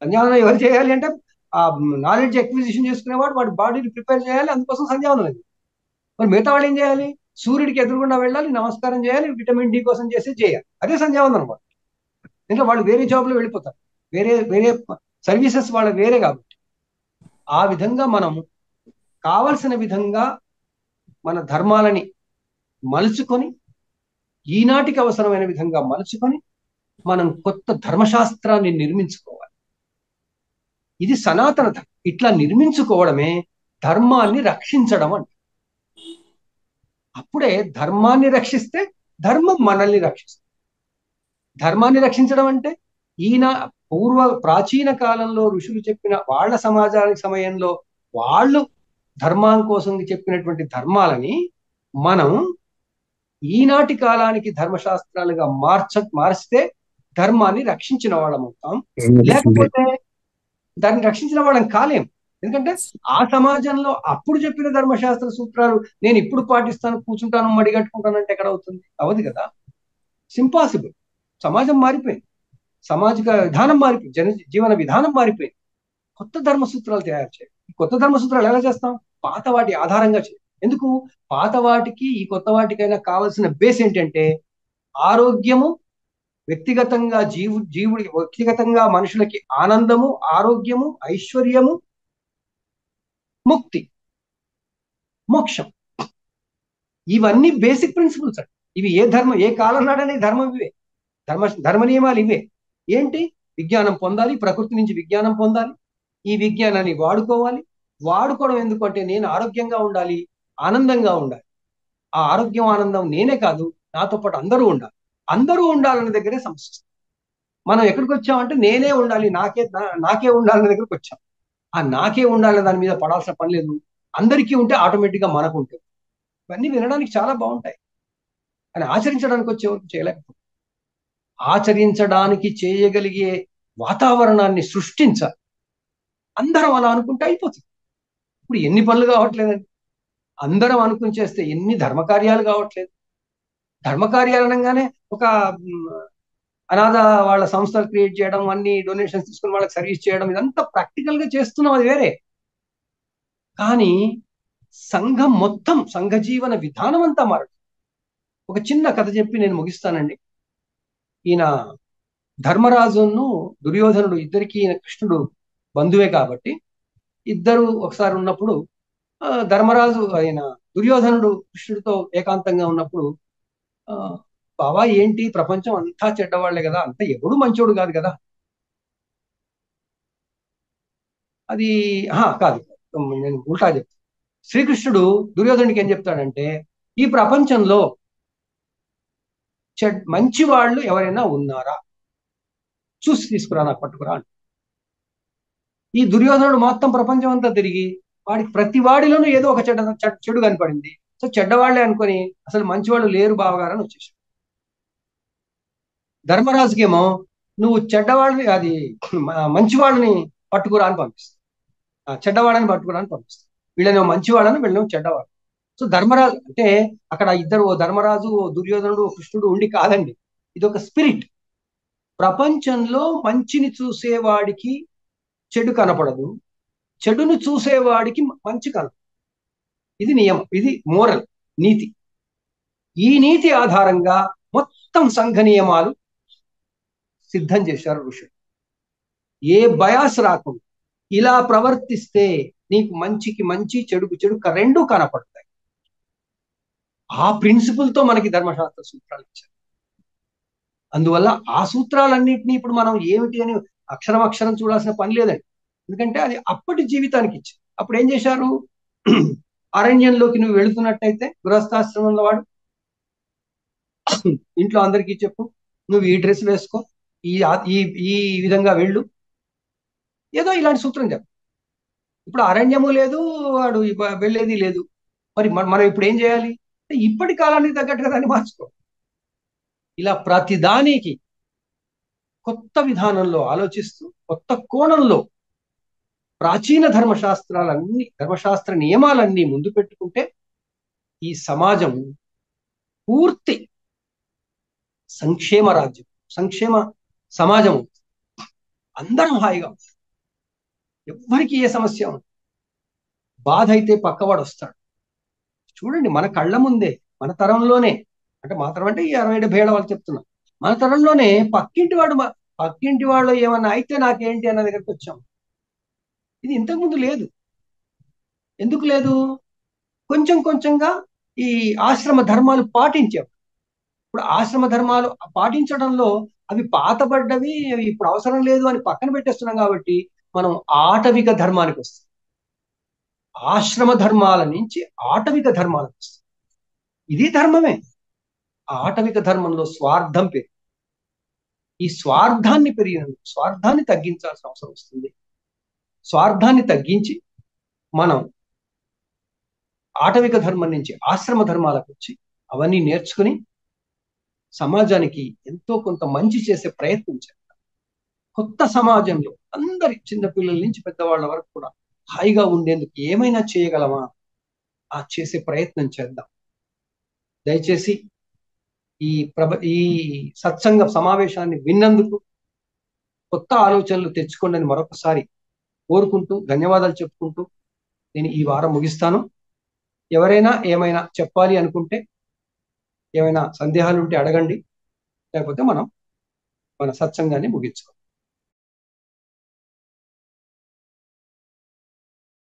సంధ్యావందనం ఎవరు చేయాలి అంటే ఆ నాలెడ్జ్ అక్విజిషన్ చేసుకునేవాడు, వాడి బాడీని ప్రిపేర్ చేయాలి, అందుకోసం సంధ్యావందనం. మరి మిగతా వాళ్ళు ఏం చేయాలి? సూర్యుడికి ఎదురుగుండా వెళ్ళాలి, నమస్కారం చేయాలి, విటమిన్ డి కోసం చేయాలి. అదే సంధ్యావందనం వాళ్ళు. ఇంకా వాళ్ళు వేరే జాబ్లో వెళ్ళిపోతారు, వేరే వేరే సర్వీసెస్ వాళ్ళ వేరే. కాబట్టి ఆ విధంగా మనం కావలసిన విధంగా మన ధర్మాలని మలుచుకొని, ఈనాటికి అవసరమైన విధంగా మలుచుకొని మనం కొత్త ధర్మశాస్త్రాన్ని నిర్మించుకోవాలి. ఇది సనాతన ధర్మం. ఇట్లా నిర్మించుకోవడమే ధర్మాన్ని రక్షించడం అంటే. అప్పుడే ధర్మాన్ని రక్షిస్తే ధర్మం మనల్ని రక్షిస్తుంది. ధర్మాన్ని రక్షించడం అంటే ఈయన ప్రాచీన కాలంలో ఋషులు చెప్పిన వాళ్ళ సమాజానికి సమయంలో వాళ్ళు ధర్మం కోసం చెప్పినటువంటి ధర్మాలని మనం ఈనాటి కాలానికి ధర్మశాస్త్రాలుగా మార్చితే ధర్మాన్ని రక్షించిన వాళ్ళం అవుతాం. లేకపోతే దాన్ని రక్షించిన వాళ్ళం కాలేం. ఎందుకంటే ఆ సమాజంలో అప్పుడు చెప్పిన ధర్మశాస్త్ర సూత్రాలు నేను ఇప్పుడు పాటిస్తాను, కూర్చుంటాను, మడిగట్టుకుంటానంటే ఎక్కడ అవుతుంది? అవదు కదా. ఇంపాసిబుల్. సమాజం మారిపోయింది, సామాజిక విధానం మారిపోయింది, జీవన విధానం మారిపోయింది. కొత్త ధర్మసూత్రాలు తయారు చేయాలి. కొత్త ధర్మసూత్రాలు ఎలా చేస్తాం? పాత వాటి ఆధారంగా చేయాలి. ఎందుకు? పాత వాటికి ఈ కొత్త వాటికైనా కావాల్సిన బేస్ ఏంటంటే ఆరోగ్యము, వ్యక్తిగతంగా జీవుడి వ్యక్తిగతంగా మనుషులకి ఆనందము, ఆరోగ్యము, ఐశ్వర్యము, ముక్తి, మోక్షం. ఇవన్నీ బేసిక్ ప్రిన్సిపల్స్ అండి. ఇవి ఏ కాలం నాడనే ధర్మం ఇవే, ధర్మ నియమాలు ఇవే. ఏంటి? విజ్ఞానం పొందాలి, ప్రకృతి నుంచి విజ్ఞానం పొందాలి, ఈ విజ్ఞానాన్ని వాడుకోవాలి. వాడుకోవడం ఎందుకు అంటే నేను ఆరోగ్యంగా ఉండాలి, ఆనందంగా ఉండాలి. ఆ ఆరోగ్యం, ఆనందం నేనే కాదు, నాతో పాటు అందరూ ఉండాలి. అందరూ ఉండాలన్న దగ్గరే సమస్య. మనం ఎక్కడికి వచ్చామంటే నేనే ఉండాలి, నాకే ఉండాలన్న దగ్గరకు వచ్చాం. ఆ నాకే ఉండాలన్న దాని మీద పడాల్సిన పని లేదు. అందరికీ ఉంటే ఆటోమేటిక్గా మనకు ఉంటుంది. ఇవన్నీ వినడానికి చాలా బాగుంటాయి, కానీ ఆచరించడానికి వచ్చేవరకు చేయలేకపోతే. ఆచరించడానికి చేయగలిగే వాతావరణాన్ని సృష్టించాలి. అందరం అలా అనుకుంటే అయిపోతుంది. ఇప్పుడు ఎన్ని పనులు కావట్లేదండి, అందరం అనుకుని చేస్తే ఎన్ని ధర్మకార్యాలు కావట్లేదు. ధర్మకార్యాలు అనగానే ఒక అనాథ వాళ్ళ సంస్థలు క్రియేట్ చేయడం, అన్ని డొనేషన్స్ తీసుకుని వాళ్ళకి సర్వీస్ చేయడం, ఇదంతా ప్రాక్టికల్ గా చేస్తున్నాం, అది వేరే. కానీ సంఘం మొత్తం, సంఘ జీవన విధానం అంతా మారదు. ఒక చిన్న కథ చెప్పి నేను ముగిస్తానండి. ఈయన ధర్మరాజును దుర్యోధనుడు ఇద్దరికి, ఈయన కృష్ణుడు బంధువే కాబట్టి ఇద్దరు ఒకసారి ఉన్నప్పుడు ధర్మరాజు ఆయన దుర్యోధనుడు కృష్ణుడితో ఏకాంతంగా ఉన్నప్పుడు బావా ఏంటి, ప్రపంచం అంతా చెడ్డవాళ్లే కదా, అంతా ఎవడు మంచోడు కాదు కదా. అది కాదు, నేను ఉల్టా చెప్తాను. శ్రీకృష్ణుడు దుర్యోధనుడికి ఏం చెప్తాడంటే, ఈ ప్రపంచంలో మంచి వాళ్ళు ఎవరైనా ఉన్నారా చూసి తీసుకురా, నాకు పట్టుకురా అంట. ఈ దుర్యోధనుడు మొత్తం ప్రపంచం అంతా తిరిగి వాడికి ప్రతి వాడిలోనూ ఏదో ఒక చెడు కనపడింది. సో చెడ్డవాళ్లే అనుకొని అసలు మంచి వాళ్ళు లేరు బావగారని వచ్చేసాడు. ధర్మరాజుకేమో నువ్వు చెడ్డవాళ్ళని, అది మంచి వాళ్ళని పట్టుకురా అని పంపిస్తావు, చెడ్డవాళ్ళని పట్టుకురా అని పంపిస్తావు. వీళ్ళనేమో మంచివాళ్ళని, వీళ్ళనేమో చెడ్డవాళ్ళు. సో ధర్మరాజు అంటే అక్కడ ఇద్దరు, ఓ ధర్మరాజు, ఓ దుర్యోధనుడు, ఓ కృష్ణుడు ఉండి కాదండి. ఇది ఒక స్పిరిట్. ప్రపంచంలో మంచిని చూసేవాడికి చెడు కనపడదు, చెడును చూసేవాడికి మంచి కనపడదు. ఇది నియమం, ఇది మోరల్, నీతి. ఈ నీతి ఆధారంగా మొత్తం సంఘ నియమాలు సిద్ధం చేశారు ఋషులు. ఏ బయాస్ రాకుండా ఇలా ప్రవర్తిస్తే నీకు మంచికి మంచి, చెడుకు చెడు రెండూ కనపడతాయి. ఆ ప్రిన్సిపుల్ తో మనకి ధర్మశాస్త్ర సూత్రాలు ఇచ్చారు. అందువల్ల ఆ సూత్రాలన్నింటినీ ఇప్పుడు మనం ఏమిటి అని అక్షరం అక్షరం చూడాల్సిన పని లేదండి. ఎందుకంటే అది అప్పటి జీవితానికి ఇచ్చింది. అప్పుడు ఏం చేశారు? అరణ్యంలోకి నువ్వు వెళుతున్నట్టయితే గృహస్థాశ్రమంలో వాడు వస్తుంది. ఇంట్లో అందరికీ చెప్పు, నువ్వు ఈ డ్రెస్ వేసుకో, ఈ ఈ ఈ విధంగా వెళ్ళు, ఏదో ఇలాంటి సూత్రం చెప్పు. ఇప్పుడు అరణ్యము లేదు, వాడు వెళ్ళేది లేదు. మరి మనం ఇప్పుడు ఏం చేయాలి? ఇప్పటి కాలానికి తగ్గట్టుగా దాన్ని మార్చుకో. ఇలా ప్రతిదానికి కొత్త విధానంలో ఆలోచిస్తూ, కొత్త కోణంలో ప్రాచీన ధర్మశాస్త్ర నియమాలన్నీ ముందు పెట్టుకుంటే ఈ సమాజం పూర్తి సంక్షేమ రాజ్యం, సంక్షేమ సమాజం. అందరం హాయిగా ఉంటాం. ఎవ్వరికి ఏ సమస్య ఉండదు. బాధ అయితే పక్కవాడు వస్తాడు. చూడండి, మన కళ్ళ ముందే, మన తరంలోనే, అంటే మా తరం అంటే ఈ 60-70 ఏళ్ళ వాళ్ళు చెప్తున్నాం, మన తరంలోనే పక్కింటి వాళ్ళు ఏమన్నా అయితే నాకేంటి అన్న దగ్గరికి వచ్చాం. ఇది ఇంతకుముందు లేదు. ఎందుకు లేదు? కొంచెం కొంచెంగా ఈ ఆశ్రమ ధర్మాలు పాటించాం. ఇప్పుడు ఆశ్రమ ధర్మాలు పాటించడంలో అవి పాతబడ్డవి, అవి ఇప్పుడు అవసరం లేదు అని పక్కన పెట్టేస్తున్నాం. కాబట్టి మనం ఆటవిక ధర్మానికి వస్తాం. ఆశ్రమ ధర్మాల నుంచి ఆటవిక ధర్మాలకు వస్తాం. ఇది ధర్మమే. ఆటవిక ధర్మంలో స్వార్థం పెరిగి, ఈ స్వార్థాన్ని తగ్గించాల్సిన అవసరం వస్తుంది. స్వార్థాన్ని తగ్గించి మనం ఆటవిక ధర్మం నుంచి ఆశ్రమ ధర్మాలకు వచ్చి అవన్నీ నేర్చుకుని సమాజానికి ఎంతో కొంత మంచి చేసే ప్రయత్నం చేద్దాం. కొత్త సమాజంలో అందరి, చిన్నపిల్లల నుంచి పెద్దవాళ్ళ వరకు కూడా హాయిగా ఉండేందుకు ఏమైనా చేయగలమా, ఆ చేసే ప్రయత్నం చేద్దాం. దయచేసి ఈ సత్సంగ సమావేశాన్ని విన్నందుకు, కొత్త ఆలోచనలు తెచ్చుకోండి అని మరొకసారి కోరుకుంటూ, ధన్యవాదాలు చెప్పుకుంటూ నేను ఈ వారం ముగిస్తాను. ఎవరైనా ఏమైనా చెప్పాలి అనుకుంటే, ఏమైనా సందేహాలు ఉంటే అడగండి, లేకపోతే మనం మన సత్సంగాన్ని ముగించుకోండి.